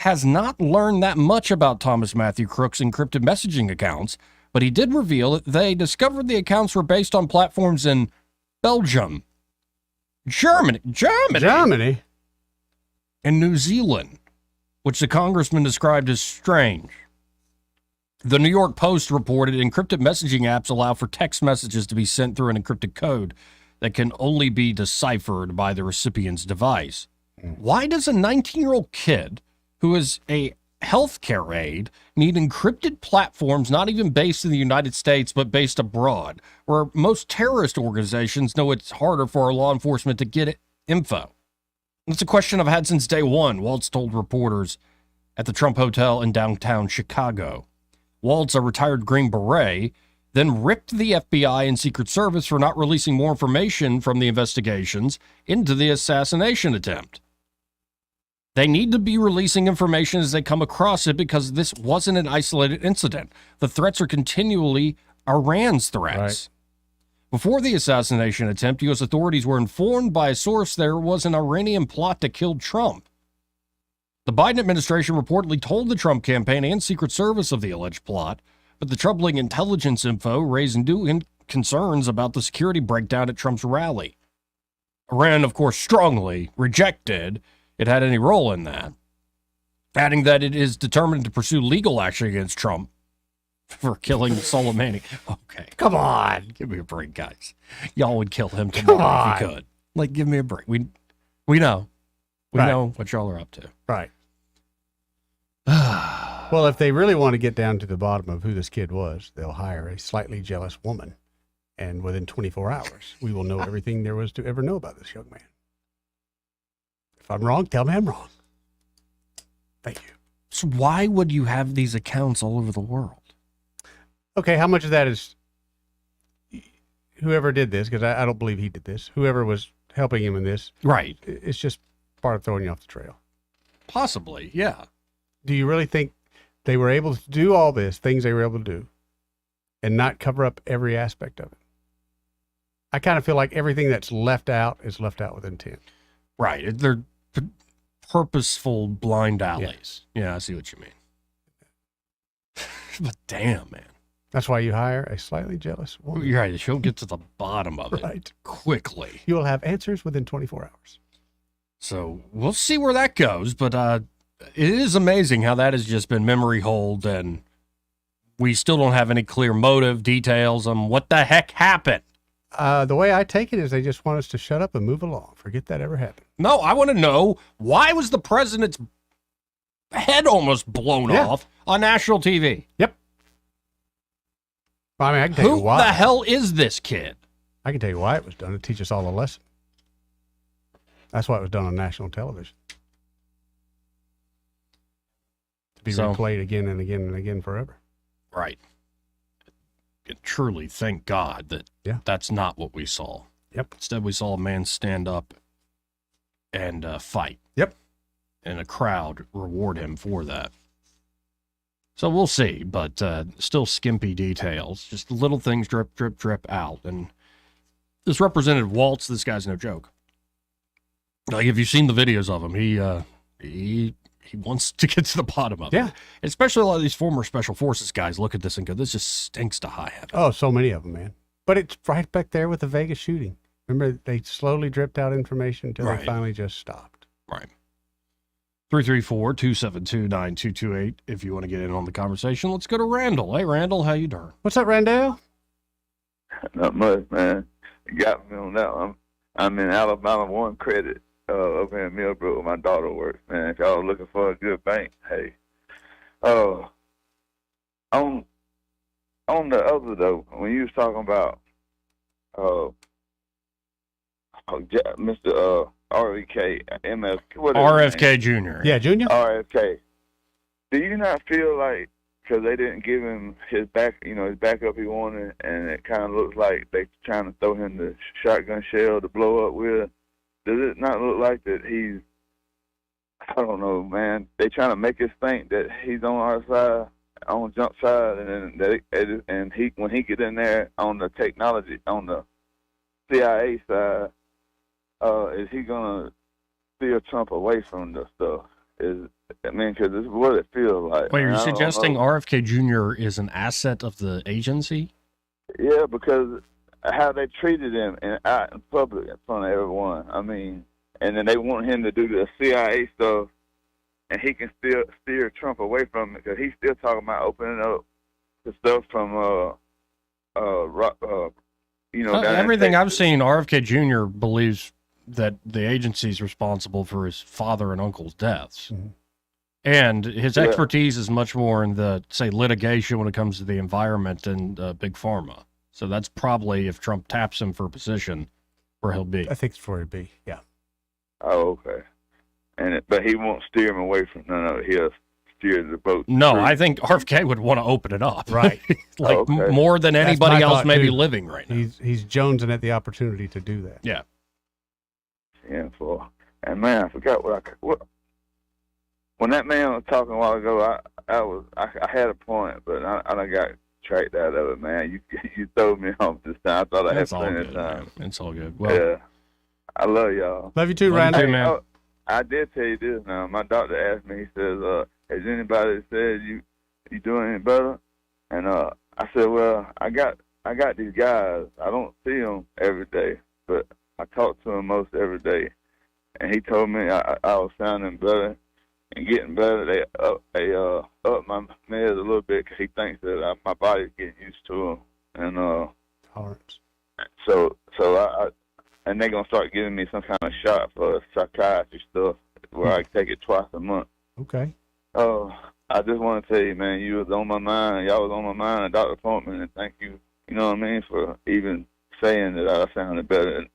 has not learned that much about Thomas Matthew Crooks' encrypted messaging accounts, but he did reveal that they discovered the accounts were based on platforms in Belgium, Germany, and New Zealand, which the congressman described as strange. The New York Post reported encrypted messaging apps allow for text messages to be sent through an encrypted code that can only be deciphered by the recipient's device. Why does a 19-year-old kid who is a healthcare aide need encrypted platforms not even based in the United States but based abroad, where most terrorist organizations know it's harder for our law enforcement to get info? It's a question I've had since day one, Waltz told reporters at the Trump Hotel in downtown Chicago. Waltz, a retired Green Beret, then ripped the FBI and Secret Service for not releasing more information from the investigations into the assassination attempt. They need to be releasing information as they come across it because this wasn't an isolated incident. The threats are continually Iran's threats. Right. Before the assassination attempt, U.S. authorities were informed by a source there was an Iranian plot to kill Trump. The Biden administration reportedly told the Trump campaign and Secret Service of the alleged plot, but the troubling intelligence info raised new concerns about the security breakdown at Trump's rally. Iran, of course, strongly rejected it had any role in that, adding that it is determined to pursue legal action against Trump for killing Soleimani. Okay. Come on. Give me a break, guys. Y'all would kill him tomorrow if you could. Like, give me a break. We know. We know what y'all are up to. Right. Well, if they really want to get down to the bottom of who this kid was, they'll hire a slightly jealous woman. And within 24 hours, we will know everything there was to ever know about this young man. If I'm wrong, tell me I'm wrong. Thank you. So why would you have these accounts all over the world? Okay, how much of that is whoever did this, because I don't believe he did this, whoever was helping him in this. Right. It's just part of throwing you off the trail. Possibly, yeah. Do you really think they were able to do all this, things they were able to do, and not cover up every aspect of it? I kind of feel like everything that's left out is left out with intent. Right. They're purposeful blind alleys. Yeah, I see what you mean. But damn, man. That's why you hire a slightly jealous woman. You're right. She'll get to the bottom of it quickly. You will have answers within 24 hours. So we'll see where that goes. But it is amazing how that has just been memory holed, and we still don't have any clear motive, details on what the heck happened. The way I take it is they just want us to shut up and move along. Forget that ever happened. No, I want to know, why was the president's head almost blown off on national TV? Yep. I mean, I can tell you why. Who the hell is this kid? I can tell you why it was done. To teach us all a lesson. That's why it was done on national television. To be replayed again and again and again forever. Right. And truly, thank God that that's not what we saw. Yep. Instead, we saw a man stand up and fight. Yep. And a crowd reward him for that. So we'll see, but still skimpy details. Just little things drip, drip, drip out. And this Representative Waltz, this guy's no joke. Like, if you've seen the videos of him, he wants to get to the bottom of it. Especially a lot of these former Special Forces guys look at this and go, this just stinks to high heaven. Oh, so many of them, man. But it's right back there with the Vegas shooting. Remember, they slowly dripped out information until they finally just stopped. Right. 334-272-9228 if you want to get in on the conversation. Let's go to Randall. Hey, Randall, how you doing? What's up, Randall? Not much, man. You got me on that one. I'm in Alabama One Credit over in Millbrook where my daughter works, man. If y'all are looking for a good bank, hey. On the other, though, when you was talking about Mr. RFK, MF, what is RFK Jr. Yeah, Junior? RFK. Do you not feel like, because they didn't give him his backup he wanted, and it kind of looks like they trying to throw him the shotgun shell to blow up with, does it not look like that he's, I don't know, man, they trying to make us think that he's on our side, on jump side, and then when he get in there on the technology, on the CIA side, is he gonna steer Trump away from the stuff? Because this is what it feels like. Wait, man. you're I don't suggesting know. RFK Jr. is an asset of the agency? Yeah, because how they treated him out in public in front of everyone. I mean, and then they want him to do the CIA stuff, and he can still steer Trump away from it because he's still talking about opening up the stuff from everything I've seen, RFK Jr. believes that the agency's responsible for his father and uncle's deaths. Mm-hmm. And his expertise is much more in the, say, litigation when it comes to the environment and big pharma. So that's probably, if Trump taps him for a position, where he'll be. I think it's where he'll be, yeah. Oh, okay. But he won't steer him away from none of it. He'll steer the boat. No, through. I think RFK would want to open it up. Right. Like Okay. more than That's anybody my else thought, maybe too. living right now. He's jonesing at the opportunity to do that. Yeah. Yeah, and man, I forgot what when that man was talking a while ago. I had a point, but I done got tracked out of it, man. You threw me off this time. I thought I had It's all plenty of good, time. man. It's all good. Well, Yeah, I love y'all. Love you too, Love you Randall. too, man. I did tell you this. Now, my doctor asked me. He says, "Has anybody said you doing any better?" And I said, "Well, I got these guys. I don't see them every day, but I talk to them most every day." And he told me I was sounding better and getting better. They up my meds a little bit because he thinks that my body's getting used to them. And tolerance. So and they're gonna start giving me some kind of shot for psychiatry stuff where I take it twice a month. Okay. I just want to tell you, man, you was on my mind. Y'all was on my mind at Dr. Appointment, and thank you. You know what I mean, for even saying that I sounded better. And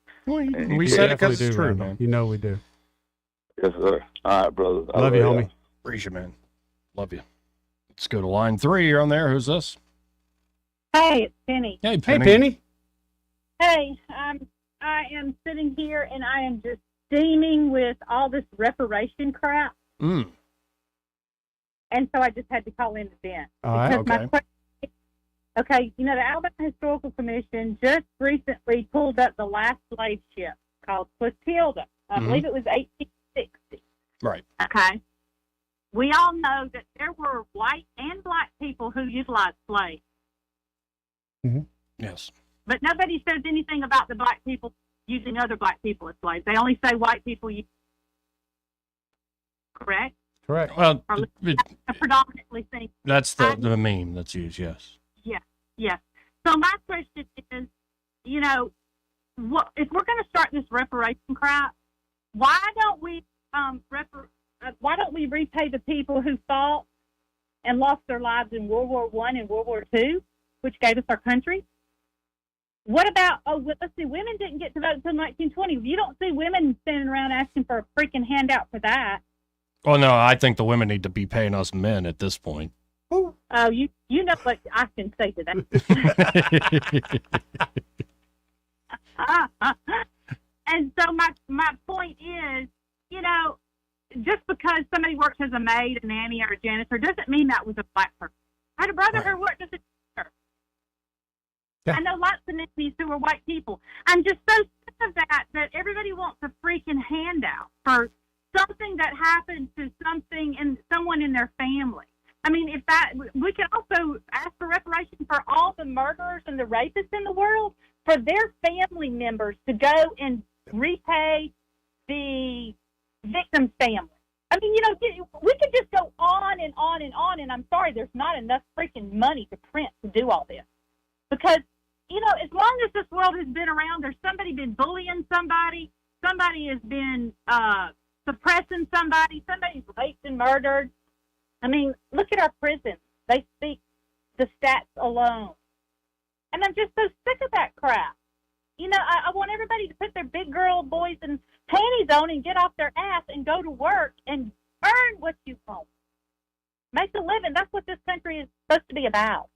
we you said did. it because Definitely it's do, true, Randall. man. You know we do. Yes, sir. All right, brother. I Love you, y'all. homie. Appreciate you, man. Love you. Let's go to line 3. You're on there. Who's this? Hey, it's Penny. Hey, Hey, Penny. Penny. Hey, I am sitting here and I am just steaming with all this reparation crap, Mm. and so I just had to call in to vent. All right. Because my Okay. question is, okay, the Alabama Historical Commission just recently pulled up the last slave ship called Clotilda. I Mhm. believe it was 1860. Right. Okay. We all know that there were white and black people who utilized slaves, Yes. but nobody says anything about the black people using other black people as slaves. They only say white people use. Correct? Correct. Well, Or a predominantly thing. that's the meme that's used, yes. Yes. So my question is, what if we're going to start this reparation crap? Why don't we repay the people who fought and lost their lives in World War I and World War II, which gave us our country? What about, let's see, women didn't get to vote until 1920. You don't see women standing around asking for a freaking handout for that. Well, no, I think the women need to be paying us men at this point. Oh, you know what I can say to that. And so my point is, just because somebody works as a maid, a nanny, or a janitor doesn't mean that was a black person. I had a brother who worked as a teacher. Yeah. I know lots of nannies who are white people. I'm just so sick of that everybody wants a freaking handout for something that happened to someone in their family. I mean, we can also ask for reparations for all the murderers and the rapists in the world, for their family members to go and repay the victim's family. I mean, we could just go on and on and on, and I'm sorry, there's not enough freaking money to print to do all this. Because, as long as this world has been around, there's somebody been bullying somebody has been suppressing somebody's raped and murdered. I mean, look at our prisons. They speak the stats alone. And I'm just so sick of that crap. I want everybody to put their big girl boys and panties on and get off their ass and go to work and earn what you want. Make a living. That's what this country is supposed to be about.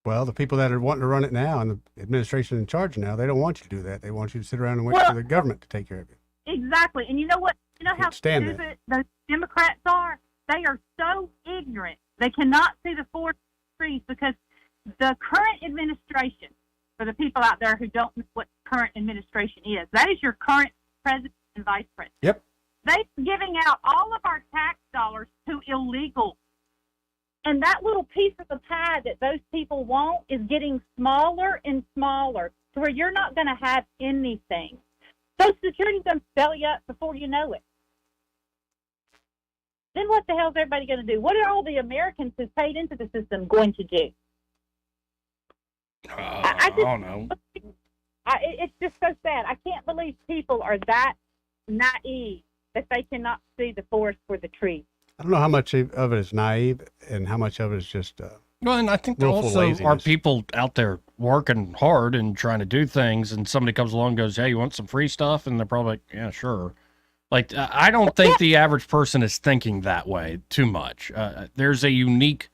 Well, the people that are wanting to run it now and the administration in charge now, they don't want you to do that. They want you to sit around and wait for the government to take care of you. Exactly. And you know what? You know how stand stupid those Democrats are? They are so ignorant. They cannot see the forest trees because the current administration, for the people out there who don't know what current administration is, that is your current president and vice president. Yep. They're giving out all of our tax dollars to illegals. And that little piece of the pie that those people want is getting smaller and smaller to where you're not going to have anything. Social Security's going to belly up before you know it. Then what the hell is everybody going to do? What are all the Americans who paid into the system going to do? I don't know. It's just so sad. I can't believe people are that naive that they cannot see the forest for the trees. I don't know how much of it is naive and how much of it is just well, and I think there willful also laziness. are people out there working hard and trying to do things, and somebody comes along and goes, hey, you want some free stuff? And they're probably like, yeah, sure. Like, I don't think the average person is thinking that way too much. There's a unique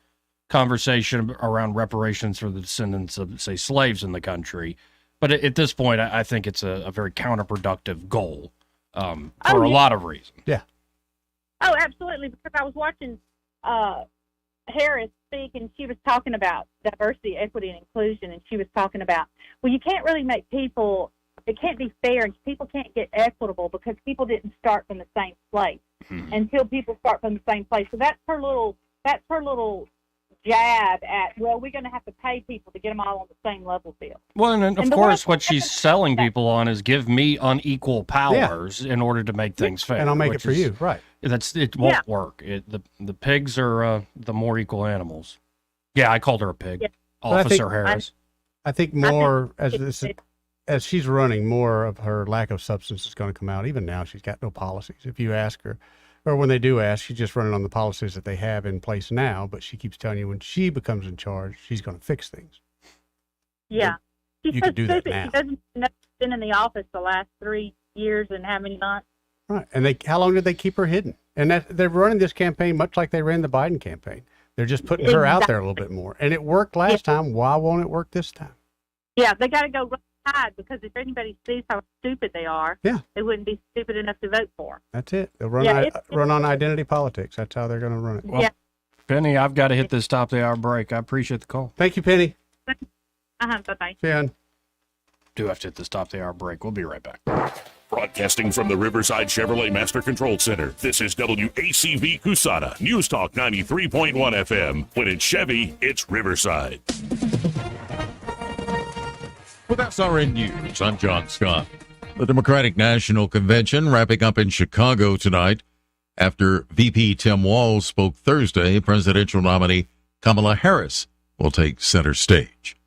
conversation around reparations for the descendants of, say, slaves in the country. But at this point, I think it's a very counterproductive goal for a lot of reasons. Yeah. Oh, absolutely. Because I was watching Harris speak, and she was talking about diversity, equity, and inclusion. And she was talking about, well, you can't really make people, it can't be fair, and people can't get equitable because people didn't start from the same place until people start from the same place. So that's her little jab at, well, we're going to have to pay people to get them all on the same level field. Well, and of course, what she's selling people on is give me unequal powers in order to make things fair. And I'll make it for you, right? It won't work. The pigs are the more equal animals. Yeah, I called her a pig, Officer Harris. I think more as she's running, more of her lack of substance is going to come out. Even now, she's got no policies. If you ask her, or when they do ask, she's just running on the policies that they have in place now, but she keeps telling you when she becomes in charge, she's going to fix things. Yeah. She's you so could do that stupid. now. She doesn't know she's been in the office the last 3 years and how many months. Right. And how long did they keep her hidden? And they're running this campaign much like they ran the Biden campaign. They're just putting her out there a little bit more. And it worked last time. Why won't it work this time? Yeah, they got to go hide, because if anybody sees how stupid they are, they wouldn't be stupid enough to vote for them. That's it. They'll run on identity politics. That's how they're going to run it. Well, Penny, I've got to hit this top of the hour break. I appreciate the call. Thank you, Penny. Bye-bye. Do have to hit this top of the hour break. We'll be right back. Broadcasting from the Riverside Chevrolet Master Control Center, this is WACV Cusana, News Talk 93.1 FM. When it's Chevy, it's Riverside. With SRN News, I'm John Scott. The Democratic National Convention wrapping up in Chicago tonight. After VP Tim Walz spoke Thursday, presidential nominee Kamala Harris will take center stage.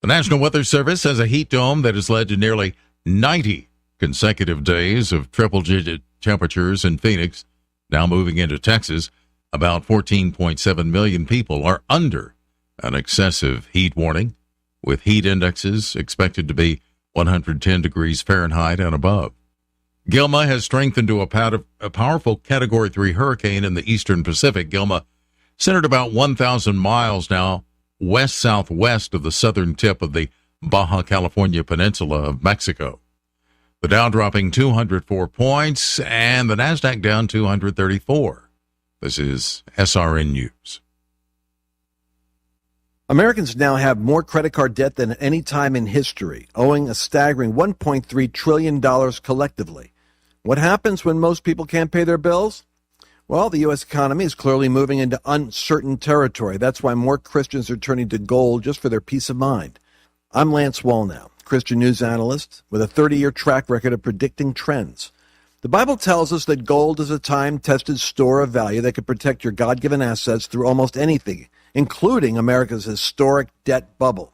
The National Weather Service has a heat dome that has led to nearly 90 consecutive days of triple-digit temperatures in Phoenix. Now moving into Texas, about 14.7 million people are under an excessive heat warning, with heat indexes expected to be 110 degrees Fahrenheit and above. Gilma has strengthened to a powerful Category 3 hurricane in the eastern Pacific. Gilma centered about 1,000 miles now west-southwest of the southern tip of the Baja California Peninsula of Mexico. The Dow dropping 204 points and the Nasdaq down 234. This is SRN News. Americans now have more credit card debt than at any time in history, owing a staggering $1.3 trillion collectively. What happens when most people can't pay their bills? Well, the U.S. economy is clearly moving into uncertain territory. That's why more Christians are turning to gold just for their peace of mind. I'm Lance Wallnow, Christian news analyst with a 30-year track record of predicting trends. The Bible tells us that gold is a time-tested store of value that can protect your God-given assets through almost anything, including America's historic debt bubble.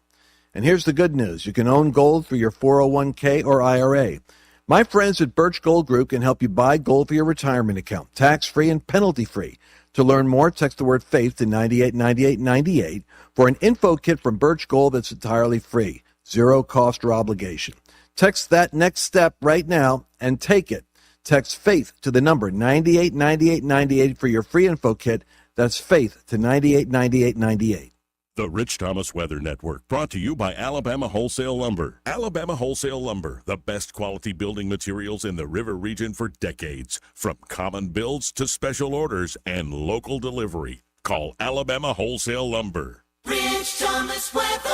And here's the good news. You can own gold through your 401k or IRA. My friends at Birch Gold Group can help you buy gold for your retirement account, tax-free and penalty-free. To learn more, text the word faith to 989898 for an info kit from Birch Gold that's entirely free, zero cost or obligation. Text that next step right now and take it. Text faith to the number 989898 for your free info kit. That's faith to 989898. The Rich Thomas Weather Network, brought to you by Alabama Wholesale Lumber. Alabama Wholesale Lumber, the best quality building materials in the river region for decades. From common builds to special orders and local delivery. Call Alabama Wholesale Lumber. Rich Thomas Weather.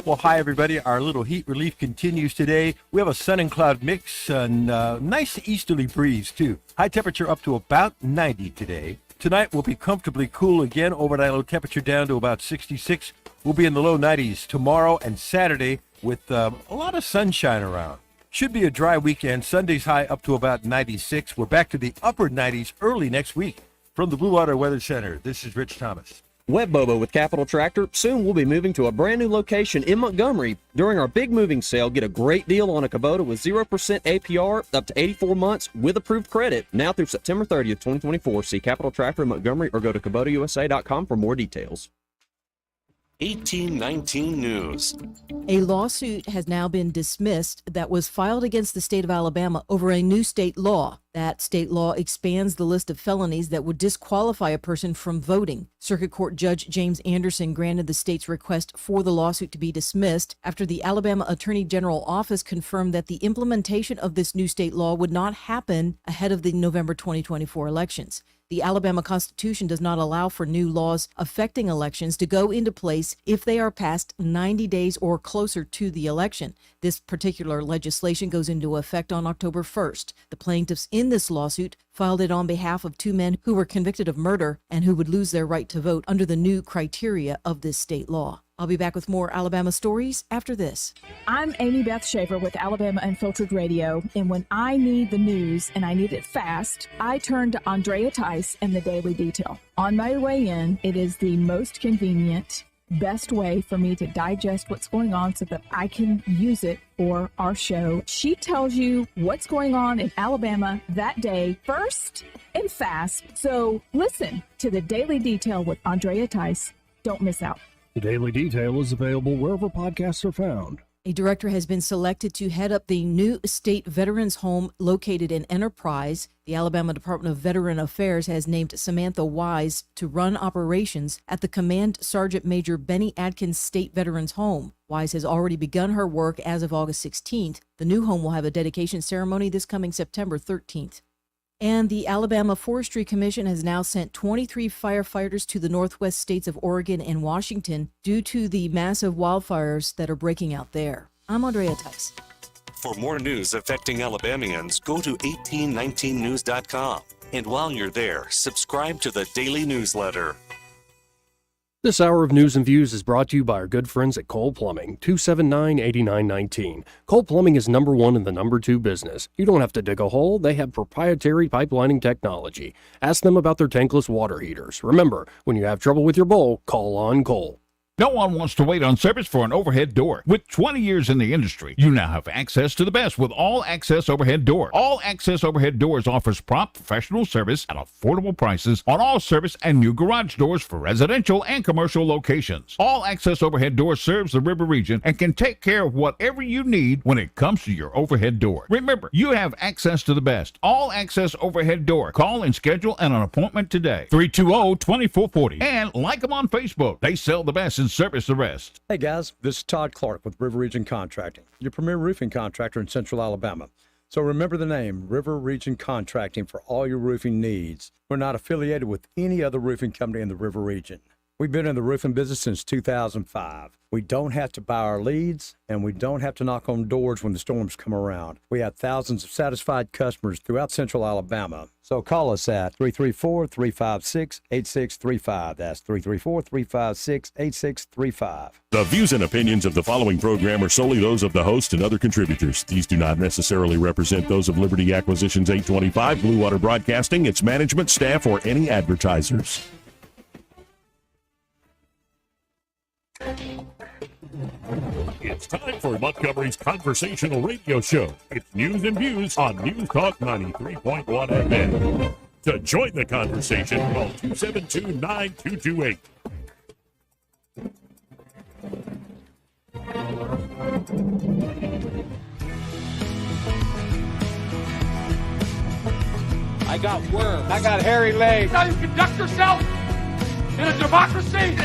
Well, hi, everybody. Our little heat relief continues today. We have a sun and cloud mix and nice easterly breeze, too. High temperature up to about 90 today. Tonight will be comfortably cool again. Overnight low temperature down to about 66. We'll be in the low 90s tomorrow and Saturday with a lot of sunshine around. Should be a dry weekend. Sunday's high up to about 96. We're back to the upper 90s early next week. From the Blue Water Weather Center, this is Rich Thomas. Web Bobo with Capital Tractor. Soon we'll be moving to a brand new location in Montgomery. During our big moving sale, get a great deal on a Kubota with 0% APR up to 84 months with approved credit. Now through September 30th, 2024. See Capital Tractor in Montgomery or go to KubotaUSA.com for more details. 1819 News. A lawsuit has now been dismissed that was filed against the state of Alabama over a new state law. That state law expands the list of felonies that would disqualify a person from voting. Circuit Court Judge James Anderson granted the state's request for the lawsuit to be dismissed after the Alabama Attorney General Office confirmed that the implementation of this new state law would not happen ahead of the November 2024 elections. The Alabama Constitution does not allow for new laws affecting elections to go into place if they are passed 90 days or closer to the election. This particular legislation goes into effect on October 1st. The plaintiffs in this lawsuit filed it on behalf of two men who were convicted of murder and who would lose their right to vote under the new criteria of this state law. I'll be back with more Alabama stories after this. I'm Amy Beth Schaefer with Alabama Unfiltered Radio, and when I need the news and I need it fast, I turn to Andrea Tice and the Daily Detail. On my way in, it is the most convenient, best way for me to digest what's going on so that I can use it for our show. She tells you what's going on in Alabama that day first and fast. So listen to the Daily Detail with Andrea Tice. Don't miss out. The Daily Detail is available wherever podcasts are found. A director has been selected to head up the new state veterans home located in Enterprise. The Alabama Department of Veteran Affairs has named Samantha Wise to run operations at the Command Sergeant Major Benny Adkins State Veterans Home. Wise has already begun her work as of August 16th. The new home will have a dedication ceremony this coming September 13th. And the Alabama Forestry Commission has now sent 23 firefighters to the northwest states of Oregon and Washington due to the massive wildfires that are breaking out there. I'm Andrea Tice. For more news affecting Alabamians, go to 1819news.com. And while you're there, subscribe to the daily newsletter. This hour of News and Views is brought to you by our good friends at Cole Plumbing, 279-8919. Cole Plumbing is number one in the number two business. You don't have to dig a hole. They have proprietary pipelining technology. Ask them about their tankless water heaters. Remember, when you have trouble with your bowl, call on Cole. No one wants to wait on service for an overhead door. With 20 years in the industry, you now have access to the best with All Access Overhead Door. All Access Overhead Doors offers prompt professional service at affordable prices on all service and new garage doors for residential and commercial locations. All Access Overhead Door serves the river region and can take care of whatever you need when it comes to your overhead door. Remember, you have access to the best. All Access Overhead Door. Call and schedule an appointment today. 320-2440. And like them on Facebook. They sell the best in and service the rest. Hey guys, this is Todd Clark with River Region Contracting, your premier roofing contractor in Central Alabama. So remember the name, River Region Contracting, for all your roofing needs. We're not affiliated with any other roofing company in the River Region. We've been in the roofing business since 2005. We don't have to buy our leads, and we don't have to knock on doors when the storms come around. We have thousands of satisfied customers throughout Central Alabama. So call us at 334-356-8635. That's 334-356-8635. The views and opinions of the following program are solely those of the host and other contributors. These do not necessarily represent those of Liberty Acquisitions 825, Blue Water Broadcasting, its management, staff, or any advertisers. It's time for Montgomery's conversational radio show. It's news and views on News Talk 93.1 FM. To join the conversation, call 272-9228. I got worms. I got hairy legs. How you conduct yourself in a democracy?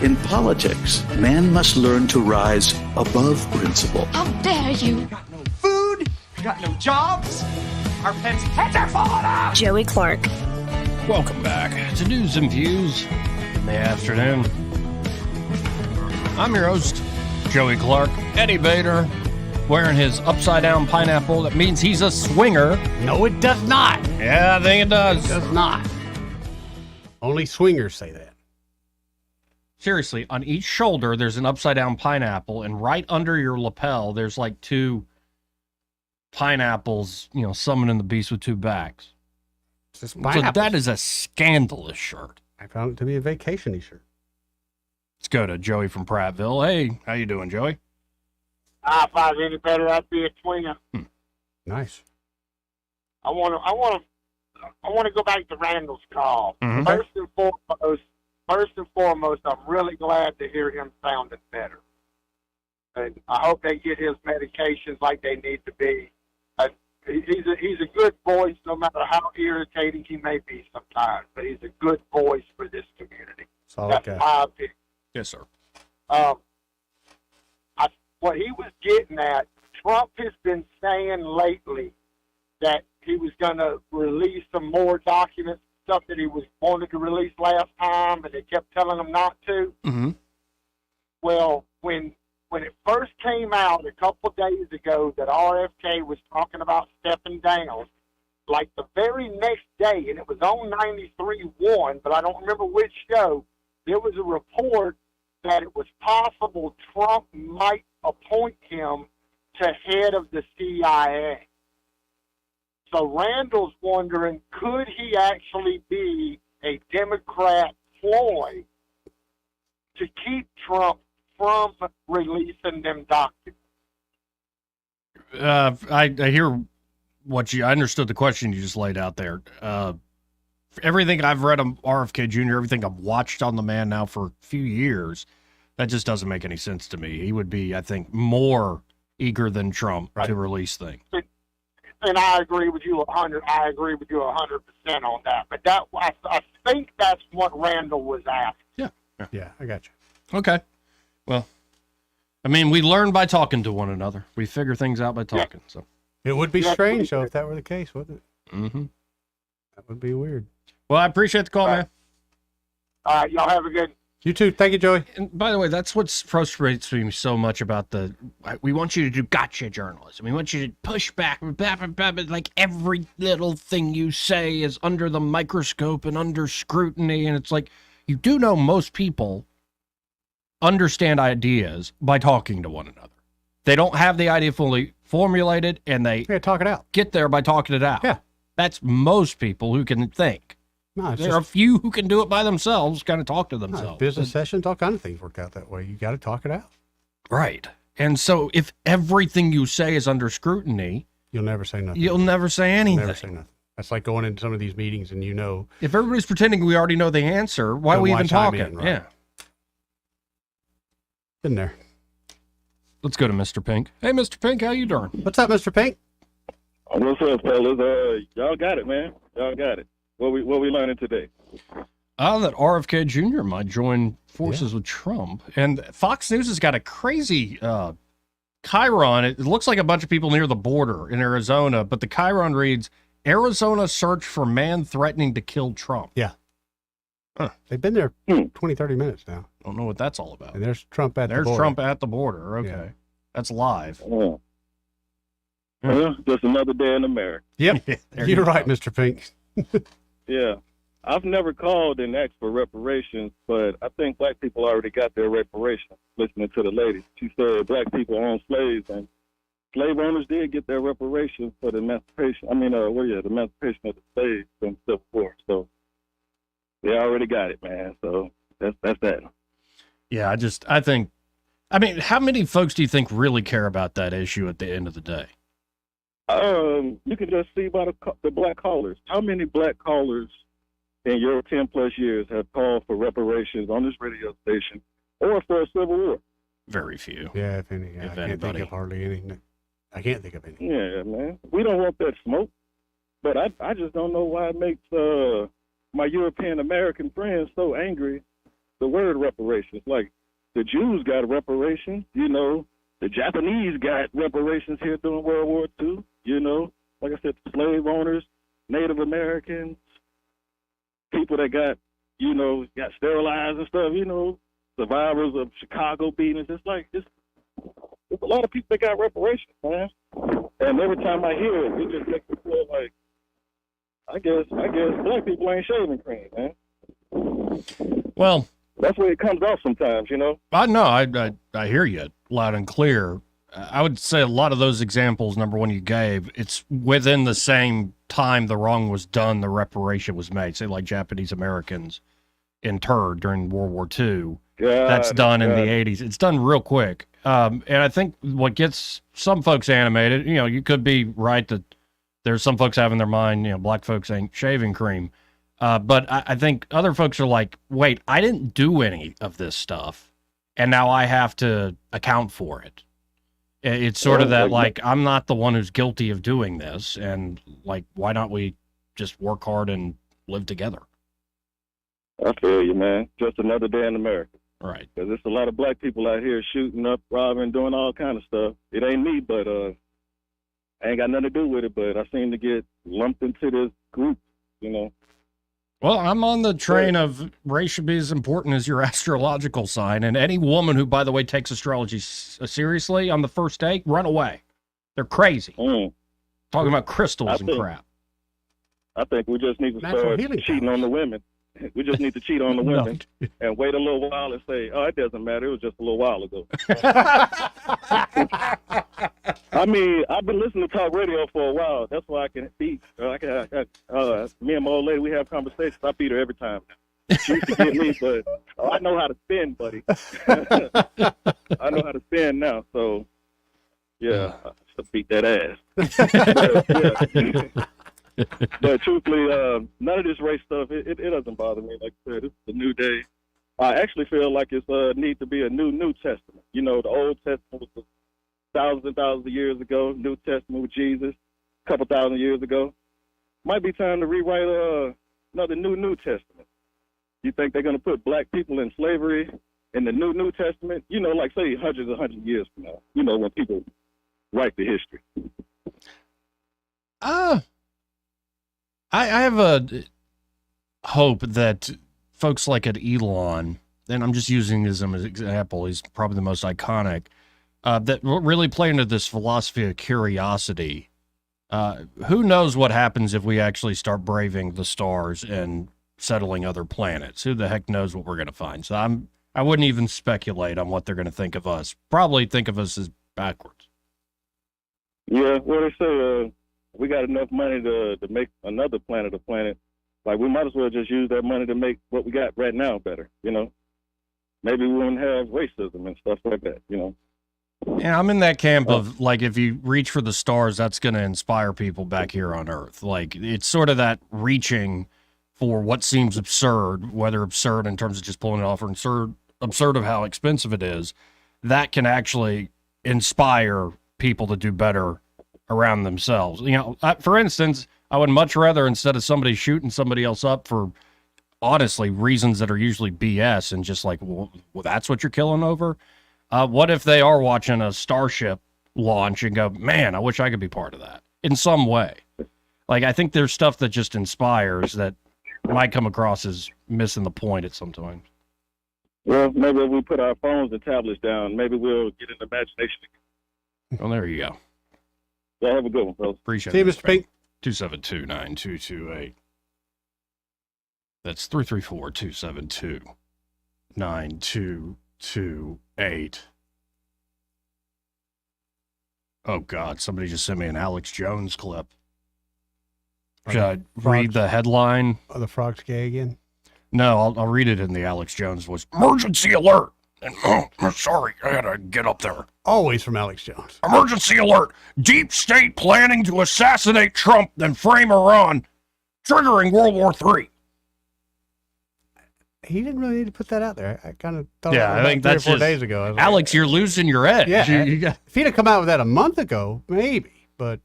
In politics, man must learn to rise above principle. How dare you? Got no food, got no jobs, our pets' heads are falling off! Joey Clark. Welcome back to News and Views in the afternoon. I'm your host, Joey Clark. Eddie Bader wearing his upside-down pineapple. That means he's a swinger. No, it does not. Yeah, I think it does. It does not. Only swingers say that. Seriously, on each shoulder, there's an upside-down pineapple, and right under your lapel, there's like two pineapples, summoning the beast with two backs. It's So that is a scandalous shirt. I found it to be a vacation-y shirt. Let's go to Joey from Prattville. Hey, how you doing, Joey? If I was any better, I'd be a swinger. Nice. I want to go back to Randall's call. Mhm. First and foremost, I'm really glad to hear him sounding better. And I hope they get his medications like they need to be. He's a good voice, no matter how irritating he may be sometimes. But he's a good voice for this community. That's my opinion. Yes, sir. What he was getting at, Trump has been saying lately that he was going to release some more documents, stuff that he was wanted to release last time, and they kept telling him not to. Mm-hmm. Well, when it first came out a couple of days ago that RFK was talking about stepping down, like the very next day, and it was on 93.1, but I don't remember which show, there was a report that it was possible Trump might appoint him to head of the CIA. So Randall's wondering, could he actually be a Democrat ploy to keep Trump from releasing them documents? I hear I understood the question you just laid out there. Everything I've read of RFK Jr., everything I've watched on the man now for a few years, that just doesn't make any sense to me. He would be, I think, more eager than Trump to release things. And I agree with you 100%. I agree with you 100% on that. But I think that's what Randall was asking. Yeah, I got you. Okay. Well, I mean, we learn by talking to one another. We figure things out by talking. So it would be strange, though, if that were the case, wouldn't it? Mm-hmm. That would be weird. Well, I appreciate the call, man. All right, y'all have a good. You too. Thank you, Joey. And by the way, that's what frustrates me so much about we want you to do gotcha journalism. We want you to push back, like every little thing you say is under the microscope and under scrutiny. And it's like, you do know most people understand ideas by talking to one another. They don't have the idea fully formulated, and they talk it out. Get there by talking it out. Yeah. That's most people who can think. No, there are a few who can do it by themselves, kind of talk to themselves. Business sessions, all kind of things work out that way. You got to talk it out. Right. And so if everything you say is under scrutiny, you'll never say nothing. You'll never say anything. Never say nothing. That's like going into some of these meetings and if everybody's pretending we already know the answer, why are we even talking? Right? Yeah. Been there. Let's go to Mr. Pink. Hey, Mr. Pink, how you doing? What's up, Mr. Pink? What's up, fellas? Y'all got it, man. Y'all got it. What we learning today? That RFK Jr. might join forces with Trump. And Fox News has got a crazy chyron. It looks like a bunch of people near the border in Arizona, but the chyron reads, Arizona search for man threatening to kill Trump. Yeah. Huh. They've been there 20, 30 minutes now. Don't know what that's all about. And there's Trump at the border. There's Trump at the border. Okay. Yeah. That's live. Well, just another day in America. Yep. You're right, Mr. Pink. Yeah. I've never called and asked for reparations, but I think black people already got their reparations, listening to the lady. She said black people own slaves, and slave owners did get their reparations for the emancipation. The emancipation of the slaves in the Civil War. So they already got it, man. So that's that. Yeah, I think, how many folks do you think really care about that issue at the end of the day? You can just see by the black callers. How many black callers in your 10 plus years have called for reparations on this radio station or for a civil war? Very few. Yeah, if any. I can't anybody. think of hardly any. I can't think of any. Yeah, man. We don't want that smoke. But I just don't know why it makes my European American friends so angry. The word reparations, like the Jews got reparations, the Japanese got reparations here during World War II, like I said, slave owners, Native Americans, people that got sterilized and stuff, survivors of Chicago beatings. It's a lot of people that got reparations, man. And every time I hear it, it just makes me feel like, I guess black people ain't shaving cream, man. Well, that's where it comes off sometimes, I know. I hear you loud and clear. I would say a lot of those examples, number one, you gave, it's within the same time the wrong was done, the reparation was made. Say like Japanese Americans interred during World War II. That's done in the 80s. It's done real quick. And I think what gets some folks animated, you could be right that there's some folks have in their mind, black folks ain't shaving cream. But I think other folks are like, wait, I didn't do any of this stuff, and now I have to account for it. It's sort of that, like, I'm not the one who's guilty of doing this, and, like, why don't we just work hard and live together? I feel you, man. Just another day in America. Right. Because there's a lot of black people out here shooting up, robbing, doing all kind of stuff. It ain't me, but I ain't got nothing to do with it, but I seem to get lumped into this group, Well, I'm on the train of race should be as important as your astrological sign, and any woman who, by the way, takes astrology seriously on the first day, run away. They're crazy. Talking about crystals and crap. I think we just need to start cheating on the women. We just need to cheat on the women and wait a little while and say, oh, it doesn't matter. It was just a little while ago. I've been listening to talk radio for a while. That's why I can beat. Me and my old lady, we have conversations. I beat her every time. She used to get me, but I know how to spin, buddy. I know how to spin now. So, yeah, I should beat that ass. But truthfully, none of this race stuff, it doesn't bother me. Like I said, it's a new day. I actually feel like it's need to be a New Testament. The Old Testament was thousands and thousands of years ago. New Testament with Jesus, a couple thousand years ago. Might be time to rewrite another New Testament. You think they're going to put black people in slavery in the New Testament? Like say hundreds of years from now. When people write the history. I have a hope that folks like at Elon, and I'm just using him as an example, he's probably the most iconic, that really play into this philosophy of curiosity. Who knows what happens if we actually start braving the stars and settling other planets? Who the heck knows what we're going to find? So I wouldn't even speculate on what they're going to think of us. Probably think of us as backwards. Yeah, well, they say we got enough money to make another planet a planet. Like, we might as well just use that money to make what we got right now better, Maybe we wouldn't have racism and stuff like that, Yeah, I'm in that camp of, like, if you reach for the stars, that's going to inspire people back here on Earth. Like, it's sort of that reaching for what seems absurd, whether absurd in terms of just pulling it off or absurd of how expensive it is, that can actually inspire people to do better around themselves. For instance, I would much rather, instead of somebody shooting somebody else up for honestly, reasons that are usually BS and just like, well, that's what you're killing over. What if they are watching a Starship launch and go, man, I wish I could be part of that in some way? Like, I think there's stuff that just inspires that might come across as missing the point at some time. Well, maybe if we put our phones and tablets down, maybe we'll get an imagination. Well, there you go. Yeah, have a good one, fellas. Appreciate See it. you, Mr. Pink. 272-9228. That's 334-272-9228. Oh, God. Somebody just sent me an Alex Jones clip. Should I read the headline? Are the frogs gay again? No, I'll read it in the Alex Jones voice. Emergency alert. And sorry, I had to get up there. Always from Alex Jones. Emergency alert. Deep state planning to assassinate Trump, then frame Iran, triggering World War III. He didn't really need to put that out there. I kind of thought Yeah, about I think 3 or that's 4 just, days ago. I was Alex, you're losing your edge. Yeah. You got- If he'd have come out with that a month ago, maybe. But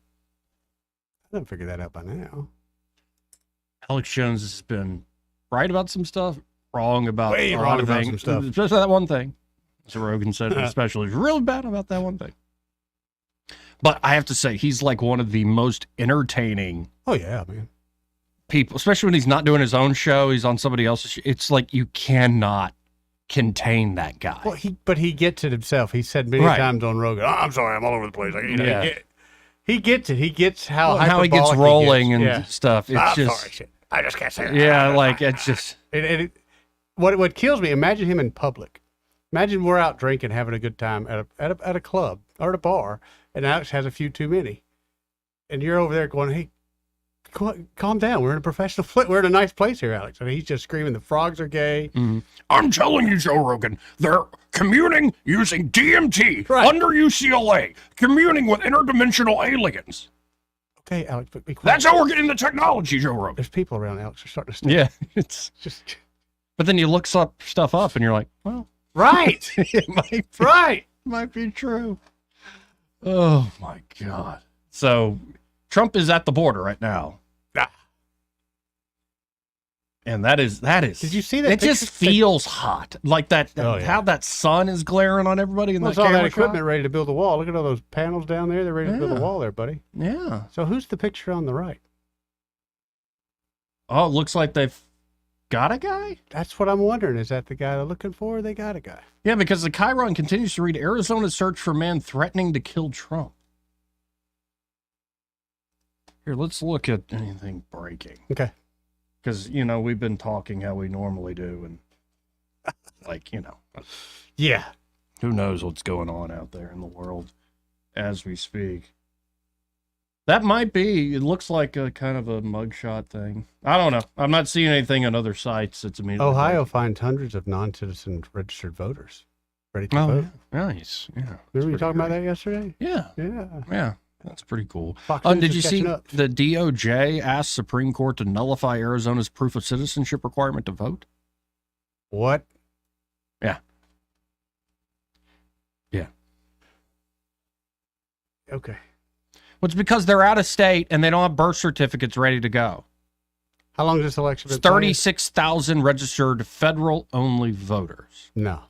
I didn't figure that out by now. Alex Jones has been right about some stuff, wrong about Way a wrong lot of about things, some stuff. especially that one thing. As Rogan said, especially he's really bad about that one thing. But I have to say, he's like one of the most entertaining Oh, yeah, man. people, especially when he's not doing his own show. He's on somebody else's show. It's like you cannot contain that guy. Well, he gets it himself. He said many Right. times on Rogan, "Oh, I'm sorry, I'm all over the place." Like, Yeah. he gets it. He gets how Well, how he gets hyperbolic rolling gets. and Yeah. stuff. It's I'm just sorry, shit. I just can't say that. yeah, like it's just What kills me? Imagine him in public. Imagine we're out drinking, having a good time at a club or at a bar, and Alex has a few too many, and you're over there going, "Hey, calm down. We're in a professional. We're in a nice place here, Alex." And he's just screaming, "The frogs are gay." Mm-hmm. I'm telling you, Joe Rogan, they're communing using DMT under UCLA, communing with interdimensional aliens. Okay, Alex, but be quiet. That's how we're getting the technology, Joe Rogan. There's people around, Alex. They're starting to stink. yeah, it's just. But then you look stuff up and you're like, well, Right. it might be true. Oh my God. So Trump is at the border right now. And that is. Did you see that It just picture? feels hot. Like that, Oh, yeah. how that sun is glaring on everybody in Well, that it's all that camera equipment shot. ready to build a wall. Look at all those panels down there. They're ready to build a Yeah. wall there, buddy. Yeah. So who's the picture on the right? Oh, it looks like they've got a guy? That's what I'm wondering. Is that the guy they're looking for? Or they got a guy. Yeah, because the Chiron continues to read Arizona search for man threatening to kill Trump. Here, let's look at anything breaking. Okay. Because, we've been talking how we normally do. And, Yeah. who knows what's going on out there in the world as we speak. That might be, it looks like a kind of a mugshot thing. I don't know. I'm not seeing anything on other sites. It's immediately. Ohio finds hundreds of non-citizen registered voters ready to Oh, vote. nice. Yeah. Remember you talking about that yesterday? Yeah. Yeah. Yeah. That's pretty cool. Fox News Did is you see catching up. the DOJ asked Supreme Court to nullify Arizona's proof of citizenship requirement to vote? What? Yeah. Yeah. Okay. Well, it's because they're out of state and they don't have birth certificates ready to go. How long has this election been It's playing? 36,000 registered federal-only voters. No.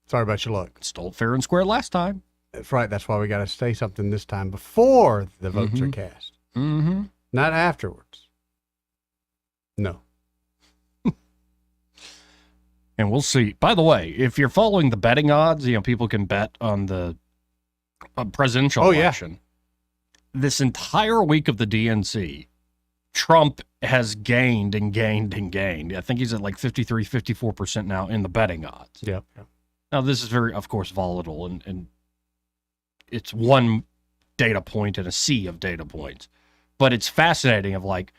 Sorry about your luck. Stole fair and square last time. That's right. That's why we got to say something this time before the votes are cast, Mm-hmm. not afterwards. No. And we'll see. By the way, if you're following the betting odds, people can bet on the presidential election. This entire week of the DNC, Trump has gained and gained and gained. I think he's at like 53, 54% now in the betting odds. Yep. Now, this is very, of course, volatile, and it's one data point in a sea of data points. But it's fascinating of like,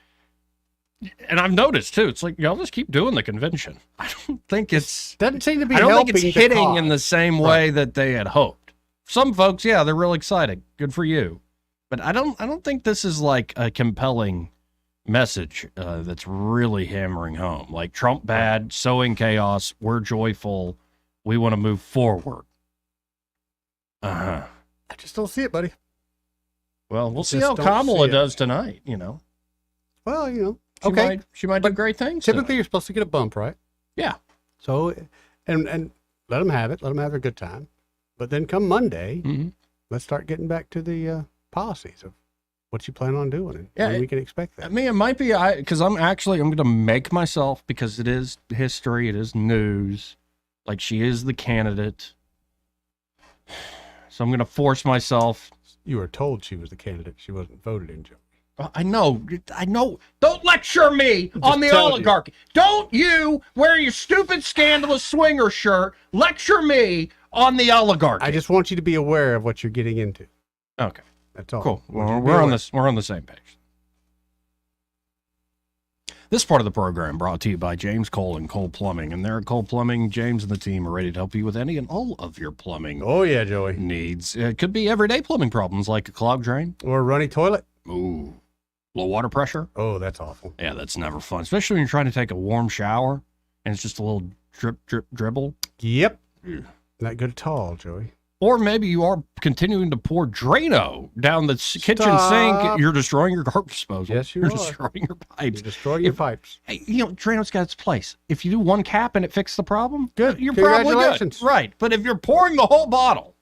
and I've noticed too, it's like, y'all just keep doing the convention. I don't think it's, Doesn't seem to be I don't think helping it's the hitting in cause. the same way that they had hoped. Some folks, yeah, they're real excited. Good for you. But I don't think this is like a compelling message that's really hammering home. Like Trump bad, sowing chaos, we're joyful, we want to move forward. Uh-huh. I just don't see it, buddy. Well, we'll see Just how don't Kamala see it. does tonight, Well, She might do great things. Typically, you're supposed to get a bump, right? Yeah. So, and let them have it. Let them have a good time. But then come Monday, let's start getting back to the policies of what you plan on doing and when we can expect that. I mean, it might be because I'm going to make myself, because it is history, it is news. Like, she is the candidate. So I'm going to force myself. You were told she was the candidate. She wasn't voted in, Joe. I know. Don't lecture me on the oligarchy. Don't you wear your stupid, scandalous swinger shirt lecture me on the oligarchy. I just want you to be aware of what you're getting into. Okay. That's all. Cool. Well, we're on the same page. This part of the program brought to you by James Cole and Cole Plumbing. And there at Cole Plumbing, James and the team are ready to help you with any and all of your plumbing. Oh, yeah, Joey. Needs. It could be everyday plumbing problems like a clogged drain. Or a runny toilet. Ooh. Low water pressure. Oh, that's awful. Yeah, that's never fun. Especially when you're trying to take a warm shower and it's just a little drip, drip, dribble. Yep. Not good at all, Joey. Or maybe you are continuing to pour Drano down the kitchen sink. You're destroying your garbage disposal. Yes, you're destroying your pipes. You're destroying your pipes. Hey, Drano's got its place. If you do one cap and it fixes the problem, good. You're probably Congratulations. good. Right. But if you're pouring the whole bottle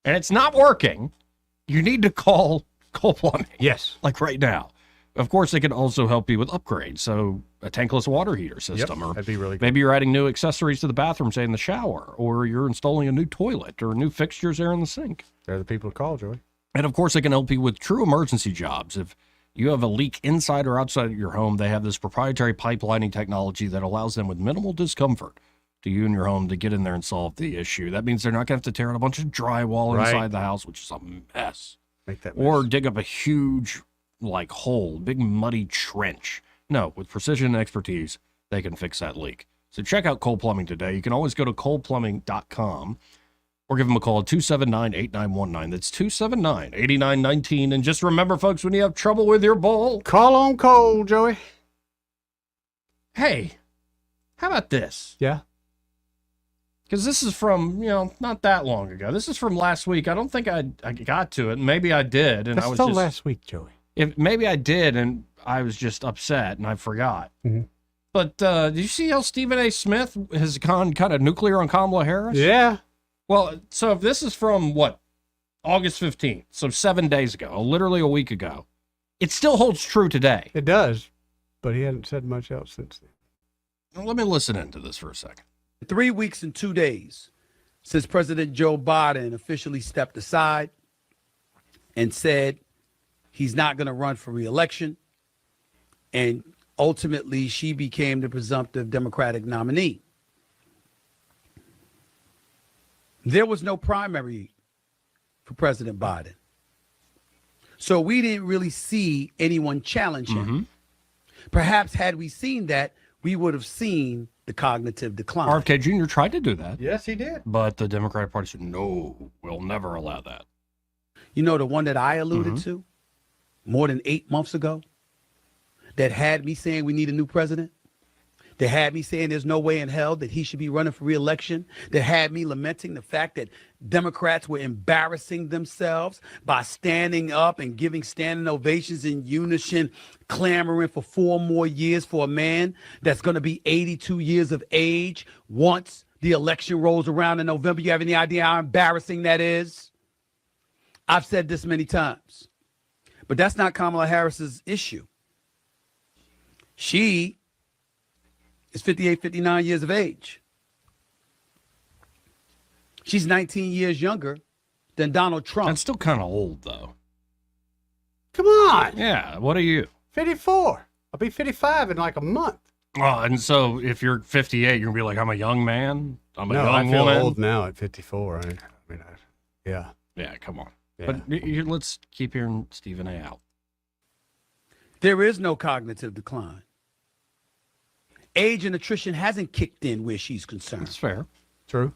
and it's not working, you need to call Cole Plumbing. Yes. Like right now. Of course, they can also help you with upgrades. So a tankless water heater system, or that'd be really good. Maybe you're adding new accessories to the bathroom, say in the shower, or you're installing a new toilet or new fixtures there in the sink. They're the people to call, Joey. And of course, they can help you with true emergency jobs. If you have a leak inside or outside of your home, they have this proprietary pipelining technology that allows them with minimal discomfort to you and your home to get in there and solve the issue. That means they're not going to have to tear out a bunch of drywall inside the house, which is a mess. Make that mess. Or dig up a huge hole, big muddy trench. No, with precision and expertise, they can fix that leak. So check out Cole Plumbing today. You can always go to coleplumbing.com or give them a call at 279-8919. That's 279-8919. And just remember, folks, when you have trouble with your bowl, call on Cole, Joey. Hey, how about this? Yeah. Because this is from, not that long ago. This is from last week. I don't think I got to it. Maybe I did. And That's I was still just, last week, Joey. Maybe I did, and I was just upset, and I forgot. Mm-hmm. But did you see how Stephen A. Smith has gone kind of nuclear on Kamala Harris? Yeah. Well, so if this is from, August 15th, so 7 days ago, literally a week ago, it still holds true today. It does, but he hasn't said much else since then. Well, let me listen into this for a second. 3 weeks and 2 days since President Joe Biden officially stepped aside and said he's not going to run for re-election, and ultimately she became the presumptive Democratic nominee. There was no primary for President Biden. So we didn't really see anyone challenge him. Mm-hmm. Perhaps had we seen that, we would have seen the cognitive decline. RFK Jr. tried to do that. Yes, he did. But the Democratic Party said, no, we'll never allow that. You know, the one that I alluded to more than 8 months ago that had me saying we need a new president, that had me saying there's no way in hell that he should be running for re-election, that had me lamenting the fact that Democrats were embarrassing themselves by standing up and giving standing ovations in unison, clamoring for 4 more years for a man that's going to be 82 years of age once the election rolls around in November. You have any idea how embarrassing that is? I've said this many times, but that's not Kamala Harris's issue. She is 58, 59 years of age. She's 19 years younger than Donald Trump. That's still kind of old, though. Come on. Yeah, what are you? 54. I'll be 55 in like a month. Oh, and so if you're 58, you're going to be like, I'm a young man? I'm a No, young I feel woman? old now at 54. Yeah. Yeah, come on. Yeah. But let's keep hearing Stephen A. out. There is no cognitive decline. Age and attrition hasn't kicked in where she's concerned. That's fair. True.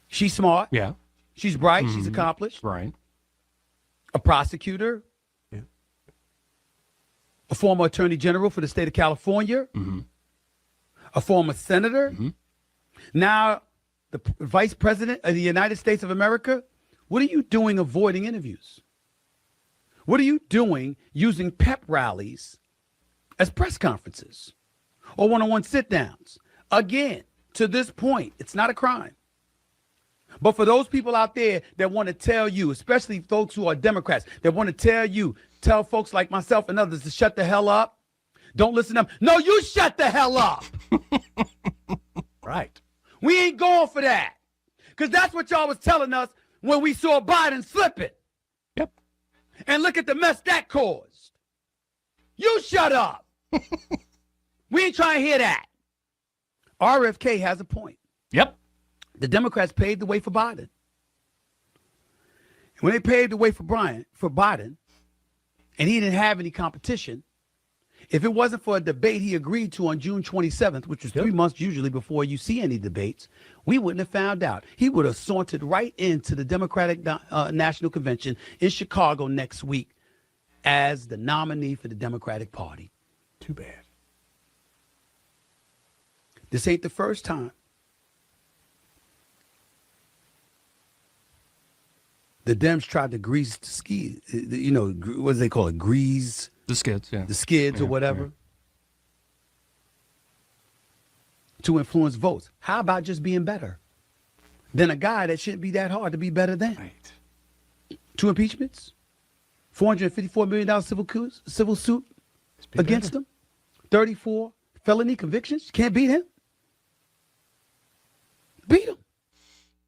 She's smart. Yeah. She's bright. She's accomplished. Right. A prosecutor. Yeah. A former attorney general for the state of California. A former senator. Now the vice president of the United States of America. What are you doing avoiding interviews? What are you doing using pep rallies as press conferences or one-on-one sit-downs. Again, to this point, it's not a crime. But for those people out there that want to tell you, especially folks who are Democrats, that want to tell folks like myself and others to shut the hell up, don't listen to them. No, you shut the hell up. Right. We ain't going for that. Because that's what y'all was telling us when we saw Biden slipping. Yep. And look at the mess that caused. You shut up. We ain't trying to hear that. RFK has a point. Yep. The Democrats paved the way for Biden. When they paved the way for Biden, and he didn't have any competition, if it wasn't for a debate he agreed to on June 27th, which was 3 months usually before you see any debates, we wouldn't have found out. He would have sauntered right into the Democratic National Convention in Chicago next week as the nominee for the Democratic Party. Too bad. This ain't the first time the Dems tried to grease the ski, what do they call it? Grease the skids, yeah. The skids or whatever. To influence votes. How about just being better than a guy that shouldn't be that hard to be better than? Right. 2 impeachments, $454 million civil suit against him, 34 felony convictions. Can't beat him. Beat him.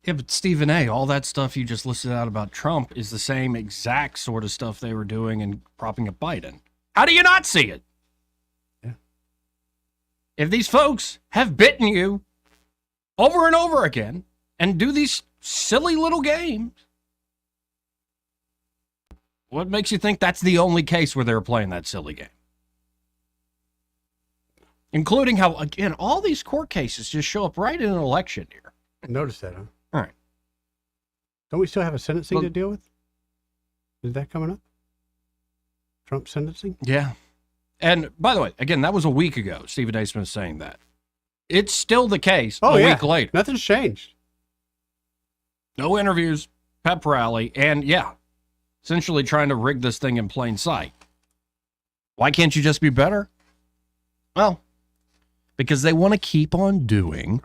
Yeah, but Stephen A., all that stuff you just listed out about Trump is the same exact sort of stuff they were doing and propping up Biden. How do you not see it? Yeah. If these folks have bitten you over and over again and do these silly little games, what makes you think that's the only case where they're playing that silly game? Including how, again, all these court cases just show up right in an election year. Notice that, huh? All right. Don't we still have a sentencing to deal with? Is that coming up? Trump sentencing? Yeah. And by the way, again, that was a week ago, Stephen A. Smith saying that. It's still the case a week later. Nothing's changed. No interviews, pep rally, and essentially trying to rig this thing in plain sight. Why can't you just be better? Well, because they want to keep on doing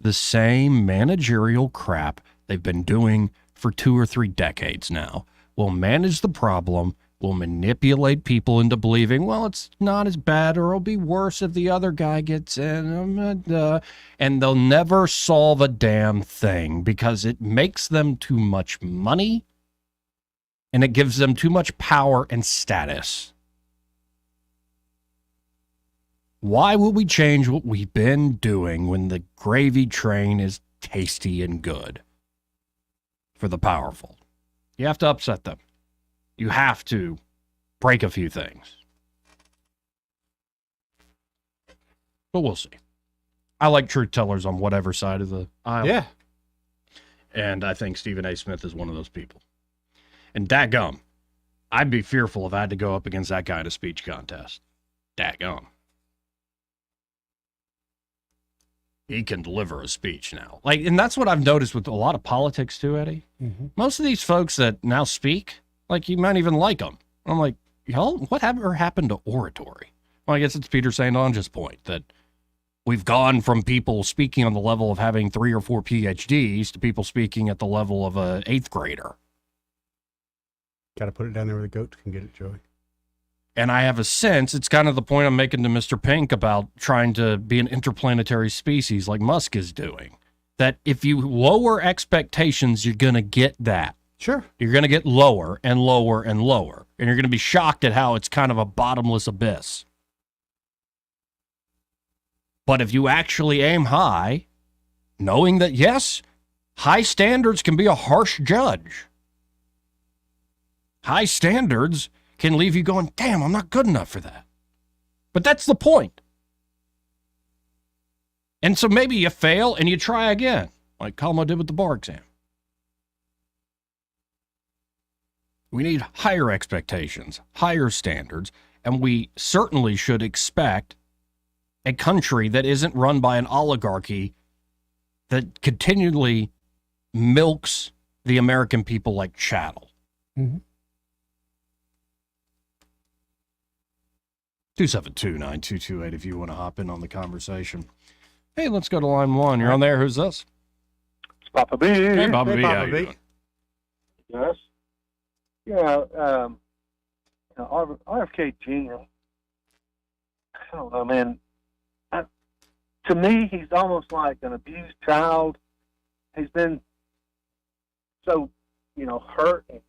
the same managerial crap they've been doing for 2 or 3 decades now. We'll manage the problem. We'll manipulate people into believing, well, it's not as bad or it'll be worse if the other guy gets in. And they'll never solve a damn thing because it makes them too much money and it gives them too much power and status. Why would we change what we've been doing when the gravy train is tasty and good for the powerful? You have to upset them. You have to break a few things. But we'll see. I like truth tellers on whatever side of the aisle. Yeah. And I think Stephen A. Smith is one of those people. And dadgum, I'd be fearful if I had to go up against that guy in a speech contest. Dadgum. He can deliver a speech now. And that's what I've noticed with a lot of politics too, Eddie. Mm-hmm. Most of these folks that now speak, you might even like them. I'm like, what ever happened to oratory? Well, I guess it's Peter St. Onge's point that we've gone from people speaking on the level of having 3 or 4 PhDs to people speaking at the level of an 8th grader. Got to put it down there where the goats can get it, Joey. And I have a sense, it's kind of the point I'm making to Mr. Pink about trying to be an interplanetary species like Musk is doing. That if you lower expectations, you're going to get that. Sure. You're going to get lower and lower and lower. And you're going to be shocked at how it's kind of a bottomless abyss. But if you actually aim high, knowing that, yes, high standards can be a harsh judge. High standards can leave you going, damn, I'm not good enough for that. But that's the point. And so maybe you fail and you try again, like Kalma did with the bar exam. We need higher expectations, higher standards, and we certainly should expect a country that isn't run by an oligarchy that continually milks the American people like chattel. Mm-hmm. 272-9228 if you want to hop in on the conversation. Hey, let's go to line 1. You're on there. Who's this? It's Papa B. Hey, Papa B. How you doing? Yes. Yeah, RFK Jr., I don't know, man. To me, he's almost like an abused child. He's been so, hurt and,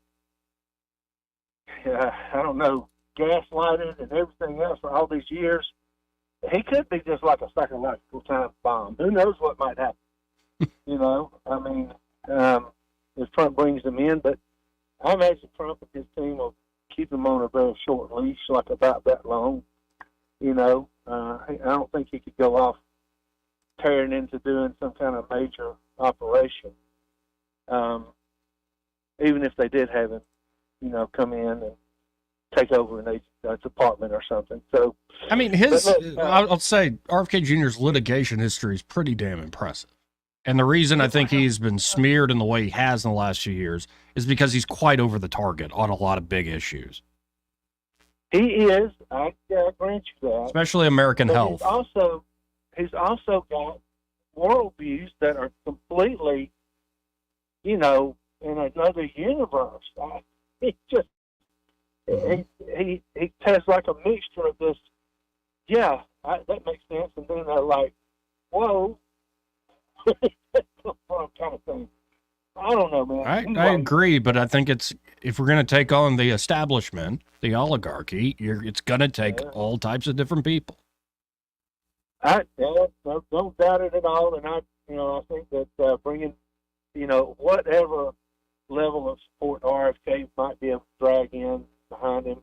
I don't know, gaslighted and everything else for all these years. He could be just like a psychological time bomb. Who knows what might happen? If Trump brings them in, but I imagine Trump and his team will keep him on a very short leash, like about that long. I don't think he could go off tearing into doing some kind of major operation, even if they did have him, come in and take over a department or something. So, I mean, I'll say RFK Jr.'s litigation history is pretty damn impressive. And the reason I think he's been smeared in the way he has in the last few years is because he's quite over the target on a lot of big issues. He is. I grant you that. Especially American But health. He's also got worldviews that are completely, in another universe. He has like a mixture of this. Yeah, that makes sense. And then they're like, whoa. kind of thing. I don't know, man. I agree, but I think if we're going to take on the establishment, the oligarchy, it's going to take all types of different people. Don't doubt it at all, and I think that bringing, whatever level of support RFK might be able to drag in behind him,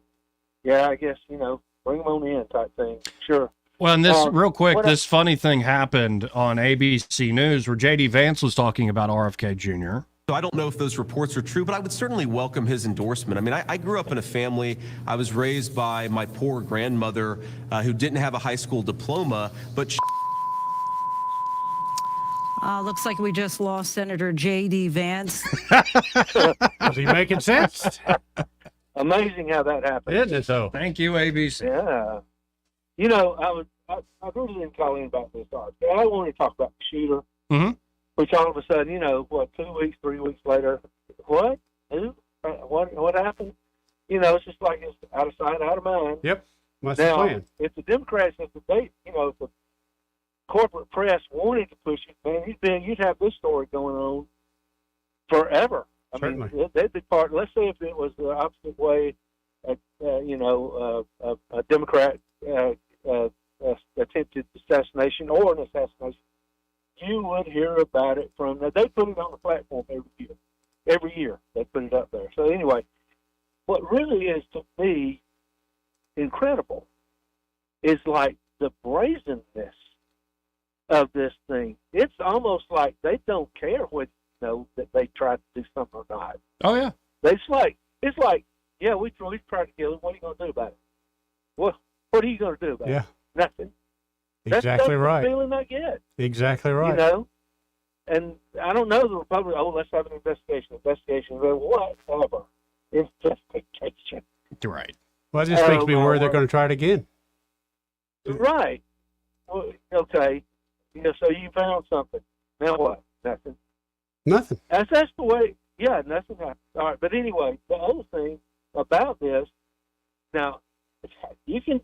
I guess bring him on in type thing. Sure. Well, and real quick, this funny thing happened on ABC News where J.D. Vance was talking about RFK Jr. So I don't know if those reports are true, but I would certainly welcome his endorsement. I mean, I grew up in a family. I was raised by my poor grandmother who didn't have a high school diploma, but looks like we just lost Senator J.D. Vance. Is he making sense? Amazing how that happened. Isn't it so? Thank you, ABC. Yeah. I really didn't call in about this. I wanted to talk about the shooter, which all of a sudden, 2 weeks, 3 weeks later, what? Who? What happened? It's just like it's out of sight, out of mind. Yep. What's the plan? If the Democrats, if the corporate press wanted to push it, man, you'd have this story going on forever. Certainly. They'd be part. Let's say if it was the opposite way, a Democrat attempted assassination or an assassination, you would hear about it from. They put it on the platform every year. Every year they put it up there. So anyway, what really is to me incredible is like the brazenness of this thing. It's almost like they don't care what that they tried to do something or not. Oh yeah. It's like yeah, we tried to kill him. What are you going to do about it? What are you going to do about it? Nothing. Exactly that's right. The feeling I get. Exactly right. And I don't know the Republic. Oh, let's have an investigation. Whatever. Investigation. Right. Well, it just makes me worry they're going to try it again. Right. Well, okay. So you found something. Now what? Nothing. Nothing. That's the way. Yeah, nothing happened. All right. But anyway, the other thing about this, now, you can,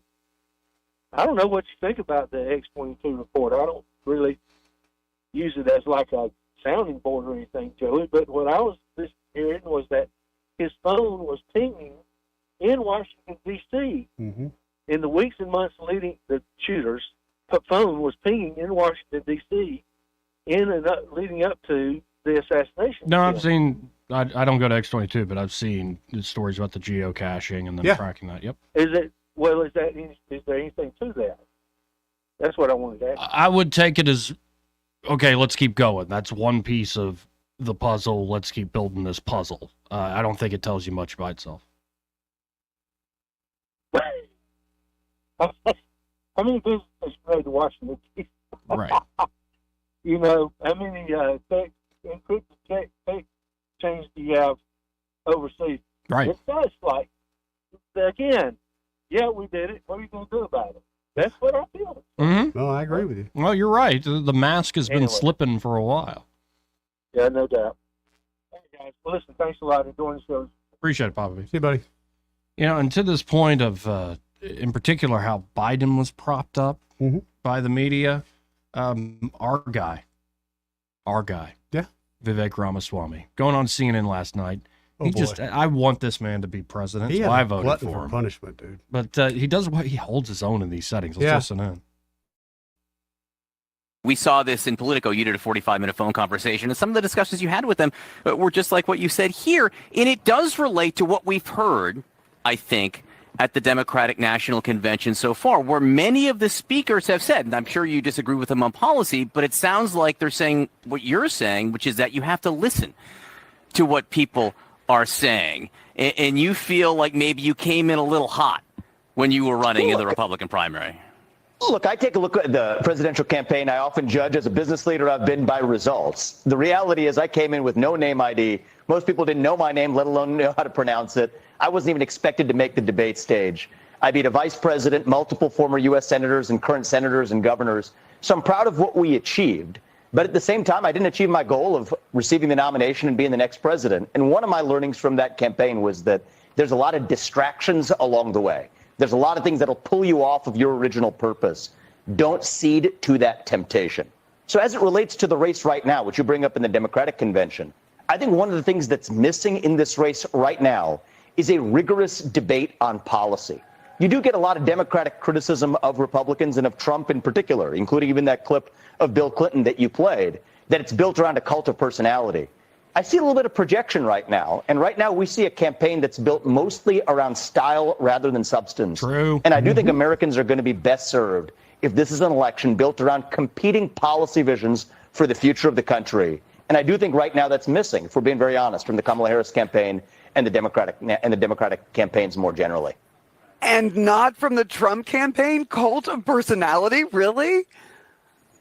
I don't know what you think about the X-22 report. I don't really use it as like a sounding board or anything, Joey, but what I was just hearing was that his phone was pinging in Washington, D.C. Mm-hmm. In the weeks and months leading the shooters, the phone was pinging in Washington, D.C. Leading up to the assassination. No, I've seen, I don't go to X-22, but I've seen the stories about the geocaching and them tracking that. Yep. Is there anything to that? That's what I wanted to ask. I would take it as, okay, let's keep going. That's one piece of the puzzle. Let's keep building this puzzle. I don't think it tells you much by itself. How many businesses made to Washington, D.C.? Right. How many encrypted text chains do you have overseas? Right. It's just like, again, yeah, we did it. What are you going to do about it? That's what I feel. Mm-hmm. No, I agree with you. Well, you're right. The mask has been Anyway. slipping for a while. Yeah, no doubt. Hey, guys. Well, listen, thanks a lot for doing the show. Appreciate it, Popovich. See you, buddy. You know, and to this point of, in particular, how Biden was propped up by the media, our guy, Yeah. Vivek Ramaswamy, going on CNN last night. Oh, boy. I want this man to be president. He So had I a voted glutton for him. punishment, dude. But he does what he holds his own in these settings. Let's Yeah. listen in. We saw this in Politico. You did a 45-minute phone conversation, and some of the discussions you had with them were just like what you said here. And it does relate to what we've heard, I think, at the Democratic National Convention so far, where many of the speakers have said, and I'm sure you disagree with them on policy, but it sounds like they're saying what you're saying, which is that you have to listen to what people are saying. And you feel like maybe you came in a little hot when you were running in the Republican primary. Look, I take a look at the presidential campaign. I often judge as a business leader I've been by results. The reality is I came in with no name ID. Most people didn't know my name, let alone know how to pronounce it. I wasn't even expected to make the debate stage. I beat a vice president, multiple former U.S. senators and current senators and governors. So I'm proud of what we achieved. But at the same time, I didn't achieve my goal of receiving the nomination and being the next president. And one of my learnings from that campaign was that there's a lot of distractions along the way. There's a lot of things that'll pull you off of your original purpose. Don't cede to that temptation. So as it relates to the race right now, which you bring up in the Democratic convention, I think one of the things that's missing in this race right now is a rigorous debate on policy. You do get a lot of Democratic criticism of Republicans and of Trump in particular, including even that clip of Bill Clinton that you played, that it's built around a cult of personality. I see a little bit of projection right now. And right now we see a campaign that's built mostly around style rather than substance. True. And I do think Americans are going to be best served if this is an election built around competing policy visions for the future of the country. And I do think right now that's missing, if we're being very honest, from the Kamala Harris campaign and the Democratic campaigns more generally. And not from the Trump campaign? Cult of personality? Really?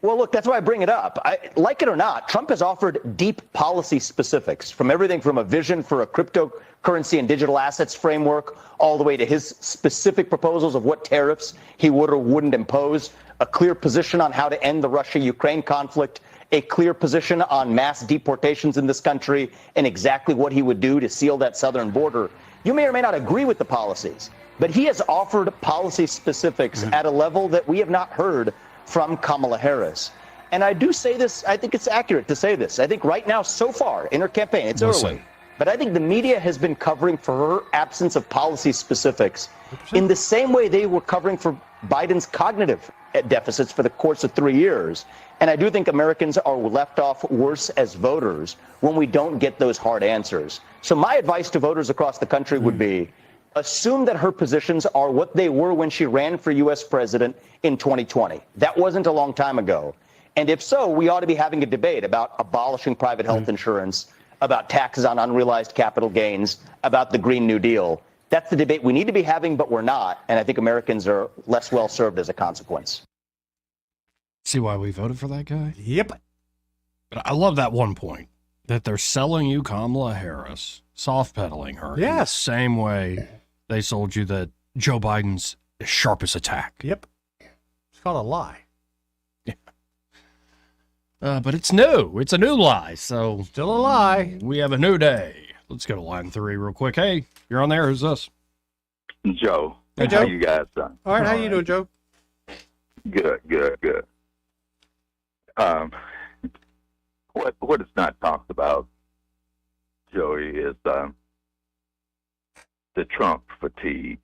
Well, look, that's why I bring it up. Like it or not, Trump has offered deep policy specifics, from everything from a vision for a cryptocurrency and digital assets framework all the way to his specific proposals of what tariffs he would or wouldn't impose, a clear position on how to end the Russia-Ukraine conflict, a clear position on mass deportations in this country, and exactly what he would do to seal that southern border. You may or may not agree with the policies, but he has offered policy specifics at a level that we have not heard from Kamala Harris. And I do say this, I think it's accurate to say this. I think right now, so far in her campaign, it's early, but I think the media has been covering for her absence of policy specifics in the same way they were covering for Biden's cognitive deficits for the course of 3 years. And I do think Americans are left off worse as voters when we don't get those hard answers. So my advice to voters across the country would be, assume that her positions are what they were when she ran for U.S. president in 2020. That wasn't a long time ago. And if so, we ought to be having a debate about abolishing private health insurance, about taxes on unrealized capital gains, about the Green New Deal. That's the debate we need to be having, but we're not. And I think Americans are less well served as a consequence. See why we voted for that guy? Yep. But I love that one point, that they're selling you Kamala Harris, soft pedaling her in the same way they sold you that Joe Biden's sharpest attack. Yep. It's called a lie. Yeah. But it's new. It's a new lie. So still a lie. We have a new day. Let's go to line 3 real quick. Hey, you're on there. Who's this? Joe. Hey, Joe. How you guys doing? All right. How you doing, Joe? Good. What is not talked about, Joey, is the Trump fatigue.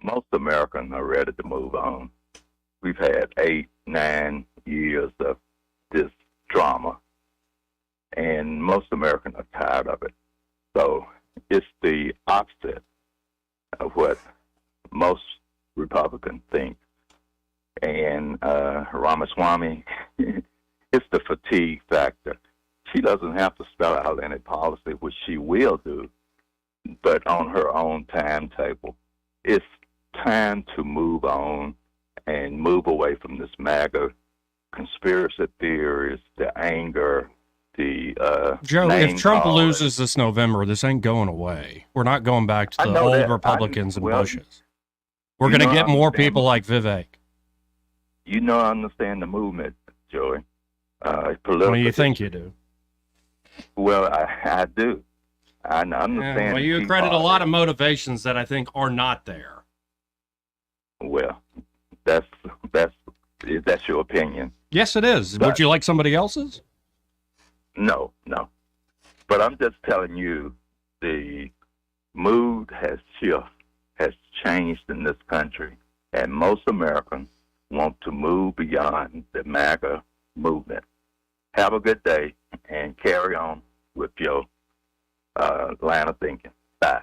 Most Americans are ready to move on. We've had 8-9 years of this drama, and most Americans are tired of it. So it's the opposite of what most Republicans think. And Ramaswamy, it's the fatigue factor. She doesn't have to spell out any policy, which she will do, but on her own timetable. It's time to move on and move away from this MAGA conspiracy theories, the anger, the Joe, if Trump name-calling. loses this November, this ain't going away. We're not going back to I the know old that. Republicans and well, Bushes. We're going to get more people like Vivek. You know, I understand the movement, Joey. Well, you think you do. Well, I do. I understand. Well, you credit a lot of motivations that I think are not there. Well, that's your opinion. Yes, it is. Would you like somebody else's? No. But I'm just telling you, the mood has changed in this country, and most Americans want to move beyond the MAGA movement. Have a good day and carry on with your line of thinking. Bye.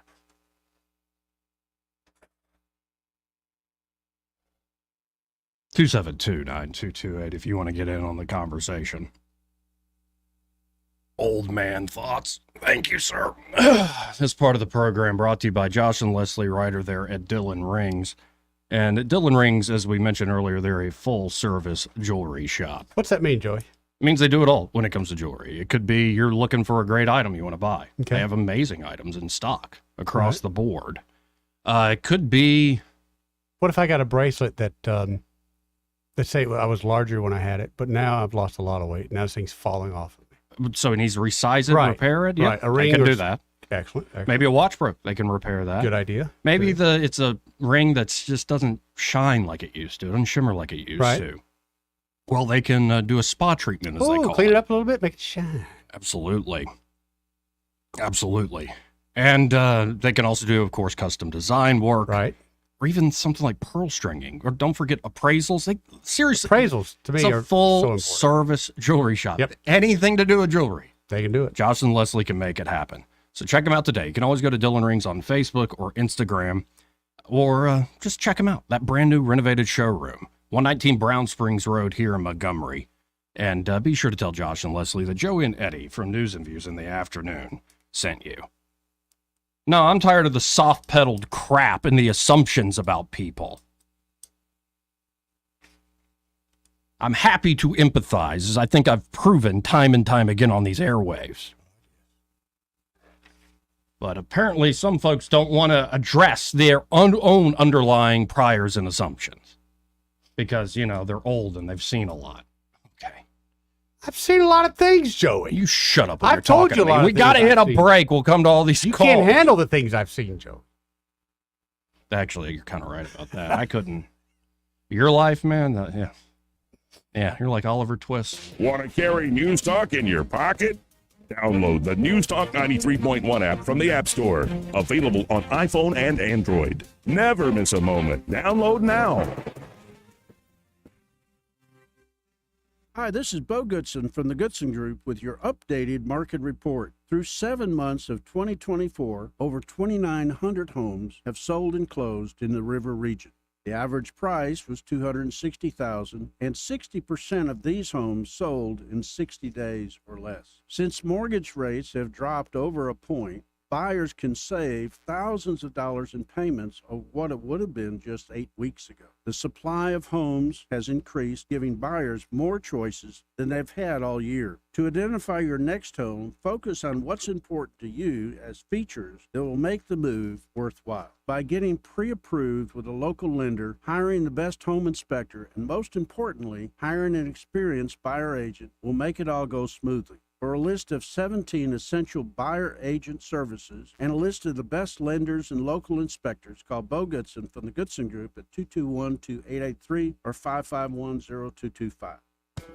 Two 272-9228 if you want to get in on the conversation. Old man thoughts. Thank you, sir. This part of the program brought to you by Josh and Leslie Ryder there at Dillon Rings. And at Dillon Rings, as we mentioned earlier, they're a full-service jewelry shop. What's that mean, Joey? It means they do it all when it comes to jewelry. It could be you're looking for a great item you want to buy. Okay. They have amazing items in stock across the board. It could be... What if I got a bracelet that, let's say I was larger when I had it, but now I've lost a lot of weight. Now this thing's falling off of me. So it needs to resize it, repair it? Yeah, right. A ring they can do that. Excellent. Maybe a watch pro, they can repair that. Good idea. Maybe it's a ring that just doesn't shine like it used to. It doesn't shimmer like it used to. Well, they can do a spa treatment, as they call it. Clean it up a little bit, make it shine. Absolutely. And they can also do, of course, custom design work. Right. Or even something like pearl stringing. Or don't forget appraisals. Seriously. Appraisals, to me, it's are a full so important. service jewelry shop. Yep. Anything to do with jewelry. They can do it. Josh and Leslie can make it happen. So check them out today. You can always go to Dillon Rings on Facebook or Instagram, or just check them out. That brand new renovated showroom, 119 Brown Springs Road here in Montgomery. And be sure to tell Josh and Leslie that Joey and Eddie from News and Views in the Afternoon sent you. No, I'm tired of the soft-pedaled crap and the assumptions about people. I'm happy to empathize, as I think I've proven time and time again on these airwaves. But apparently some folks don't want to address their own underlying priors and assumptions. Because, you know, they're old and they've seen a lot. Okay. I've seen a lot of things, Joey. You shut up when I've you're talking told you a to me. lot of We things got to hit I've a seen. break. We'll come to all these You calls. can't handle the things I've seen, Joey. Actually, you're kind of right about that. I couldn't. Your life, man, yeah, you're like Oliver Twist. Want to carry News Talk in your pocket? Download the News Talk 93.1 app from the App Store. Available on iPhone and Android. Never miss a moment. Download now. Hi, this is Bo Goodson from the Goodson Group with your updated market report. Through 7 months of 2024, over 2,900 homes have sold and closed in the River region. The average price was $260,000, and 60% of these homes sold in 60 days or less. Since mortgage rates have dropped over a point, buyers can save thousands of dollars in payments of what it would have been just 8 weeks ago. The supply of homes has increased, giving buyers more choices than they've had all year. To identify your next home, focus on what's important to you as features that will make the move worthwhile. By getting pre-approved with a local lender, hiring the best home inspector, and most importantly, hiring an experienced buyer agent will make it all go smoothly. For a list of 17 essential buyer agent services and a list of the best lenders and local inspectors, call Bo Goodson from the Goodson Group at 221-2883 or 551-0225.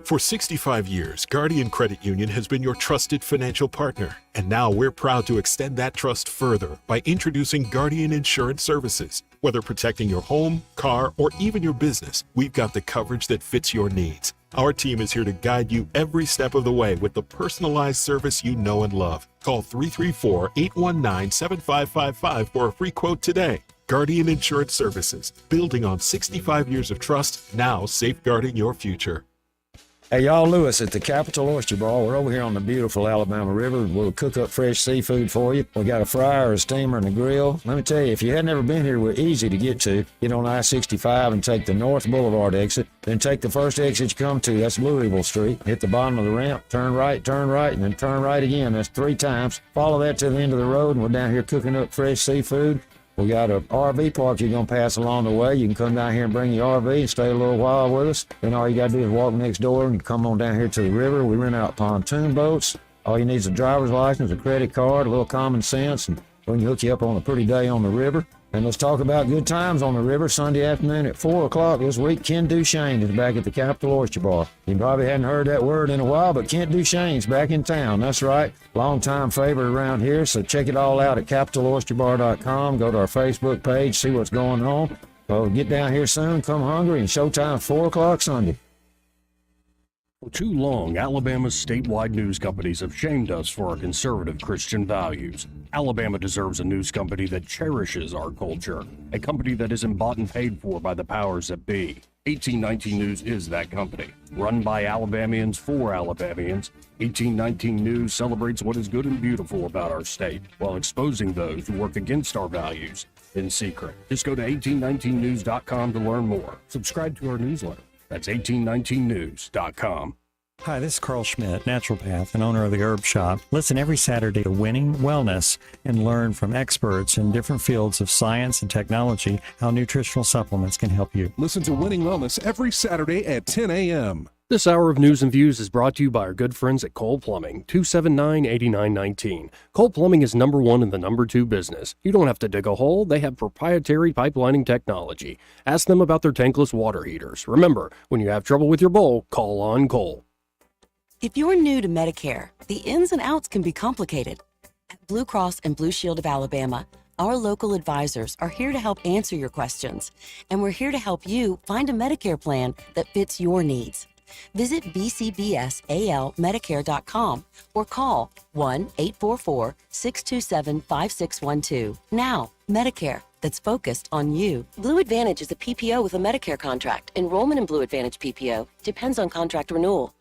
For 65 years, Guardian Credit Union has been your trusted financial partner. And now we're proud to extend that trust further by introducing Guardian Insurance Services. Whether protecting your home, car, or even your business, we've got the coverage that fits your needs. Our team is here to guide you every step of the way with the personalized service you know and love. Call 334-819-7555 for a free quote today. Guardian Insurance Services, building on 65 years of trust, now safeguarding your future. Hey, y'all, Lewis at the Capital Oyster Bar. We're over here on the beautiful Alabama River. We'll cook up fresh seafood for you. We got a fryer, a steamer, and a grill. Let me tell you, if you had never been here, we're easy to get to. Get on I-65 and take the North Boulevard exit. Then take the first exit you come to. That's Louisville Street. Hit the bottom of the ramp, turn right, and then turn right again. That's 3 times. Follow that to the end of the road, and we're down here cooking up fresh seafood. We got a RV park you're going to pass along the way. You can come down here and bring your RV and stay a little while with us. Then all you got to do is walk next door and come on down here to the river. We rent out pontoon boats. All you need is a driver's license, a credit card, a little common sense, and we can hook you up on a pretty day on the river. And let's talk about good times on the river. Sunday afternoon at 4 o'clock this week, Ken Duchesne is back at the Capitol Oyster Bar. You probably hadn't heard that word in a while, but Kent Duchesne's back in town. That's right. Longtime favorite around here, so check it all out at CapitolOysterBar.com. Go to our Facebook page, see what's going on. So get down here soon, come hungry, and showtime 4 o'clock Sunday. For too long, Alabama's statewide news companies have shamed us for our conservative Christian values. Alabama deserves a news company that cherishes our culture, a company that isn't bought and paid for by the powers that be. 1819 News is that company. Run by Alabamians for Alabamians, 1819 News celebrates what is good and beautiful about our state, while exposing those who work against our values in secret. Just go to 1819news.com to learn more. Subscribe to our newsletter. That's 1819news.com. Hi, this is Carl Schmidt, naturopath and owner of the Herb Shop. Listen every Saturday to Winning Wellness and learn from experts in different fields of science and technology how nutritional supplements can help you. Listen to Winning Wellness every Saturday at 10 a.m. This hour of News and Views is brought to you by our good friends at Cole Plumbing, 279-8919. Cole Plumbing is number one in the number two business. You don't have to dig a hole. They have proprietary pipelining technology. Ask them about their tankless water heaters. Remember, when you have trouble with your bowl, call on Cole. If you're new to Medicare, the ins and outs can be complicated. At Blue Cross and Blue Shield of Alabama, our local advisors are here to help answer your questions, and we're here to help you find a Medicare plan that fits your needs. Visit bcbsalmedicare.com or call 1-844-627-5612. Now, Medicare, that's focused on you. Blue Advantage is a PPO with a Medicare contract. Enrollment in Blue Advantage PPO depends on contract renewal.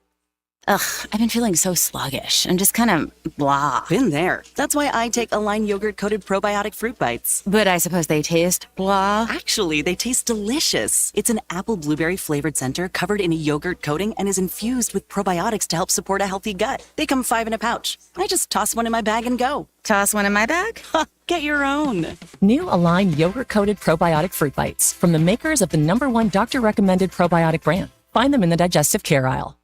Ugh, I've been feeling so sluggish. I'm just kind of blah. Been there. That's why I take Align yogurt-coated probiotic fruit bites. But I suppose they taste blah. Actually, they taste delicious. It's an apple blueberry flavored center covered in a yogurt coating and is infused with probiotics to help support a healthy gut. They come 5 in a pouch. I just toss one in my bag and go. Toss one in my bag? Get your own. New Align yogurt-coated probiotic fruit bites from the makers of the #1 doctor-recommended probiotic brand. Find them in the digestive care aisle.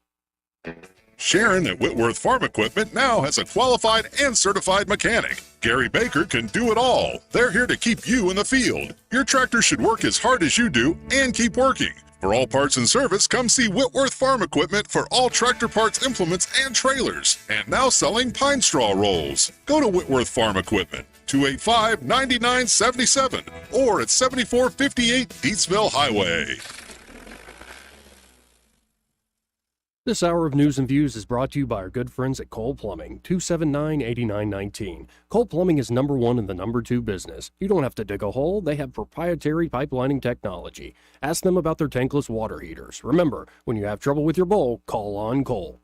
Sharon at Whitworth Farm Equipment now has a qualified and certified mechanic. Gary Baker can do it all. They're here to keep you in the field. Your tractor should work as hard as you do and keep working. For all parts and service, come see Whitworth Farm Equipment for all tractor parts, implements, and trailers. And now selling pine straw rolls. Go to Whitworth Farm Equipment, 285-9977, or at 7458 Deatsville Highway. This hour of News and Views is brought to you by our good friends at Cole Plumbing, 279-8919. Cole Plumbing is number one in the number two business. You don't have to dig a hole. They have proprietary pipelining technology. Ask them about their tankless water heaters. Remember, when you have trouble with your bowl, call on Cole.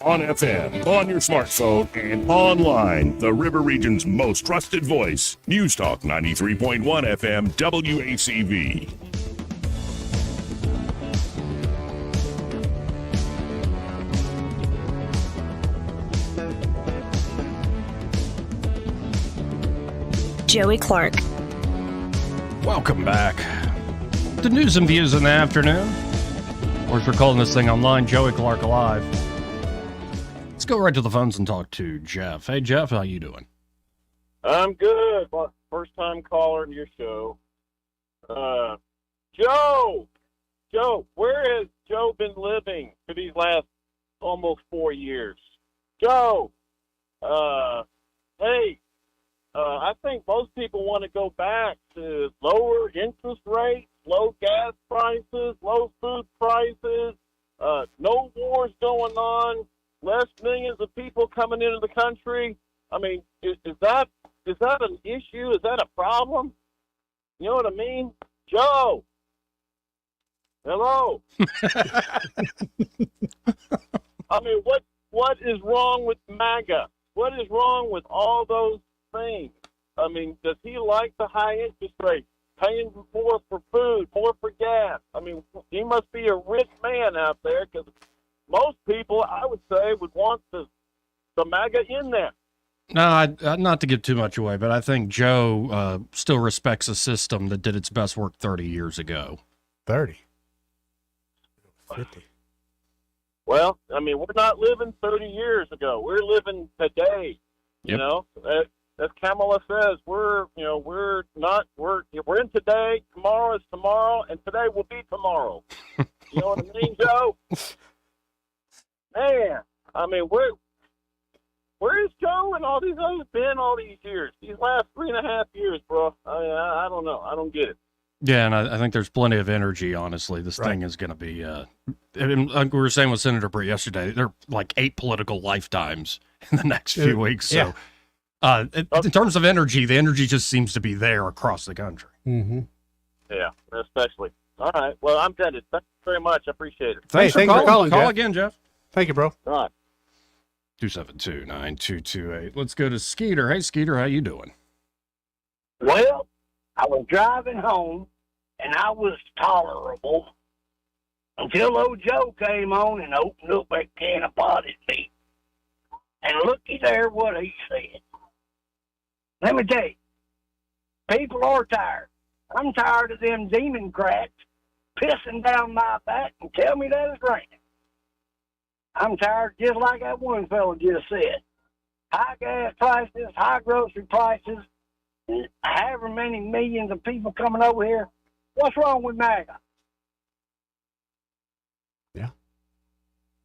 On FM, on your smartphone, and online, the River Region's most trusted voice, News Talk 93.1 FM WACV. Joey Clark. Welcome back to News and Views in the afternoon. Of course, we're calling this thing online Joey Clark Live. Let's go right to the phones and talk to Jeff. Hey, Jeff, how you doing? I'm good. First time caller to your show. Joe, where has Joe been living for these last almost 4 years? Joe, hey, I think most people want to go back to lower interest rates, low gas prices, low food prices, no wars going on, less millions of people coming into the country. I mean, is that an issue? Is that a problem? You know what I mean? Joe! Hello? I mean, what is wrong with MAGA? What is wrong with all those things? I mean, does he like the high interest rate, paying more for food, more for gas? I mean, he must be a rich man out there, because most people, I would say, would want the MAGA in there. No, not to give too much away, but I think Joe still respects a system that did its best work 30 years ago. 30. 50. Well, I mean, we're not living 30 years ago. We're living today. You know, as Kamala says, we're in today. Tomorrow is tomorrow, and today will be tomorrow. You know what I mean, Joe? Man, I mean, where is Joe and all these others been all these years? These last 3.5 years, bro. I don't know. I don't get it. Yeah, and I think there's plenty of energy, honestly. This thing is going to be, like we were saying with Senator Britt yesterday, there are like 8 political lifetimes in the next few weeks. So in terms of energy, the energy just seems to be there across the country. Mm-hmm. Yeah, especially. All right. Well, I'm done. Thank you very much. I appreciate it. Thanks for calling. Call Jeff. again, Jeff. Thank you, bro. All right. 272-9228. Let's go to Skeeter. Hey, Skeeter, how you doing? Well, I was driving home, and I was tolerable until old Joe came on and opened up that can of potted meat. And looky there what he said. Let me tell you, people are tired. I'm tired of them Democrats pissing down my back and tell me that it's raining. I'm tired, just like that one fellow just said. High gas prices, high grocery prices, and however many millions of people coming over here. What's wrong with MAGA? Yeah.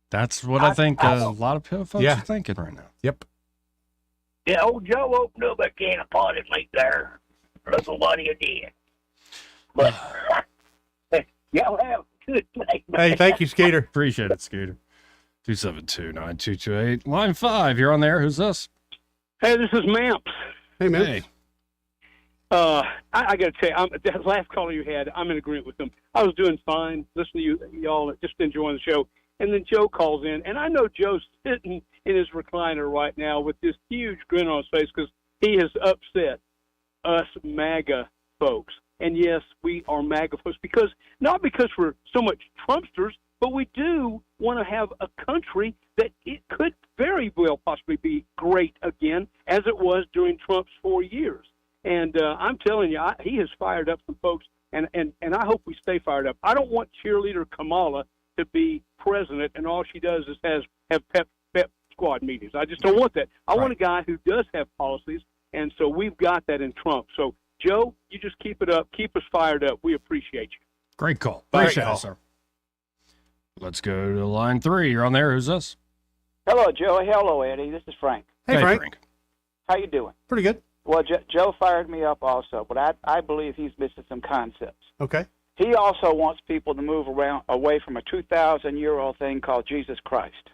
That's what I think a lot of folks are thinking right now. Yep. Yeah, old Joe opened up a can of potted meat there. Look at what he did. But y'all have a good day. Hey, thank you, Skeeter. Appreciate it, Skeeter. 272-9228. Line 5, you're on there. Who's this? Hey, this is Mamps. Hey, man. Hey. I got to tell you, that last caller you had, I'm in agreement with them. I was doing fine, listening to y'all, just enjoying the show. And then Joe calls in, and I know Joe's sitting in his recliner right now with this huge grin on his face because he has upset us MAGA folks. And yes, we are MAGA folks not because we're so much Trumpsters, but we do want to have a country that it could very well possibly be great again, as it was during Trump's 4 years. And I'm telling you, he has fired up some folks, and I hope we stay fired up. I don't want cheerleader Kamala to be president, and all she does is have pep squad meetings. I just don't want that. I want a guy who does have policies, and so we've got that in Trump. So, Joe, you just keep it up. Keep us fired up. We appreciate you. Great call. Appreciate it, sir. Let's go to line 3. You're on there. Who's this? Hello, Joe. Hello, Eddie. This is Frank. Hey, Frank. How you doing? Pretty good. Well, Joe fired me up also, but I believe he's missing some concepts. Okay. He also wants people to move away from a 2,000-year-old thing called Jesus Christ.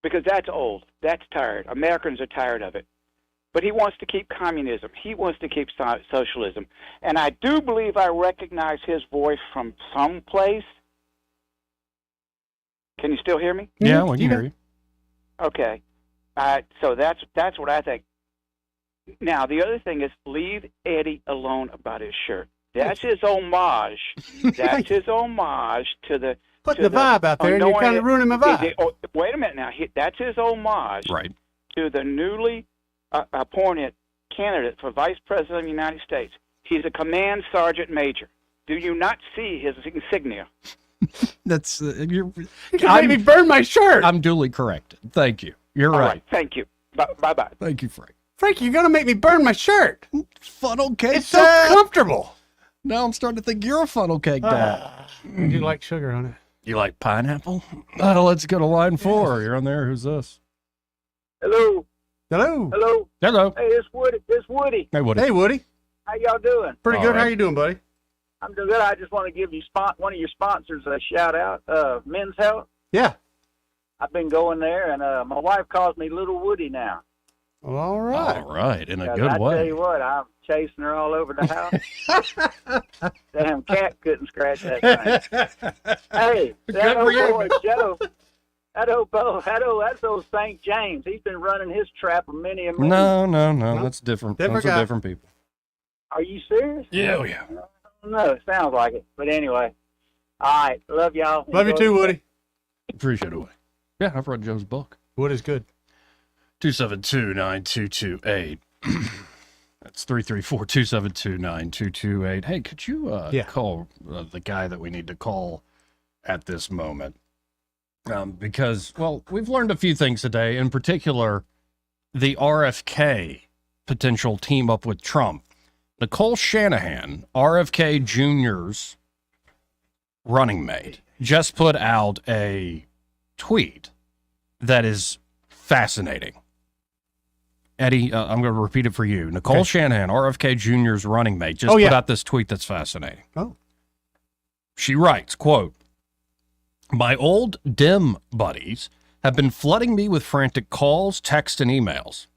Because that's old. That's tired. Americans are tired of it. But he wants to keep communism. He wants to keep socialism. And I do believe I recognize his voice from someplace. Can you still hear me? Yeah, we can hear you. Okay. So that's what I think. Now, the other thing is leave Eddie alone about his shirt. That's his homage. That's his homage to the... Putting the vibe out there, and you're kind of ruining my vibe. Wait a minute now. That's his homage to the newly appointed candidate for Vice President of the United States. He's a command sergeant major. Do you not see his insignia? That's... You made me burn my shirt. I'm duly corrected. Thank you. You're All right. Thank you. Bye-bye. Thank you, Frank. Frank, you're going to make me burn my shirt. Funnel cake It's so comfortable. Now I'm starting to think you're a funnel cake dad. I do like sugar on it. You like pineapple? Let's go to line 4. You're on there. Who's this? Hello. Hello. Hello. Hello. Hey, it's Woody. It's Woody. Hey, Woody. Hey, Woody. How y'all doing? Pretty good. How you doing, buddy? I'm doing good. I just want to give you one of your sponsors a shout out. Men's Health. Yeah. I've been going there, and my wife calls me Little Woody now. Well, all right. All right. In a good way. I tell you what, I'm chasing her all over the house. Damn cat couldn't scratch that thing. Hey, that old boy Joe. That's old St. James. He's been running his trap for many a No. That's different. Those are different people. Are you serious? Yeah, yeah. No, it sounds like it. But anyway, all right. Love y'all. Love you too, Woody. Appreciate it, Woody. Yeah, I've read Joe's book. Woody's good. 272-9228. That's 334-272-9228. Hey, could you call the guy that we need to call at this moment? Because, well, we've learned a few things today, in particular, the RFK potential team up with Trump. Nicole Shanahan, RFK Jr.'s running mate, just put out a tweet that is fascinating. Eddie, I'm going to repeat it for you. Nicole Shanahan, RFK Jr.'s running mate, just put out this tweet that's fascinating. Oh. She writes, quote, "My old Dem buddies have been flooding me with frantic calls, texts, and emails.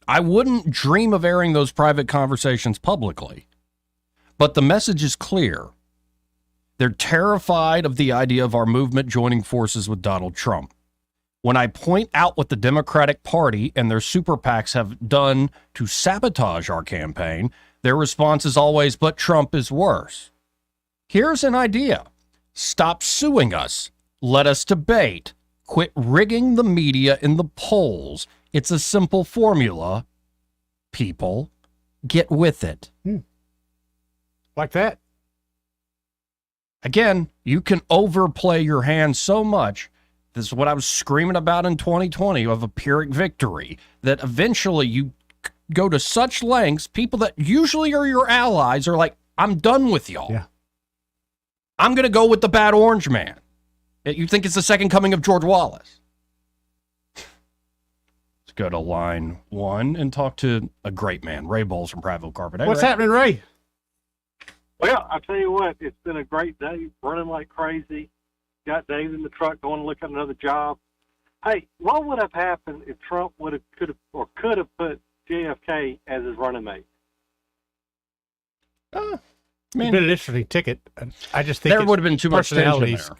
I wouldn't dream of airing those private conversations publicly, but the message is clear. They're terrified of the idea of our movement joining forces with Donald Trump. When I point out what the Democratic Party and their super PACs have done to sabotage our campaign, their response is always, but Trump is worse. Here's an idea. Stop suing us. Let us debate. Quit rigging the media in the polls. It's a simple formula. People, get with it." Like that. Again, you can overplay your hand so much. This is what I was screaming about in 2020 of a Pyrrhic victory, that eventually you go to such lengths, people that usually are your allies are like, I'm done with y'all. Yeah. I'm going to go with the bad orange man. You think it's the second coming of George Wallace. Let's go to line 1 and talk to a great man, Ray Bowles from Prattville Carpet. Hey, What's Ray. happening, Ray? Well, I tell you what, it's been a great day, running like crazy. Got Dave in the truck going to look at another job. Hey, what would have happened if Trump could have put JFK as his running mate? It's been an interesting ticket. I just think there would have been too much tension personalities there.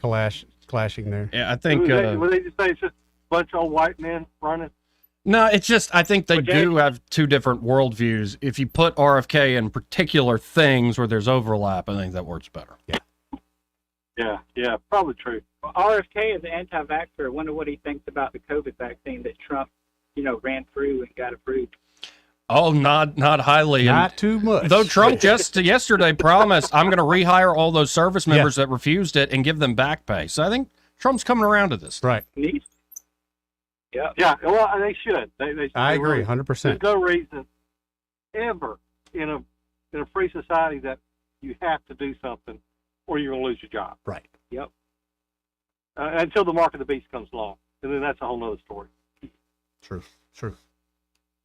clashing there. Yeah, I think. Would they just say it's just a bunch of old white men running? No, it's just, I think they do have two different worldviews. If you put RFK in particular things where there's overlap, I think that works better. Yeah, probably true. Well, RFK is an anti-vaxxer. I wonder what he thinks about the COVID vaccine that Trump, ran through and got approved. Oh, not highly. Not too much. Though Trump just yesterday promised, I'm going to rehire all those service members that refused it and give them back pay. So I think Trump's coming around to this. Right. Yeah. Well, they should. I agree, 100%. There's no reason ever in a free society that you have to do something or you're going to lose your job. Right. Yep. Until the mark of the beast comes along, and then that's a whole other story. True.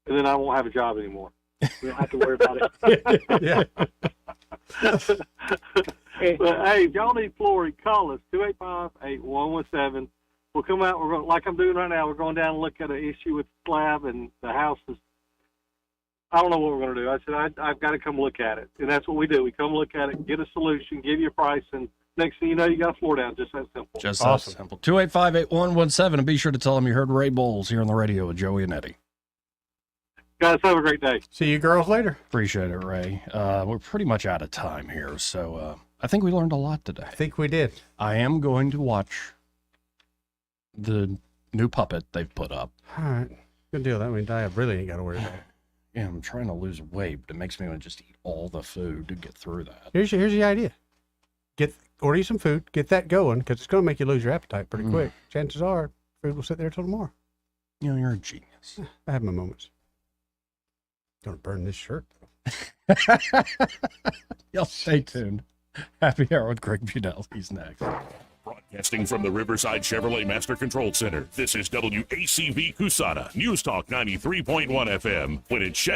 And then I won't have a job anymore. You don't have to worry about it. Yeah. But, hey, if y'all need flooring, call us, 285-8117. We'll come out, we're going, like I'm doing right now, we're going down and look at an issue with the slab and the house is, I don't know what we're going to do. I said, I've got to come look at it. And that's what we do. We come look at it, get a solution, give you a price, and next thing you know, you got a floor down. Just that simple. Just awesome. That simple. 285-8117, and be sure to tell them you heard Ray Bowles here on the radio with Joey and Eddie. Guys, have a great day. See you girls later. Appreciate it, Ray. We're pretty much out of time here, so I think we learned a lot today. I think we did. I am going to watch the new puppet they've put up. All right. Good deal. That means I really ain't got to worry about it. Yeah, I'm trying to lose weight, but it makes me want to just eat all the food to get through that. Here's the idea. Order you some food, get that going, because it's going to make you lose your appetite pretty quick. Chances are, food will sit there till tomorrow. You're a genius. I have my moments. Don't burn this shirt, though. Y'all stay tuned. Happy Hour with Greg Budell. He's next. Broadcasting from the Riverside Chevrolet Master Control Center, this is WACV Cusana, News Talk 93.1 FM. When it's Chevy.